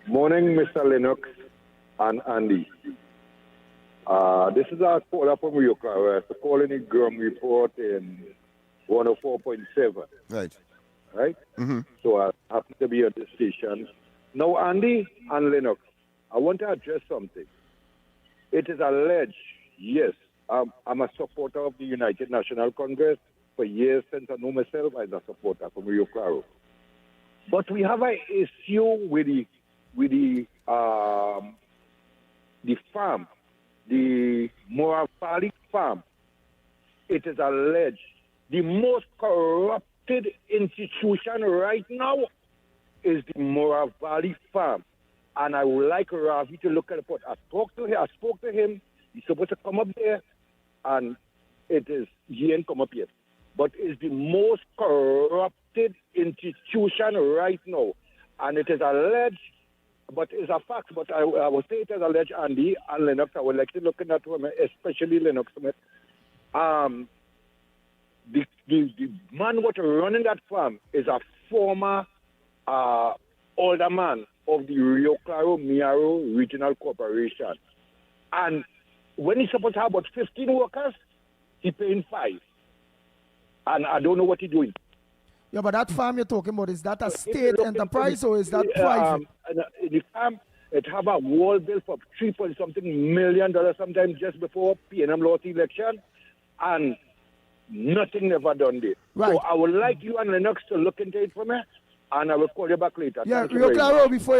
Morning, Mr. Lennox and Andy. This is our caller from Yoka. We're calling the Ground Report in 104.7. Right. Right? Mm-hmm. So I happen to be at the station. Now, Andy and Lennox, I want to address something. It is alleged, yes, I'm a supporter of the United National Congress for years since I know myself as a supporter from Rio Claro. But we have an issue with the farm, the Moral Valley farm. It is alleged the most corrupted institution right now is the Moral Valley farm. And I would like Ravi to look at the report. I spoke to him. He's supposed to come up there, and he ain't come up yet. But it's the most corrupted institution right now. And it is alleged, but it's a fact. But I will say it is alleged, Andy and Lennox. I would like to look at that one, especially Lennox Smith. The man what running that farm is a former older man of the Rio Claro Miaro Regional Corporation. And when he's supposed to have about 15 workers, he's paying 5. And I don't know what he's doing. Yeah, but that farm you're talking about, is that a state enterprise or is that private? The farm, it have a wall bill for $3.something million sometime just before PNM lost election. And nothing never done there. Right. So I would like you and Lennox to look into it for me and I will call you back later. Yeah, Thank you Rio very Claro, much. before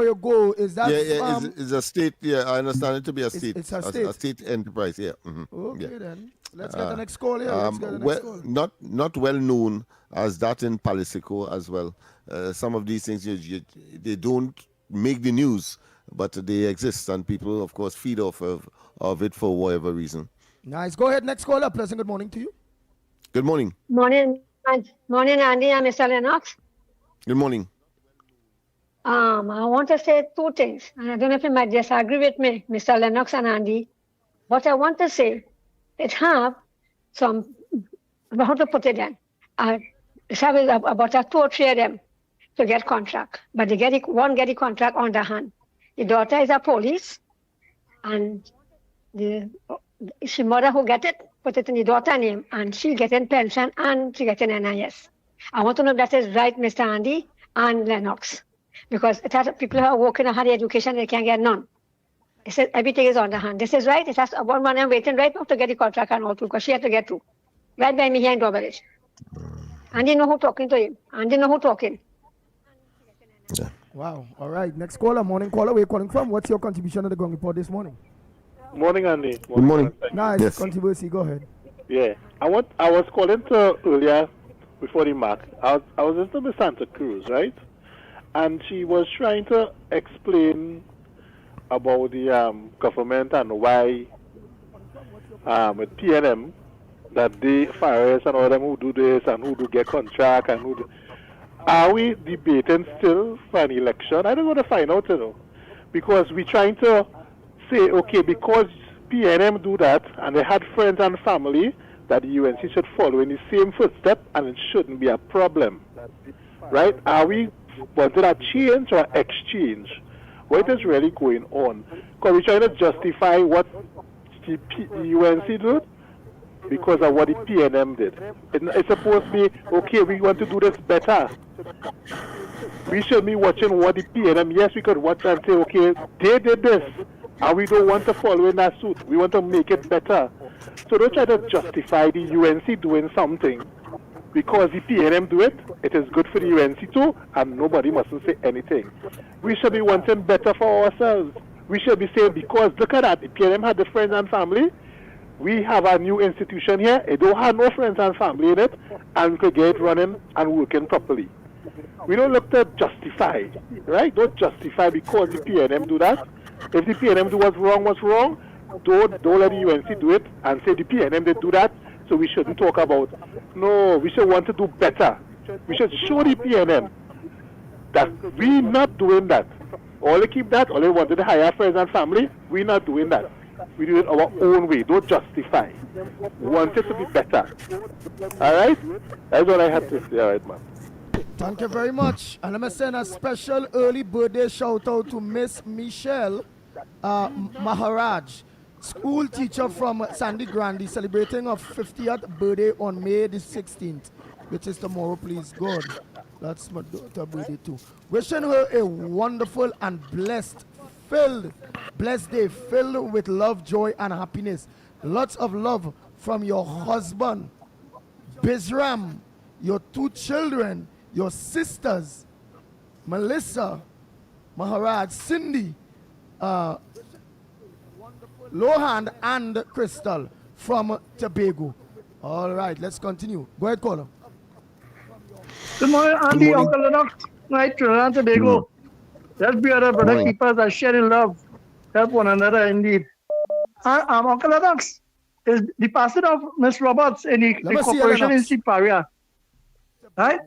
you go, is that it's a state. Yeah, I understand it to be a state. It's a state. A state enterprise. Yeah. Okay, then. Let's get the next call here. Let's get the next call. Not well known as that in Palisico as well. Some of these things they don't make the news, but they exist, and people, of course, feed off of it for whatever reason. Nice. Go ahead. Next caller. Pleasant good morning to you. Good morning. Morning, Andy and Mr. Lennox. Good morning. I want to say two things, and I don't know if you might disagree with me, Mr. Lennox and Andy. What I want to say, it have some, how to put it then, it's have about 2 or 3 of them to get contract, but one get the contract on the hand. The daughter is a police, and she mother who get it, put it in the daughter name, and she getting pension and she getting NIS. I want to know if that is right, Mr. Andy and Lennox, because it has people who are working on higher education, they can get none. It says everything is on the hand. This is right. It has one man waiting right now to get the contract and all through, because she had to get through. Right by me here in Doberidge. Andy know who talking to him. Andy know who talking. Yeah. Wow. All right. Next caller, morning caller. Where you calling from? What's your contribution to the Ground Report this morning? Morning, Andy. Good morning. Nice. Yes. Controversy. Go ahead. Yeah. I was calling to earlier before the mark. I was listening to Miss Santa Cruz, right? And she was trying to explain about the government and why with PNM that the fires and all them who do this and who do get contract and who do. Are we debating still for an election? I don't want to find out, because we're trying to say, okay, because PNM do that and they had friends and family, that the UNC should follow in the same footstep and it shouldn't be a problem, right? Are we wanting a change or exchange? What is really going on? Because we're trying to justify what the UNC did because of what the PNM did. It's supposed to be, okay, we want to do this better. We should be watching what the PNM, yes, we could watch and say, okay, they did this, and we don't want to follow in that suit. We want to make it better. So don't try to justify the UNC doing something. Because the PNM do it, it is good for the UNC too, and nobody mustn't say anything. We should be wanting better for ourselves. We should be saying, because look at that, the PNM had the friends and family. We have a new institution here. It don't have no friends and family in it, and we could get it running and working properly. We don't look to justify, right? Don't justify because the PNM do that. If the PNM do what's wrong, don't let the UNC do it and say the PNM did do that, so we shouldn't talk about. No, we should want to do better. We should show the PNM that we're not doing that. All they keep that, all they wanted to hire friends and family, we're not doing that. We do it our own way. Don't justify. We want it to be better. All right? That's what I have to say. All right, man. Thank you very much. And let me send a special early birthday shout out to Miss Michelle Maharaj, school teacher from Sandy Grande, celebrating her 50th birthday on May the 16th, which is tomorrow, please God. That's my daughter's birthday too. Wishing her a wonderful and blessed day filled with love, joy, and happiness. Lots of love from your husband, Bizram, your 2 children, your sisters, Melissa, Maharaj, Cindy, Lohan, and Crystal from Tobago. All right, let's continue. Go ahead, caller. Good morning, Andy, Uncle Lennox, right, Trinidad and Tobago. Let's be other brother keepers and sharing love. Help one another indeed. Uncle Lennox, is the passing of Miss Roberts in the corporation in Siparia. Right?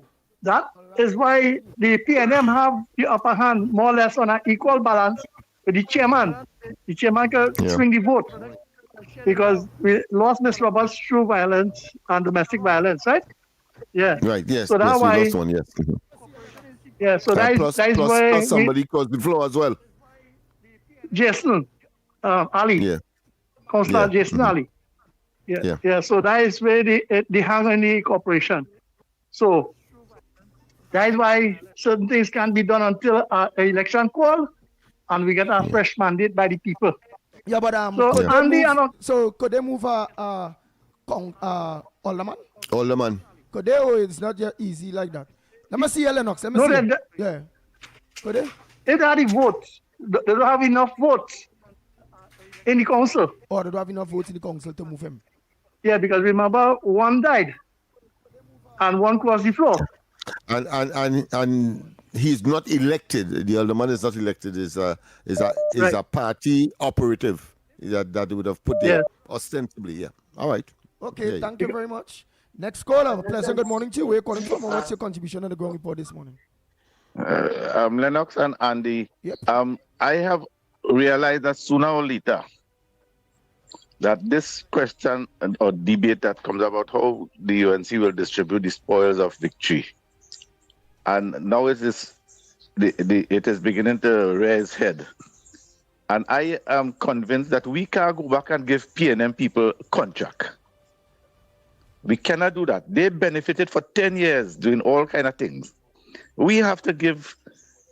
That is why the PNM have the upper hand, more or less on an equal balance with the chairman. The chairman can swing the vote. Because we lost Miss Roberts through violence and domestic violence, right? Yeah. Right, yes. So that's why. We lost one, yes. Yeah, so that is why. Plus somebody caused the floor as well. Jason Ali. Yeah. Councillor Jason Ali. Yeah. So that is where they hang in the corporation. So that is why certain things can't be done until an election call and we get a fresh mandate by the people. Yeah, but could they move Alderman? Alderman. Could they? It's not just easy like that. Let me see your Lennox. Let me No, see. that, Yeah. Go there. it had the votes. They don't have enough votes in the council. Or they don't have enough votes in the council to move him. Yeah, because remember, one died and one crossed the floor. And he's not elected. The alderman is not elected. Is a party operative that would have put there ostensibly. Yeah. All right. Okay. Thank you very much. Next caller. Pleasant good morning to you. Where are you calling from? What's your contribution on the ground report this morning? Lennox and Andy. Yep. I have realized that sooner or later that this question or debate that comes about how the UNC will distribute the spoils of victory, and now it is beginning to rear its head. And I am convinced that we can't go back and give PNM people contract. We cannot do that. They benefited for 10 years doing all kind of things. We have to give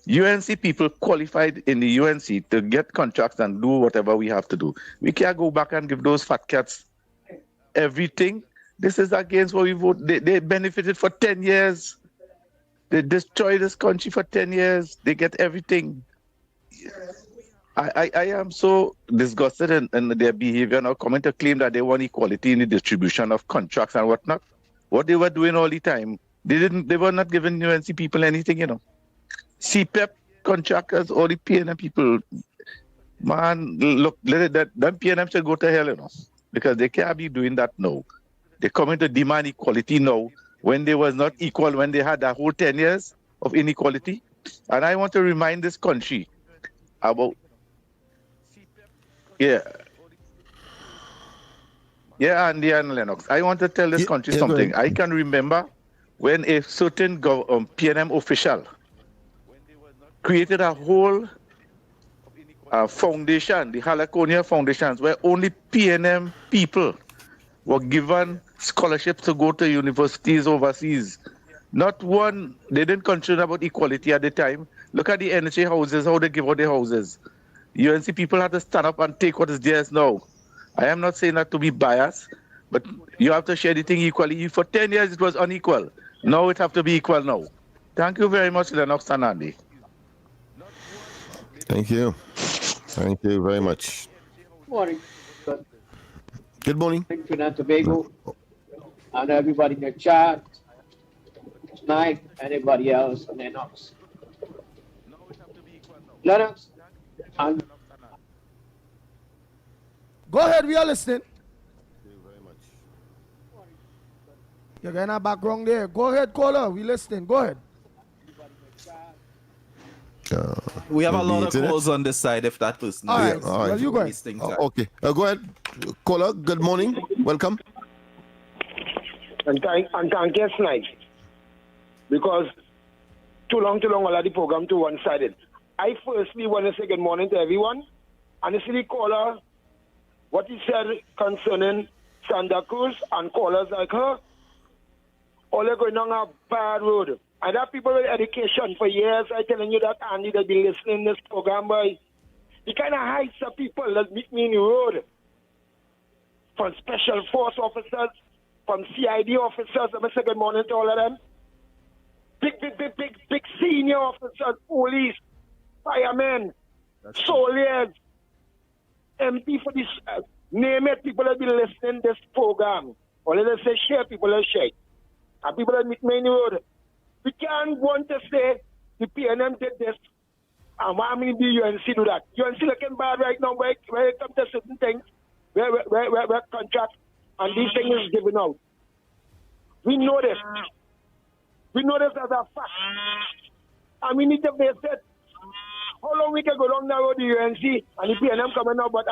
UNC people qualified in the UNC to get contracts and do whatever we have to do. We can't go back and give those fat cats everything. This is against what we vote. They benefited for 10 years. They destroyed this country for 10 years. They get everything. I am so disgusted in their behavior now, coming to claim that they want equality in the distribution of contracts and whatnot. What they were doing all the time, they were not giving UNC people anything, you know. CPEP contractors, all the PNM people, man, look, that PNM should go to hell, you know, because they can't be doing that now. They're coming to demand equality now when they was not equal, when they had that whole 10 years of inequality. And I want to remind this country about, Andy and Lennox, I want to tell this country something. I can remember when a certain PNM official created a whole foundation, the Halaconia Foundations, where only PNM people were given scholarships to go to universities overseas. Not one, they didn't concern about equality at the time. Look at the NHA houses, how they give out their houses. UNC people have to stand up and take what is theirs now. I am not saying that to be biased, but you have to share the thing equally. For 10 years, it was unequal. Now it have to be equal now. Thank you very much, Lennox and Andy. Thank you. Thank you very much. Morning. Good morning. Trinidad and Tobago and everybody in the chat tonight, anybody else, Lennox. Lennox. And go ahead, we are listening. You're getting a background there. Go ahead, caller. We listening. Go ahead. We have a lot of calls on this side if that person. All right. Well, you go ahead. Okay. Go ahead. Caller, good morning. Welcome. And thank you, Snipes. Because too long, all of the program too one-sided. I firstly want to say good morning to everyone. And the city caller, what he said concerning Santa Cruz and callers like her, all they're going on a bad road. And that people with education for years, I'm telling you that, Andy, they've been listening to this program, boy. The kind of heights of people that meet me in the road, from special force officers, from CID officers, I'm say good morning to all of them. Big senior officers, police, firemen, soldiers, MP for this, name it, people that be listening to this program. Or let us say share, people that share. And people that meet me in the road. We can't want to say the PNM did this and why many the UNC do that. UNC looking bad right now where it comes to certain things, where contracts and these things is given out. We know this. We know this as a fact. And we need to face it. How long we can go down the road the UNC and the PNM coming out, but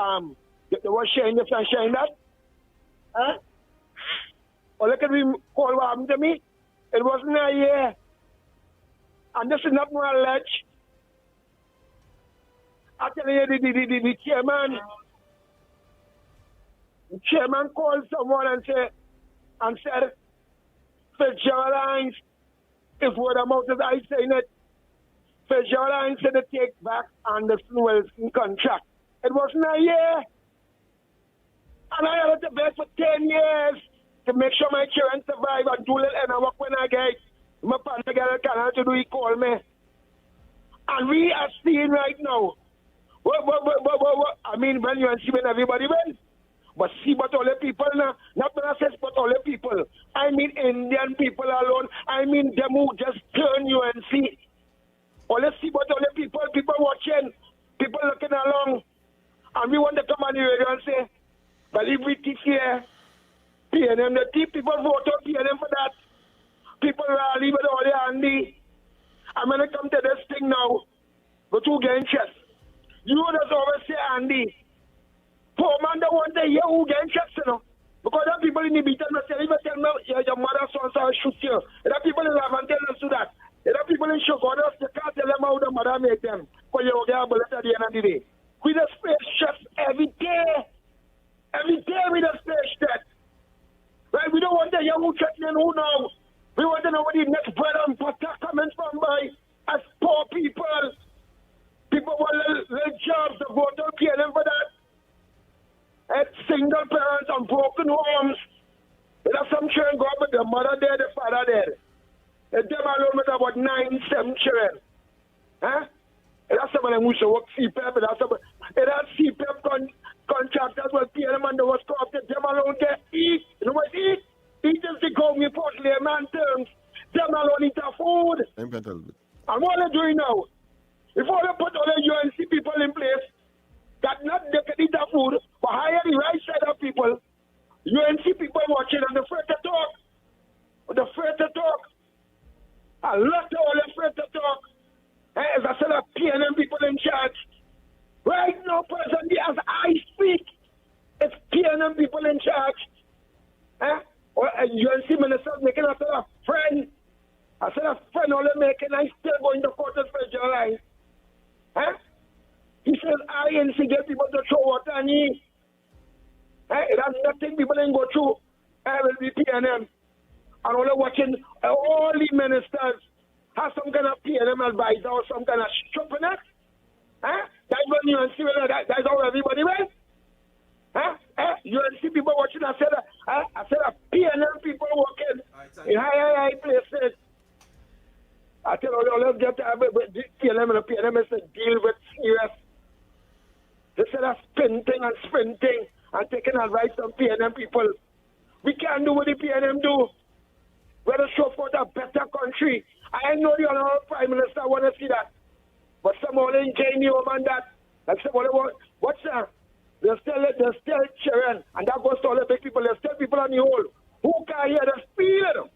they were sharing this and sharing that? Huh? Or look at me call what happened to me. It wasn't a year. And this is not more alleged. I tell you, the chairman called someone and said, Fitzgerald, if word of mouth is I saying it, Fitzgerald said to take back Anderson Wilson contract. It wasn't a year. And I had to beg for 10 years to make sure my children survive and do little and I work when I get. My partner cannot do he call me. And we are seeing right now. I mean, when you see when everybody went. But see, but all the people now, not process, but all the people. I mean, Indian people alone. I mean, them who just turn you and see. All the see, but all the people watching, people looking along. And we want to come on the radio and say, but if we teach here, PNM, the people vote on PNM for that. People rally with all the Andy. I'm going to come to this thing now. But who get interest? You just always say, Andy, poor man don't want to hear who get interest, you know. Because there are people in the beat and say, even tell me your mother so-and-so shoot you. There are people in Laventille that do that. There are people in Shogodas, you can't tell them how the mother make them. Because you get a bullet at the end of the day. We just face shots every day. Every day we just face that. Right? We don't want to hear who threatening who now. We want to know where the next bread and butter coming from by as poor people. People want little jobs to go to pay them for that. And single parents and broken homes. There are some children go up with the mother dead, the father dead. And them alone with about 9, 7 children. Huh? And that's some of them who should work CPEP. And that's CPEP contractors will pay them and they was corrupted. Them alone get eat. You know what eat? Eat is the going report layman terms. Them alone eat their food. And what are they doing now? If all they put all the UNC people in place, that not they can eat their food, but hire the right side of people, UNC people watching and they're afraid to talk. They're afraid to talk. A lot of all afraid to talk. As I said, PNM people in charge. Right now, presently, as I speak, it's PNM people in charge. Or UNC minister making us a friend. I said a friend only making, I still going to court to specialize. He says INC get people to throw water on you. It has nothing people ain't go through. I will be PNM. And only watching all the ministers have some kind of PNM advisor or some kind of stupidness. That's when UNC will that's how everybody went. UNC people watching, I said PNM people working in high places. I tell you, let's get PNM and the PNM is to deal with serious. Instead of sprinting and taking advice from PNM people. We can't do what the PNM do. We're to show for a better country. I know the honorable Prime Minister want to see that. But someone in Kenya on that. Like somebody what's that? They're still children. And that goes to all the big people. There's still people on the whole who can't hear the feel.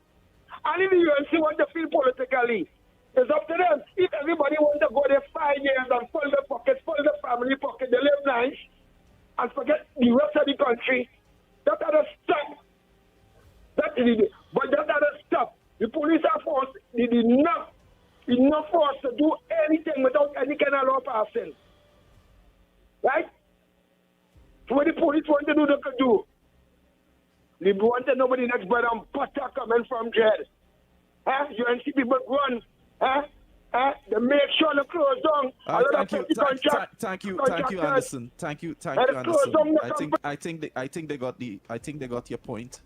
And if the UNC want to feel politically, it's up to them. If everybody wants to go there 5 years and fill the pockets, fill the family pocket, they live nice, and forget the rest of the country, that ought to stop. But that ought to stop. The police are forced, they did enough force to do anything without any kind of law passing. Right? So what the police want to do, they could do. They want to know what the next bread and butter coming from dread. UNC people run. They make sure they close down. Thank you, Anderson. Thank you, Anderson. I think they got your point.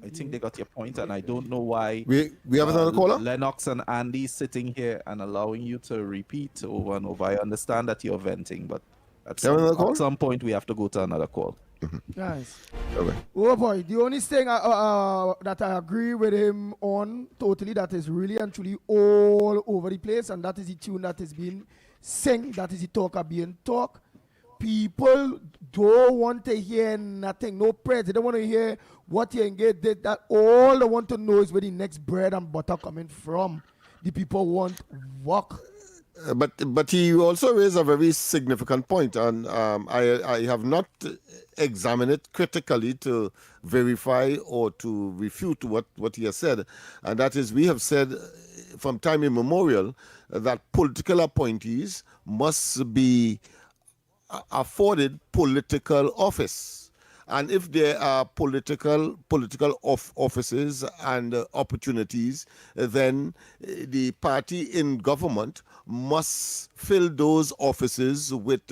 I think they got your point, and I don't know why we have another caller. Lennox and Andy sitting here and allowing you to repeat over and over. I understand that you're venting, but at some point we have to go to another call. Guys. Okay. Oh boy, the only thing that I agree with him on totally, that is really and truly all over the place, and that is the tune that is being sing, that is the talk being talk. People don't want to hear nothing, no prayers. They don't want to hear what you engage did. That all they want to know is where the next bread and butter coming from. The people want work. But he also raised a very significant point, and I have not examined it critically to verify or to refute what he has said, and that is, we have said from time immemorial that political appointees must be afforded political office. And if there are political offices and opportunities, then the party in government must fill those offices with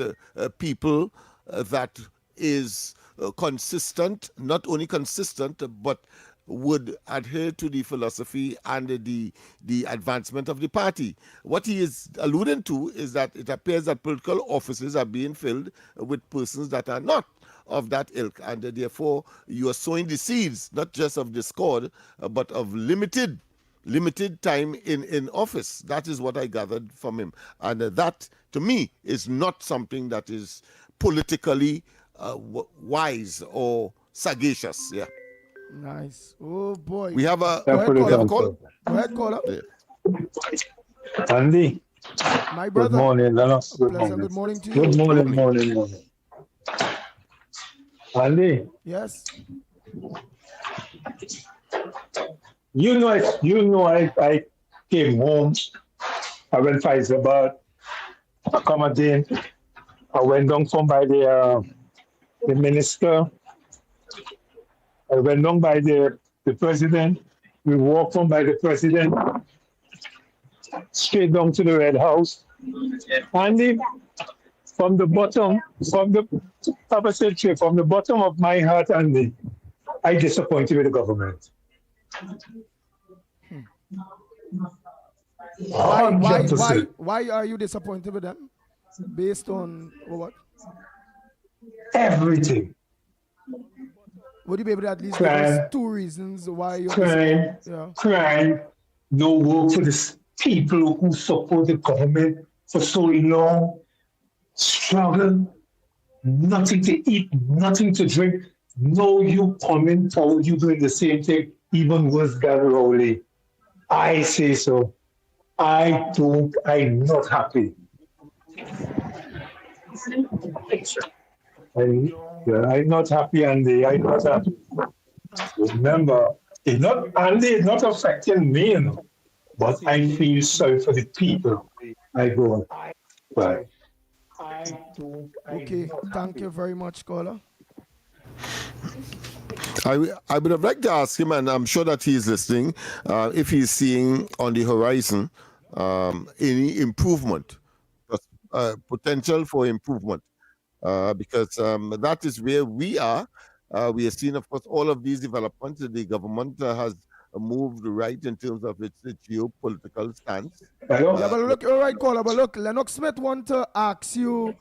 people that is consistent, not only consistent, but would adhere to the philosophy and the advancement of the party. What he is alluding to is that it appears that political offices are being filled with persons that are not of that ilk, and therefore you are sowing the seeds not just of discord but of limited time in office. That is what I gathered from him, and that to me is not something that is politically wise or sagacious. Yeah. Nice. Oh boy. We have a Go ahead, call. Go ahead, caller. Yeah. Andy. My brother. Good morning, Lennox. Good Good morning to you. Good morning. Andy. Yes. You know, I came home. I went Faisabad, accommodating. I went down from by the minister. I went down by the president. We walked from by the president straight down to the Red House. Andy, from the bottom of my heart, Andy, I disappointed with the government. Why are you disappointed with them? Based on what? Everything. Would you be able to at least give us two reasons why you're crime, no work for the people who support the government for so long, struggle, nothing to eat, nothing to drink. No, you coming forward, you doing the same thing, even worse than Rowley. I say so. I'm not happy. I'm not happy, Andy. I'm not happy. Remember, it's not affecting me, you know, but I feel sorry for the people. I go on. Bye. Okay, thank you very much, caller. I would have liked to ask him, and I'm sure that he's listening, if he's seeing on the horizon any improvement, potential for improvement, because that is where we are. We have seen, of course, all of these developments. The government has moved right in terms of its geopolitical stance. Yeah, but look, all right, caller, but look, Lennox Smith want to ask you,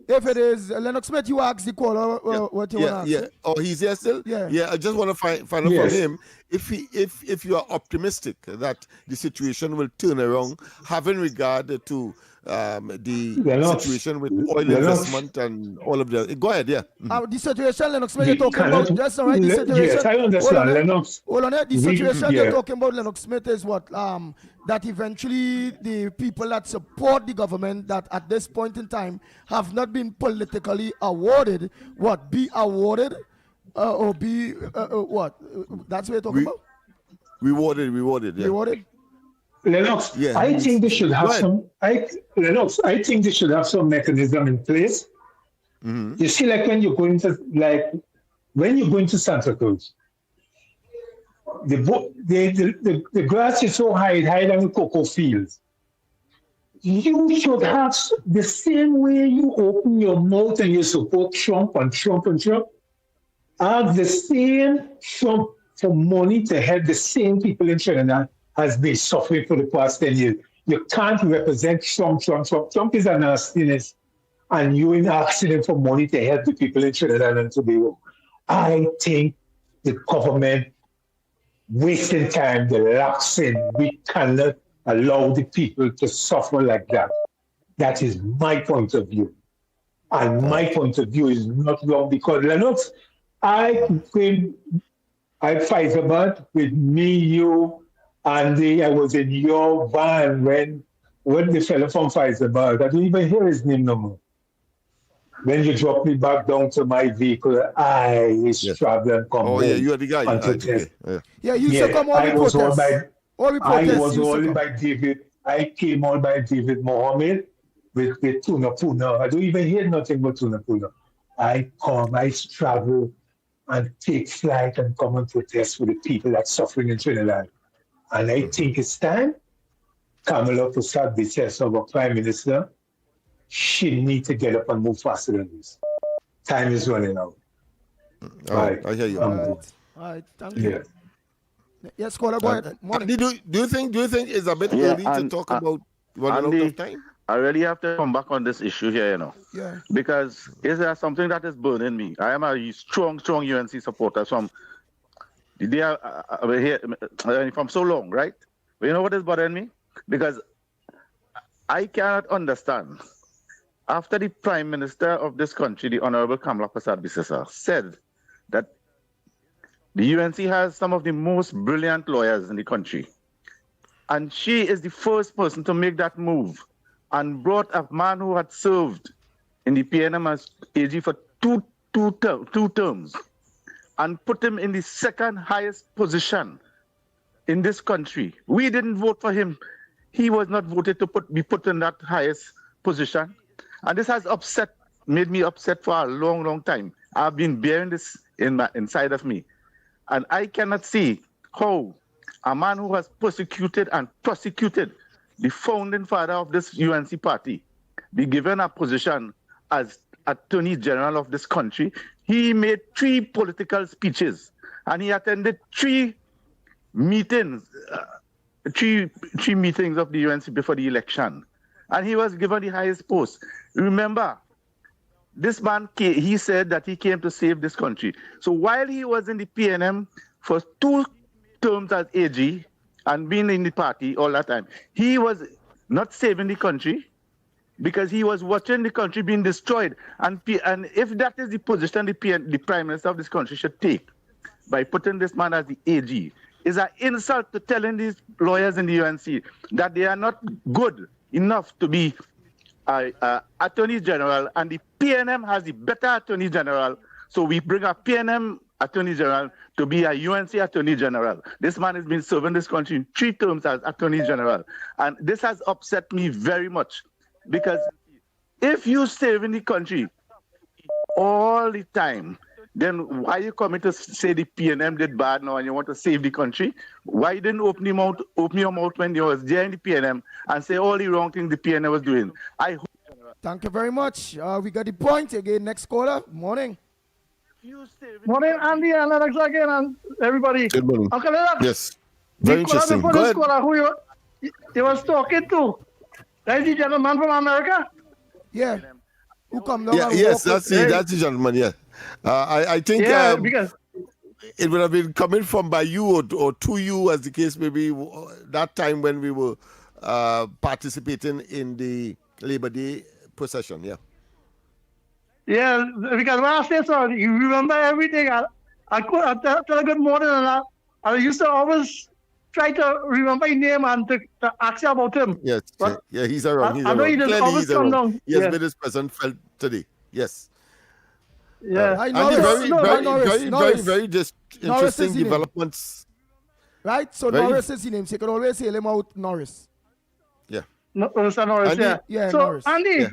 if it is Lennox Smith, you ask the caller what you want to ask. Yeah. Oh, he's here still? Yeah. I just want to find out from him if you are optimistic that the situation will turn around, having regard to the situation with oil investment and all of that. Go ahead, yeah. The situation, Lennox Smith, you're talking about, that's all right, the situation. Yes, I understand, Lennox. Hold on, the situation you're talking about, Lennox Smith, is what? That eventually the people that support the government that at this point in time have not been politically awarded, be awarded or be, what? That's what you're talking about? Rewarded, yeah. Rewarded? Lennox, yeah, I think they should have I think they should have some mechanism in place. Mm-hmm. You see, like when you're going to Santa Cruz, the grass is so high than the cocoa fields. You should have the same way you open your mouth and you support Trump and Trump and Trump. Have the same Trump for money to help the same people in Trinidad has been suffering for the past 10 years. You can't represent Trump. Trump is a nastiness, and you're in asking for money to help the people in Trinidad and Tobago. I think the government wasting time, relaxing. We cannot allow the people to suffer like that. That is my point of view. And my point of view is not wrong because Lennox, I fight about with me, you, Andy. I was in your van when the fellow from Faisabad, I don't even hear his name no more. When you drop me back down to my vehicle, I travel and come home. Oh, yeah, you are the guy. Yeah, you should come all the protests. I was all by David. I came all by David Mohammed with Tuna Puna. I don't even hear nothing but Tuna Puna. I travel and take flight and come and protest for the people that's suffering in Trinidad. And I think it's time Kamala Prasad, the chest of our Prime Minister, she needs to get up and move faster than this. Time is running out. All right. I hear you. All right. Thank you. Yes, caller, go ahead. Morning. Do you think it's a bit early to talk about running out of time? I really have to come back on this issue here, Yeah. because is there something that is burning me? I am a strong UNC supporter from the day from so long, right? But you know what is bothering me? Because I cannot understand. After the Prime Minister of this country, the Honorable Kamala Prasad-Bissessar, said that the UNC has some of the most brilliant lawyers in the country, and she is the first person to make that move and brought a man who had served in the PNM as AG for two terms and put him in the second highest position in this country. We didn't vote for him. He was not voted to be put in that highest position. And this has made me upset for a long, long time. I've been bearing this inside of me. And I cannot see how a man who has persecuted and prosecuted the founding father of this UNC party be given a position as Attorney General of this country. He made 3 political speeches and he attended 3 meetings, 3 meetings of the UNC before the election. And he was given the highest post. Remember, this man, he said that he came to save this country. So while he was in the PNM for 2 terms as AG and being in the party all that time, he was not saving the country because he was watching the country being destroyed. And if that is the position the Prime Minister of this country should take by putting this man as the AG, is an insult to telling these lawyers in the UNC that they are not good enough to be Attorney General, and the PNM has the better Attorney General, so we bring a PNM Attorney General to be a UNC Attorney General. This man has been serving this country in 3 terms as Attorney General, and this has upset me very much, because if you save in the country all the time, then why are you coming to say the PNM did bad now and you want to save the country? Why didn't open your mouth when you was there in the PNM and say all the wrong things the PNM was doing? Thank you very much. We got the point again. Next caller. Morning. Morning, Andy and Lennox again, and everybody. Good morning. Uncle Lennox. Yes. Very interesting. Go ahead. Who he was talking to. That is the gentleman from America? Yeah. Who come down? Yes, that's the gentleman, yeah. I think because it would have been coming from by you or to you, as the case may be, that time when we were participating in the Labor Day procession, yeah. Yeah, because when I say so, you remember everything. I tell a good morning, and I used to always try to remember his name and to ask about him. Yes, but yeah, he's around. I know he doesn't always come down. He has made his presence felt today. Yes. Yeah, and very interesting developments. Right, so Norris is his name. So you can always hail him out, Norris. Yeah. Norris, Andy, yeah. So Norris. Andy,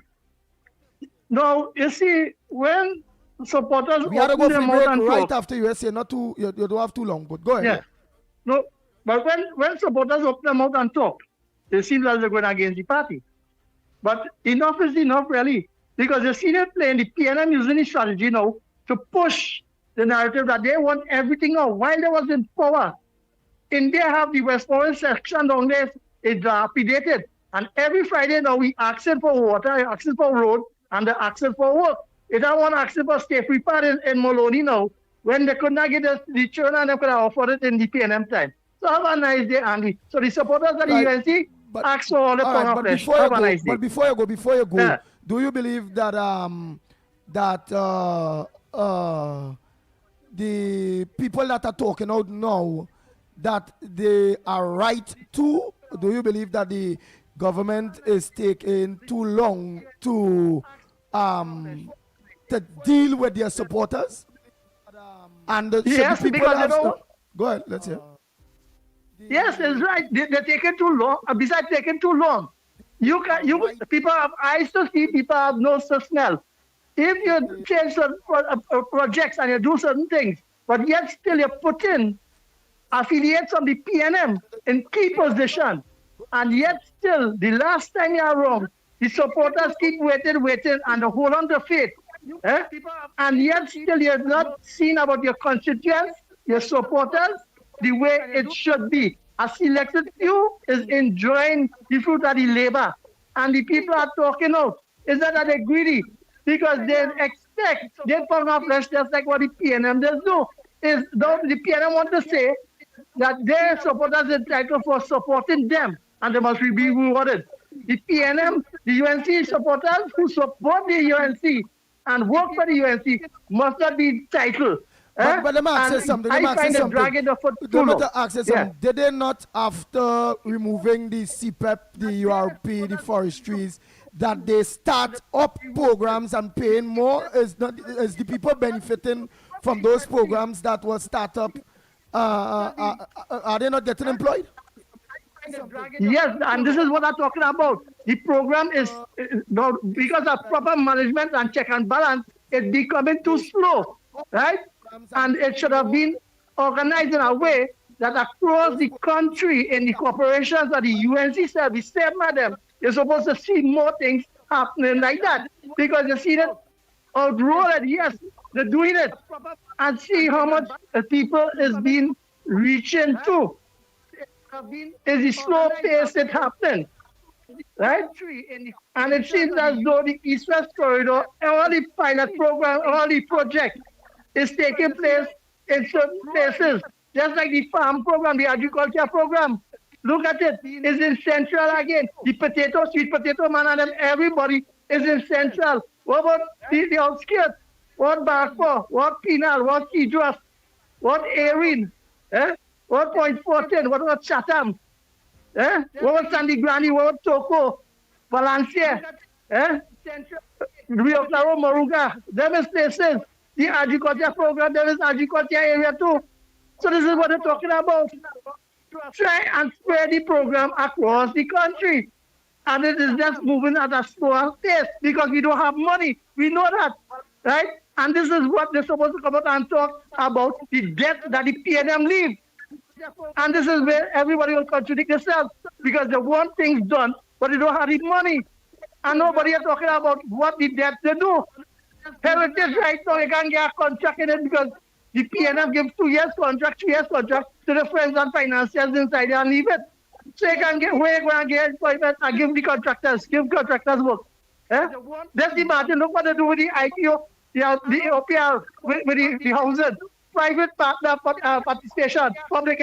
now you see when supporters we had to go their for mouth break and right talk. after USA. Not too. You don't have too long, but go ahead. Yeah. No, but when supporters open their mouth and talk, it seems like they're going against the party. But enough is enough, really. Because you see them playing, the PNM using the strategy now to push the narrative that they want everything out. While they was in power, India have the Westmoreland section down there, it's dilapidated. And every Friday now we asking for water, asking for road, and they're asking for work. They don't want to ask for stay-free part in Maloney now, when they could not get the churn and they could have offered it in the PNM time. So have a nice day, Andy. So the supporters of the UNC ask for all the pound of flesh. Have a nice day. But before you go, yeah. Do you believe that the people that are talking out now, that they are right to? Do you believe that the government is taking too long to deal with their supporters? And yes, people because they don't. Go ahead, let's hear. Yes, it's right. They're taking too long. Besides taking too long, people have eyes to see, people have nose to smell. If you change some projects and you do certain things, but yet still you put in affiliates of the PNM in key position, and yet still the last time you are wrong, the supporters keep waiting and hold on to faith. And yet still you're not seen about your constituents, your supporters, the way it should be. A selected few is enjoying the fruit of the labor. And the people are talking out. Is that they're greedy? Because they expect, they pound our flesh just like what the PNM does do. Is the PNM want to say that their supporters are entitled for supporting them and they must be rewarded. The PNM, the UNC supporters who support the UNC and work for the UNC must not be entitled. But let me ask you something. I find them dragging the foot too long. Yeah. Did they not, after removing the CPEP, the URP, the forestries, that they start up programs and paying more? Is the people benefiting from those programs that were start up? Are they not getting employed? Yes, and this is what I'm talking about. The program is, because of proper management and check and balance, it's becoming too slow, right? And it should have been organized in a way that across the country in the corporations of the UNC service, say, madam, you're supposed to see more things happening like that. Because you see that outrolled, yes, they're doing it. And see how much people is being reaching to. Is the slow pace it happening, right? And it seems as though the East-West Corridor, all the pilot program, all the project is taking place in certain places. Just like the farm program, the agriculture program. Look at it. It's in Central again. The potato, sweet potato man and them, everybody is in Central. What about the outskirts? What Barkpo? What Pinal? What Kidros? What Erin? What Point Fortin? What about Chatham? What about Sandy Granny? What about Toko? Valencia? Rio Claro, Moruga? Them is places. The agriculture program, there is agriculture area too. So this is what they're talking about. Try and spread the program across the country. And it is just moving at a slower pace because we don't have money. We know that, right? And this is what they're supposed to come out and talk about, the debt that the PNM leave. And this is where everybody will contradict themselves because they want things done, but they don't have the money. And nobody is talking about what the debt they do. Heritage right now, you can't get a contract in it because the PNM gives 2 years contract, 3 years contract to the friends and financiers inside there and leave it. So you can get where you can get employment and give contractors work. Let's imagine, look what they do with the IPO, the OPR, with the housing, private partner participation, public,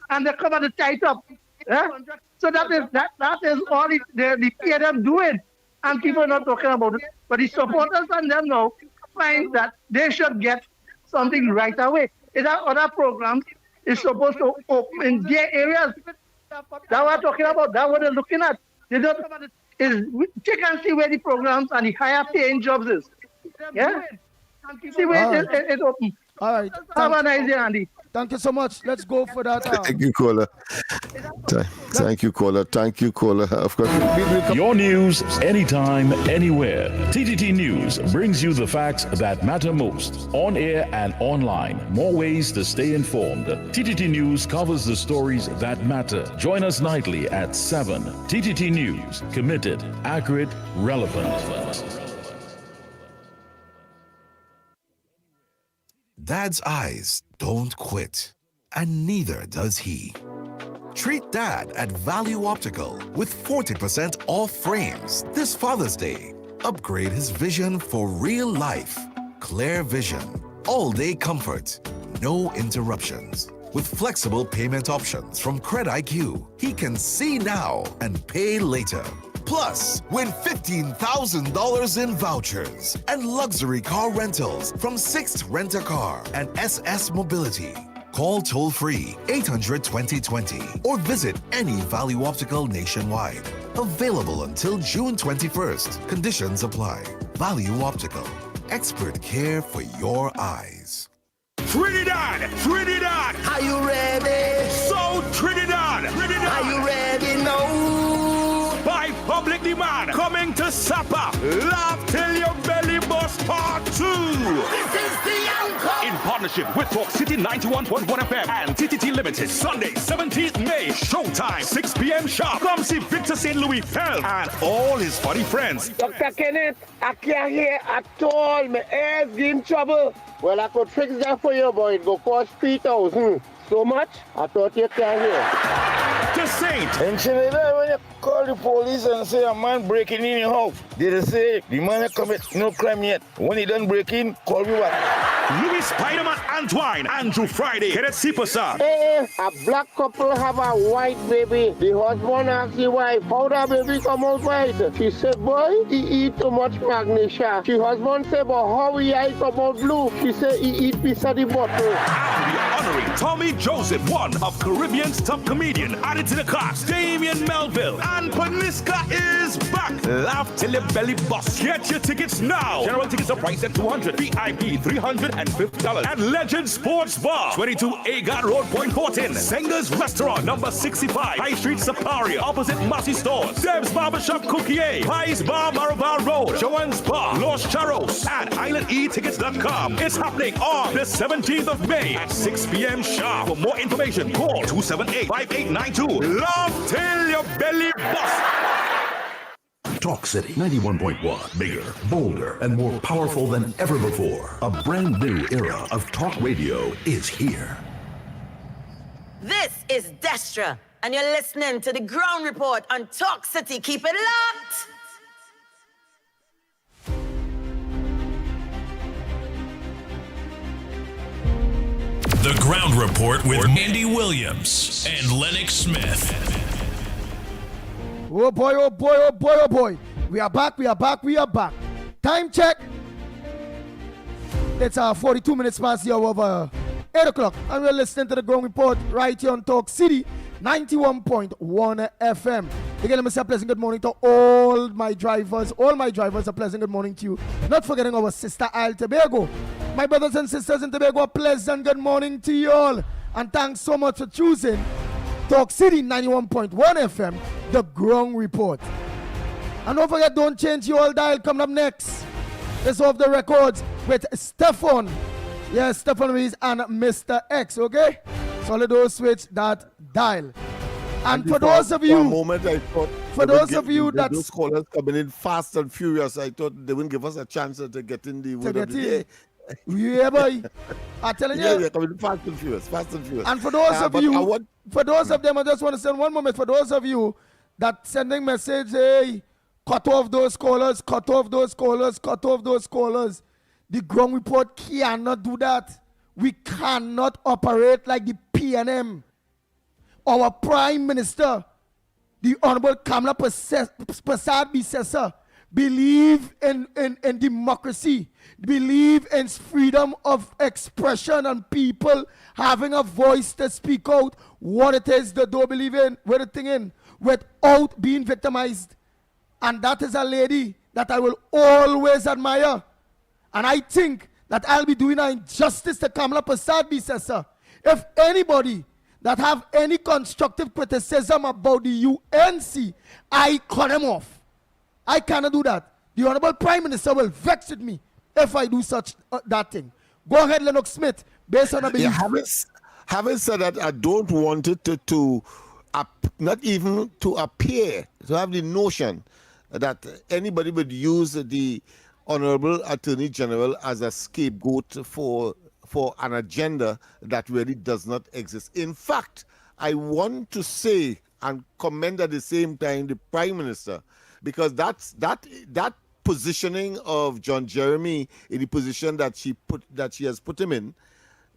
and they come at the tight up. So that is all the PNM doing. And people are not talking about it. But the supporters and them now find that they should get something right away. Is that other programs is supposed to open in their areas? That's what I'm talking about. That's what they're looking at. They don't check and see where the programs and the higher paying jobs is. Yeah? See where it opens. All right. Have a nice day, Andy. Thank you so much. Let's go for that. Thank you, caller. Thank you, caller. Thank you, caller. Of course. Your news, anytime, anywhere. TTT News brings you the facts that matter most. On air and online. More ways to stay informed. TTT News covers the stories that matter. Join us nightly at 7. TTT News. Committed, accurate, relevant. Dad's eyes don't quit, and neither does he. Treat Dad at Value Optical with 40% off frames this Father's Day. Upgrade his vision for real life. Clear vision, all-day comfort, no interruptions. With flexible payment options from Credit IQ, he can see now and pay later. Plus, win $15,000 in vouchers and luxury car rentals from Sixt Rent-A-Car and SS Mobility. Call toll-free 800-2020 or visit any Value Optical nationwide. Available until June 21st. Conditions apply. Value Optical. Expert care for your eyes. Trinidad! Trinidad! Are you ready? So Trinidad! Trinidad! Are you ready now? By public demand, coming to Sapa. Laugh till your belly bust part 2. This is the encore. In partnership with Talk City 91.1 FM and TTT Limited. Sunday, 17th May, showtime, 6 p.m. sharp. Come see Victor St. Louis Pell and all his funny friends. Dr. Kenneth, I can't hear at all. My ears in trouble. Well, I could fix that for you, but it go cost 3,000. So much? I thought you can't hear. The Saint. And Trinidad, when you call the police and say a man breaking in your house, they say the man has commit no crime yet. When he done break in, call me back. Louis Spider-Man Antoine, Andrew Friday, Kenneth Sipasa. Hey, a black couple have a white baby. The husband asks the wife, how that baby come out white? She said, boy, he eat too much magnesia. The husband said, but how he eye come out blue? She said, he eat piece of the bottle. And we are honoring Tommy Joseph, one of Caribbean's top comedian. Added to the cast, Damian Melville. And Paniska is back. Laugh till your belly busts. Get your tickets now. General tickets are priced at $200. VIP $350. And Legend Sports Bar, 22 Agat Road, Point Fortin. Senga's Restaurant, number 65. High Street, Saparia, opposite Massey Stores. Deb's Barbershop, Cookier. Pies Bar, Maraval Road. Joanne's Bar, Los Charros. And IslandEtickets.com. It's happening on the 17th of May at 6 p.m. sharp. For more information, call 278-5892. Love till your belly busts. Talk City 91.1. Bigger, bolder, and more powerful than ever before. A brand new era of talk radio is here. This is Destra, and you're listening to the Ground Report on Talk City. Keep it locked. The Ground Report with Andy Williams and Lennox Smith. Oh boy, oh boy, oh boy, oh boy. We are back, we are back, we are back. Time check. It's 42 minutes past the hour of 8 o'clock. And we're listening to the Ground Report right here on Talk City 91.1 FM. Again, let me say a pleasant good morning to all my drivers. All my drivers, a pleasant good morning to you. Not forgetting our sister Isle Tobago. My brothers and sisters in Tobago, a pleasant good morning to you all. And thanks so much for choosing Talk City 91.1 FM, the Ground Report. And don't forget, don't change your dial. Coming up next, let's off the records with Stefan. Yes, Stefan Rees and Mr. X, okay? So those switch that dial. And for those of you, for a moment I thought, for those of you that those callers coming in fast and furious, I thought they wouldn't give us a chance to get in the word of the day. Yeah, boy. I'm telling you. Yeah, coming fast and furious, fast and furious. And for those of you, for those of them, I just want to send one moment. For those of you that sending message, hey, cut off those callers, cut off those callers, cut off those callers. The Ground Report cannot do that. We cannot operate like the PNM. Our Prime Minister, the Honorable Kamala Prasad Bisesa, believe in democracy, believe in freedom of expression and people having a voice to speak out what it is they don't believe in, what the thing in, without being victimized. And that is a lady that I will always admire. And I think that I'll be doing an injustice to Kamala Prasad Bisesa if anybody that have any constructive criticism about the UNC, I cut them off. I cannot do that. The Honorable Prime Minister will vex with me if I do such that thing. Go ahead, Lennox Smith, based on a belief. Having said that, I don't want it to not even to appear, to have the notion that anybody would use the Honorable Attorney General as a scapegoat for an agenda that really does not exist. In fact, I want to say and commend at the same time the Prime Minister, because that positioning of John Jeremy in the position that she has put him in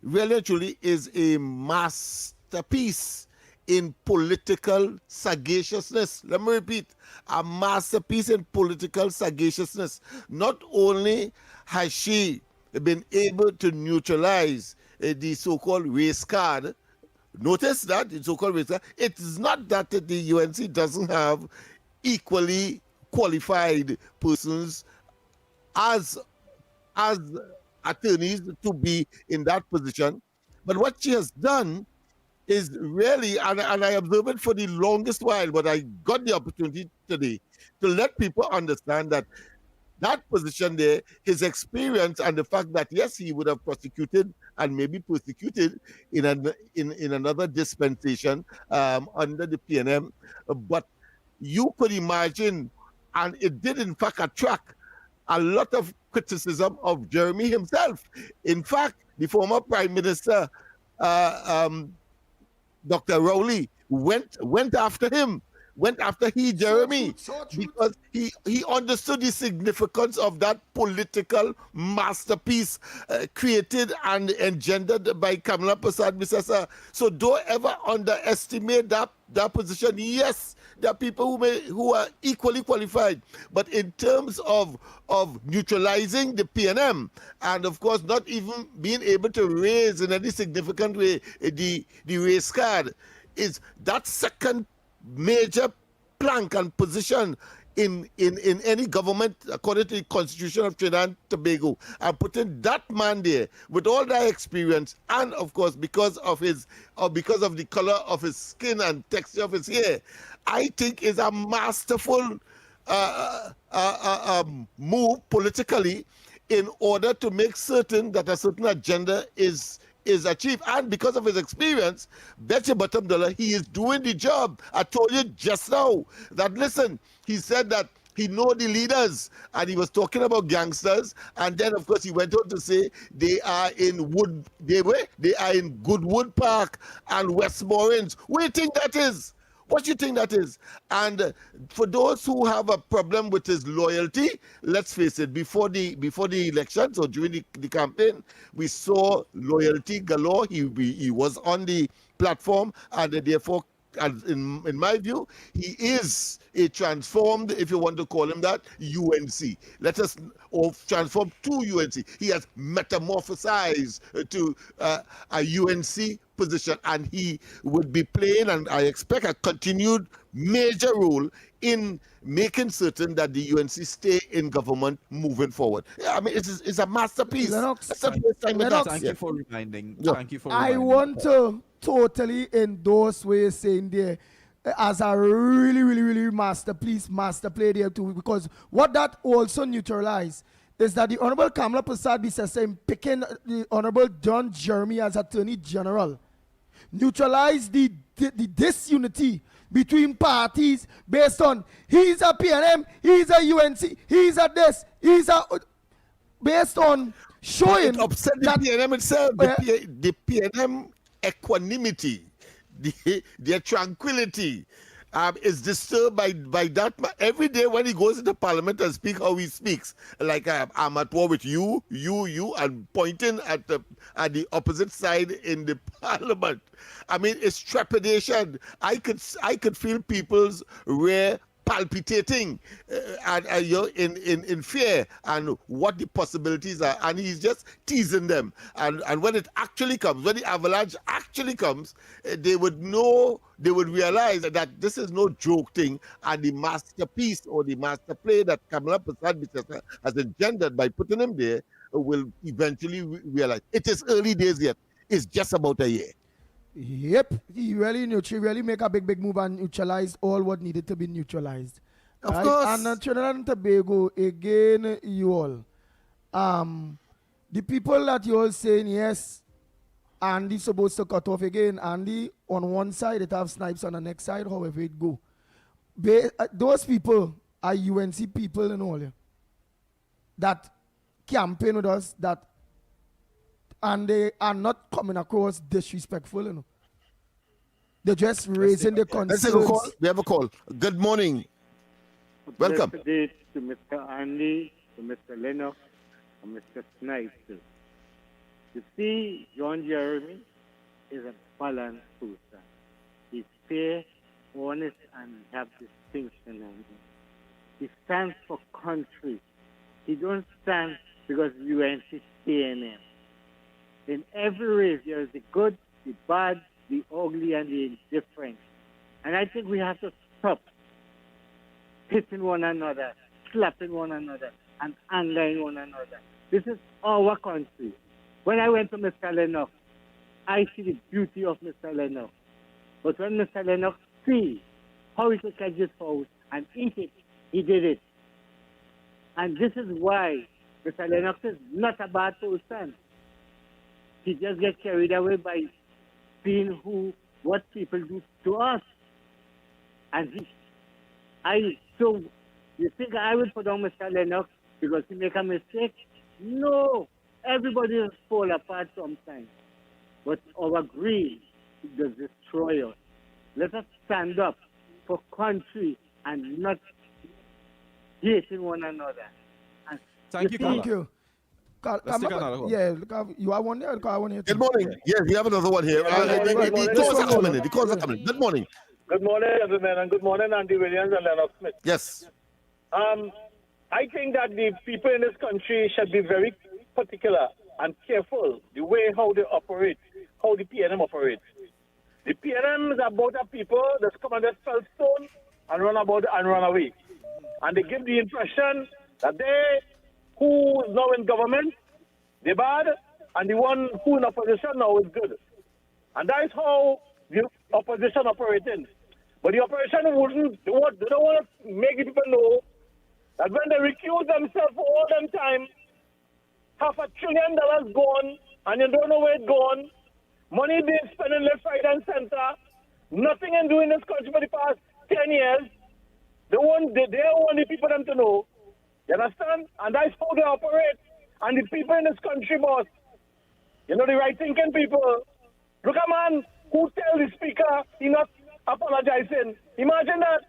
really truly is a masterpiece in political sagaciousness. Let me repeat, a masterpiece in political sagaciousness. Not only has she been able to neutralize the so-called race card. Notice that the so-called race card. It is not that the UNC doesn't have equally qualified persons as attorneys to be in that position. But what she has done is really, and I observed it for the longest while, but I got the opportunity today to let people understand that position there, his experience and the fact that, yes, he would have prosecuted and maybe persecuted in another dispensation under the PNM, but you could imagine, and it did in fact attract a lot of criticism of Jeremy himself. In fact, the former Prime Minister Dr. Rowley went after him, went after Jeremy, because he understood the significance of that political masterpiece created and engendered by Kamala Prasad Misesa. So don't ever underestimate that position. Yes, there are people who are equally qualified, but in terms of neutralizing the PNM, and of course not even being able to raise in any significant way the race card, is that second major plank and position in any government according to the Constitution of Trinidad and Tobago, and putting that man there with all that experience, and of course because of the color of his skin and texture of his hair, I think is a masterful move politically in order to make certain that a certain agenda is achieved. And because of his experience, bet your bottom dollar, he is doing the job. I told you just now that, listen, he said that he know the leaders, and he was talking about gangsters, and then of course he went on to say they are in Goodwood Park and Westmoreland. What do you think that is? What do you think that is? And for those who have a problem with his loyalty, let's face it, before the elections or during the campaign, we saw loyalty galore. He was on the platform, and therefore, and in my view, he is a transformed, if you want to call him that, UNC. Or transformed to UNC. He has metamorphosized to a UNC position, and he would be playing, and I expect a continued major role in making certain that the UNC stay in government moving forward. I mean, it's a masterpiece. Lennox, Thank you for reminding. Yeah. Thank you for I reminding. want to totally endorse what you're saying there as a really, really, really master play there too, because what that also neutralized is that the Honorable Kamala Prasad Bisesa picking the Honorable John Jeremy as Attorney General neutralized the disunity between parties based on he's a PNM, he's a UNC, he's a this, he's a based on showing it upset the PNM itself, the PNM equanimity, their tranquility is disturbed by that. Every day when he goes into Parliament and speaks how he speaks, like I'm at war with you, and pointing at the opposite side in the Parliament. I mean, it's trepidation. I could feel people's rare palpitating in fear and what the possibilities are, and he's just teasing them, and when it actually comes, when the avalanche actually comes, they would realize that this is no joke thing, and the masterpiece or the master play that Kamala Prasad has engendered by putting him there will eventually realize. It is early days yet. It's just about a year. Yep, he really make a big move and neutralize all what needed to be neutralized. Of course. And Trinidad and Tobago, again, you all, the people that you all saying yes, Andy supposed to cut off again. Andy on one side, it have snipes on the next side, however it go. Those people are UNC people and all that campaign with us, and they are not coming across disrespectful, you know. They're just raising the concerns. Let's take a call. We have a call. Good morning. Welcome. Good day to Mr. Andy, to Mr. Lennox, and Mr. Snipes. You see, John Jeremy is a balanced person. He's fair, honest, and have distinction in him. He stands for country. He don't stand because UNC stay in him. In every race, there is the good, the bad, the ugly, and the indifferent. And I think we have to stop hitting one another, slapping one another, and angering one another. This is our country. When I went to Mr. Lennox, I see the beauty of Mr. Lennox. But when Mr. Lennox see how he could catch his food and eat it, he did it. And this is why Mr. Lennox is not a bad person. He just gets carried away by seeing what people do to us. And so you think I will put on Mr. Lennox because he make a mistake? No. Everybody will fall apart sometimes. but our greed does destroy us. Let us stand up for country and not hating one another. And Thank you, Thank you. Let's take another one. Yeah, you have one there? Because I want here. Good morning. Yes, we have another one here. The calls are coming in. The calls are coming in. Good morning. Good morning, gentlemen, and good morning, Andy Williams and Lennox Smith. Yes. I think that the people in this country should be very particular and careful the way how they operate, how the PNM operates. The PNM is about the people that come and just fell stone and run about and run away. And they give the impression that they who is now in government, they're bad, and the one who in opposition now is good. And that is how the opposition operating. But the opposition they don't want to make the people know that when they recuse themselves for all them time, $500 billion gone, and you don't know where it's gone. Money being spent in left, right, and center. Nothing in doing this country for the past 10 years. They want the people them to know. You understand? And that's how they operate. And the people in this country, boss, you know, the right-thinking people. Look at man who tell the speaker he not apologizing. Imagine that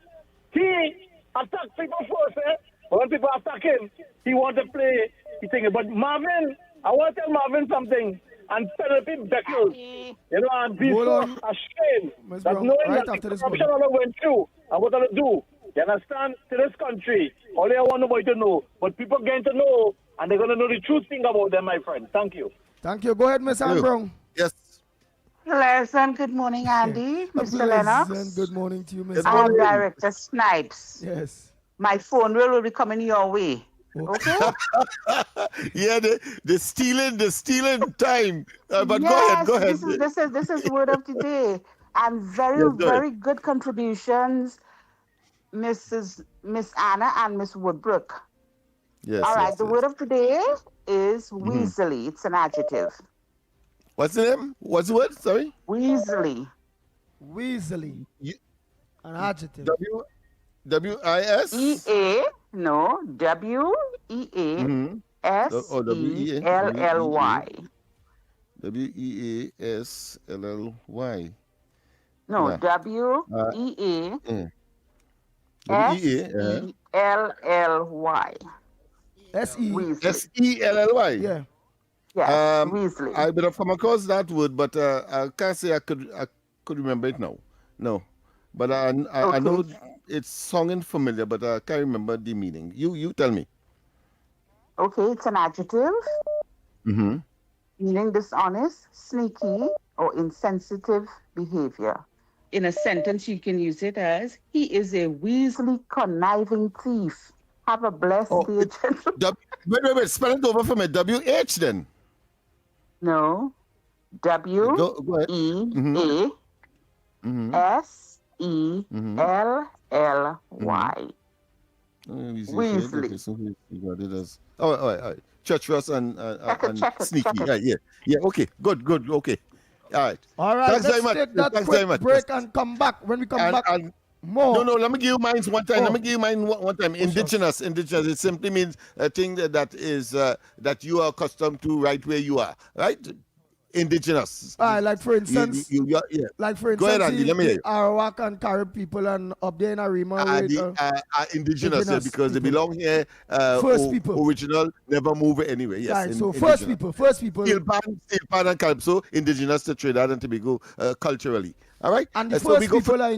he attacked people first, but when people attack him, he want to play the thing. But Marvin, I want to tell Marvin something. And Penelope Beckles, you know, and be so ashamed that knowing right that the corruption all went through and what to do. You understand? To this country, all I want nobody to know, but people going to know, and they're going to know the true thing about them, my friend. Thank you. Thank you. Go ahead, Miss Ann Brown. Yes. Pleasant good morning, Andy, Mr. Lennox. Good morning to you, Miss And Director Snipes. Yes. My phone will be coming your way. Okay. Yeah, the stealing time. But yes, go ahead. This is word of the day, and very good contributions, Miss Anna and Miss Woodbrook. Yes. All right. The word of the day is weaselly. It's an adjective. What's the name? What's the word? Sorry. Weaselly. Weaselly. An adjective. W-I-S? E-A. No. W-E-A-S-E-L-L-Y. W-E-A-S-L-L-Y. No. W-E-A-S-E-L-L-Y. S-E-L-L-Y? Yeah. Yes, Weasley. I would have come across that word, but I can't say I could remember it now. No. But I know it's sounding familiar, but I can't remember the meaning. You tell me. Okay, it's an adjective. Meaning dishonest, sneaky, or insensitive behavior. In a sentence, you can use it as, he is a Weasley conniving thief. Have a blessed day, gentlemen. Wait, spell it over for me. W-H then. No. W-E-A-S-E-L-L-Y. Weasley. All right. Treacherous and sneaky. Yeah. Okay. Good. Okay. All right. Thanks very much. Take that quick break and come back. When we come back, more. No. Let me give you mine one time. Indigenous. It simply means a thing that is that you are accustomed to right where you are. Right. Indigenous. Like for instance, like for instance, go ahead, Andy, let me hear you. Arawak and Carib people and up there in Arima are indigenous because they belong here. First people, original, never move anywhere. Yes. Right, so first people. Steel pan and Calypso, indigenous to Trinidad and Tobago culturally. All right. And the first people are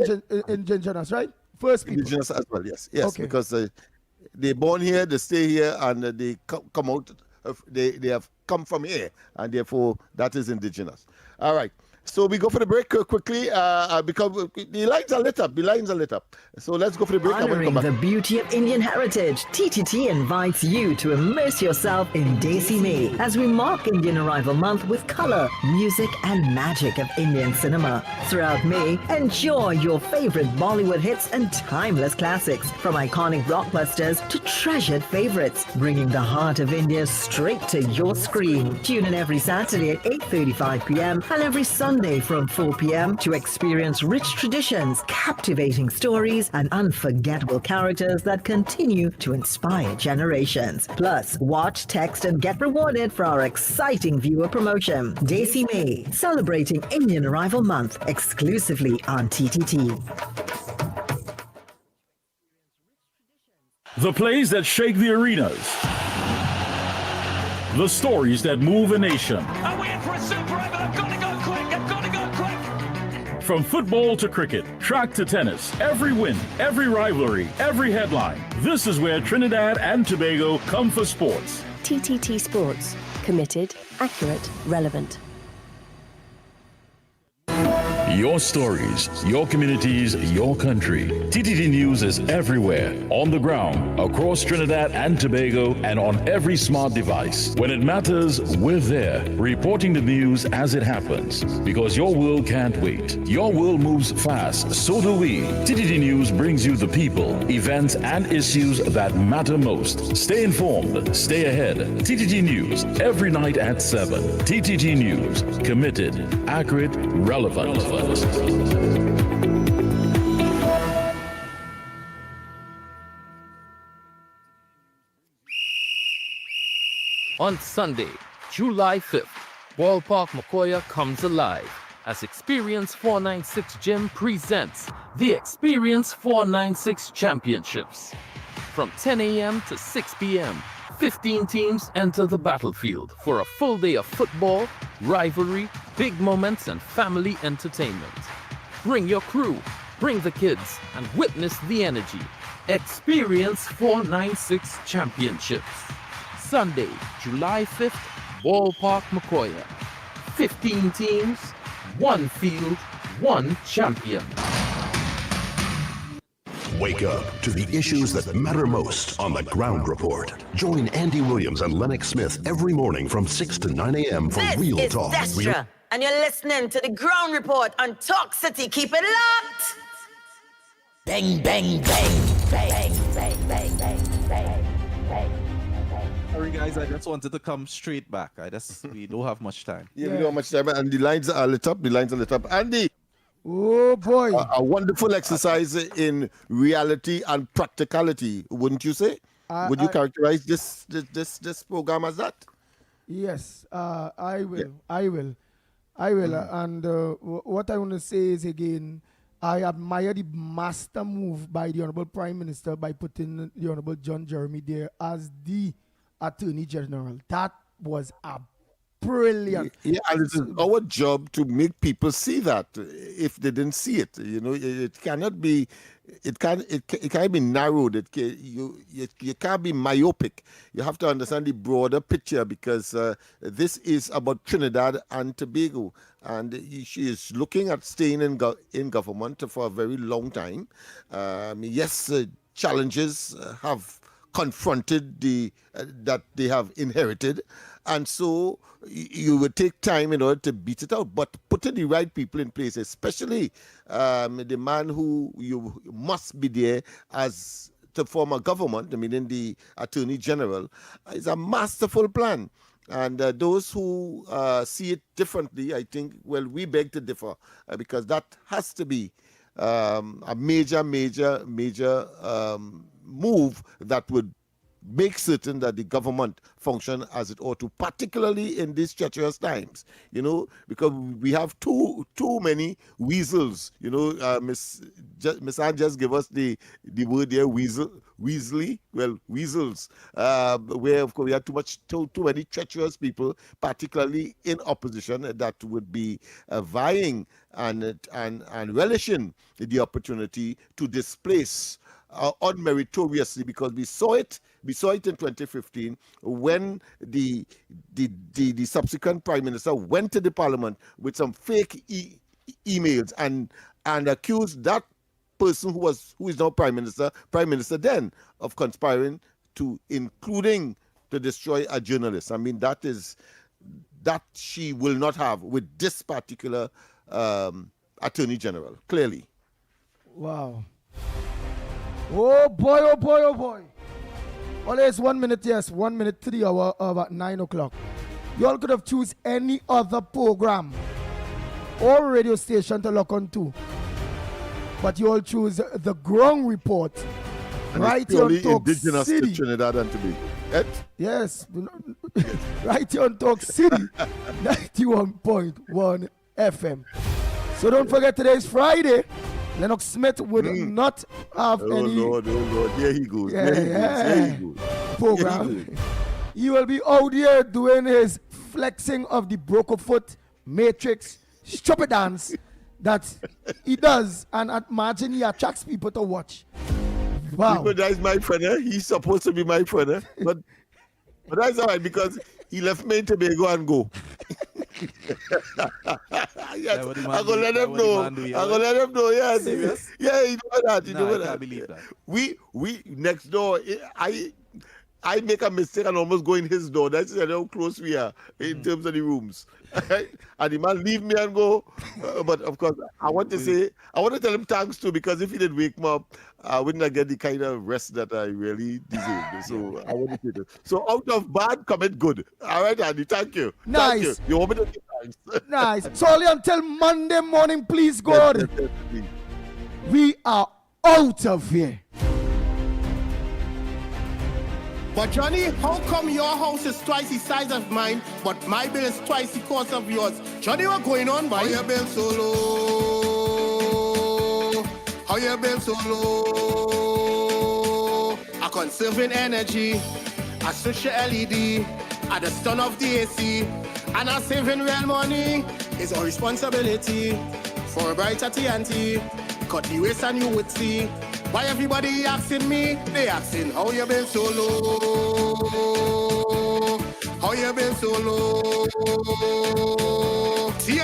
indigenous, right? First people. Indigenous as well. Yes. Okay. Because they're born here, they stay here, and they come out. They have come from here, and therefore that is indigenous. All right. So we go for the break quickly because the lines are lit up. So let's go for the break. Honoring the beauty of Indian heritage, TTT invites you to immerse yourself in Desi May as we mark Indian Arrival Month with color, music, and magic of Indian cinema. Throughout May, enjoy your favorite Bollywood hits and timeless classics, from iconic blockbusters to treasured favorites, bringing the heart of India straight to your screen. Tune in every Saturday at 8:35 p.m. and every Sunday Sunday from 4 p.m. to experience rich traditions, captivating stories, and unforgettable characters that continue to inspire generations. Plus, watch, text, and get rewarded for our exciting viewer promotion. Desi May, celebrating Indian Arrival Month exclusively on TTT. The plays that shake the arenas. The stories that move a nation. I'm waiting for a super right, but I've got to go quick. I've got to go quick. From football to cricket, track to tennis, every win, every rivalry, every headline. This is where Trinidad and Tobago come for sports. TTT Sports. Committed, accurate, relevant. Your stories, your communities, your country. TTT News is everywhere, on the ground, across Trinidad and Tobago, and on every smart device. When it matters, we're there, reporting the news as it happens. Because your world can't wait. Your world moves fast, so do we. TTT News brings you the people, events, and issues that matter most. Stay informed, stay ahead. TTT News, every night at 7. TTT News, committed, accurate, relevant. On Sunday, July 5th, Ballpark Macoya comes alive as Experience 496 Gym presents the Experience 496 Championships. From 10 a.m. to 6 p.m., 15 teams enter the battlefield for a full day of football, rivalry, big moments, and family entertainment. Bring your crew, bring the kids, and witness the energy. Experience 496 Championships. Sunday, July 5th, Ballpark Macoya. 15 teams, one field, one champion. Wake up to the issues that matter most on the Ground Report. Join Andy Williams and Lennox Smith every morning from 6 to 9 a.m. for This Real is Talk. Destra, and you're listening to the Ground Report on Talk City. Keep it locked. Bang, bang, bang, bang, bang, bang, bang, bang, bang. Sorry, guys, I just wanted to come straight back. We don't have much time. Yeah, we don't have much time, and the lines are lit up. Andy. Oh boy. A wonderful exercise in reality and practicality, wouldn't you say? Would you characterize this program as that? Yes, I will. Yeah. I will. And what I want to say is, again, I admire the master move by the Honorable Prime Minister by putting the Honorable John Jeremy there as the Attorney General. That was a brilliant. Yeah, and it is our job to make people see that if they didn't see it. You know, it cannot be. It can't be narrowed. You can't be myopic. You have to understand the broader picture, because this is about Trinidad and Tobago, and she is looking at staying in government for a very long time. Yes, challenges have confronted that they have inherited, and so you would take time in order to beat it out. But putting the right people in place, especially the man who you must be there as to form a government, meaning the Attorney General, is a masterful plan. And those who see it differently, I think, well, we beg to differ, because that has to be a major move that would make certain that the government function as it ought to, particularly in these treacherous times, you know, because we have too many weasels. You know, Miss Ann just gave us the word there, weaselly. Well, weasels, where of course we have too many treacherous people, particularly in opposition, that would be vying and relishing the opportunity to displace unmeritoriously, because we saw it in 2015 when the subsequent prime minister went to the parliament with some fake emails and accused that person who is now prime minister then, of conspiring including to destroy a journalist. I mean, that she will not have with this particular Attorney General, clearly. Wow. Oh boy, oh boy, oh boy. Always 1 minute, yes, 1 minute to the hour of at 9 o'clock. You all could have choose any other program all radio station to lock on to. But you all choose the ground report. And right it's here on purely Talk indigenous City. to Trinidad and Tobago. Yes. Right here on Talk City, 91.1 FM. So don't forget, today is Friday. Lennox Smith would not have any. Oh Lord, there he goes. There he goes. Program. He will be out here doing his flexing of the Brokerfoot Matrix stupid dance that he does, and imagine he attracts people to watch. Wow. People, that's my friend. He's supposed to be my friend. But that's all right because he left me in Tobago and go. Yes, I'm going to let him know. I'm going to let him know. Yes. Yeah, you know that. You know that. I can't believe that. We next door, I make a mistake and almost go in his door. That's how close we are in terms of the rooms. And the man leave me and go. But of course, I want to tell him thanks too, because if he didn't wake me up, I wouldn't get the kind of rest that I really deserve. So I want to say that. So out of bad, commit good. All right, Andy, thank you. Nice. Thank you. You want me to say thanks? Nice. So only until Monday morning, please, God. Yes, we are out of here. But Johnny, how come your house is twice the size of mine, but my bill is twice the cost of yours? Johnny, what going on, boy? How your bill so low? How your bill so low? I conserving energy. I switch your LED. I just turn off the AC. And I'm saving real money. It's our responsibility for a brighter TNT. Cut the waste and you would see. Why everybody asking me? They asking how you been so low? How you been so low?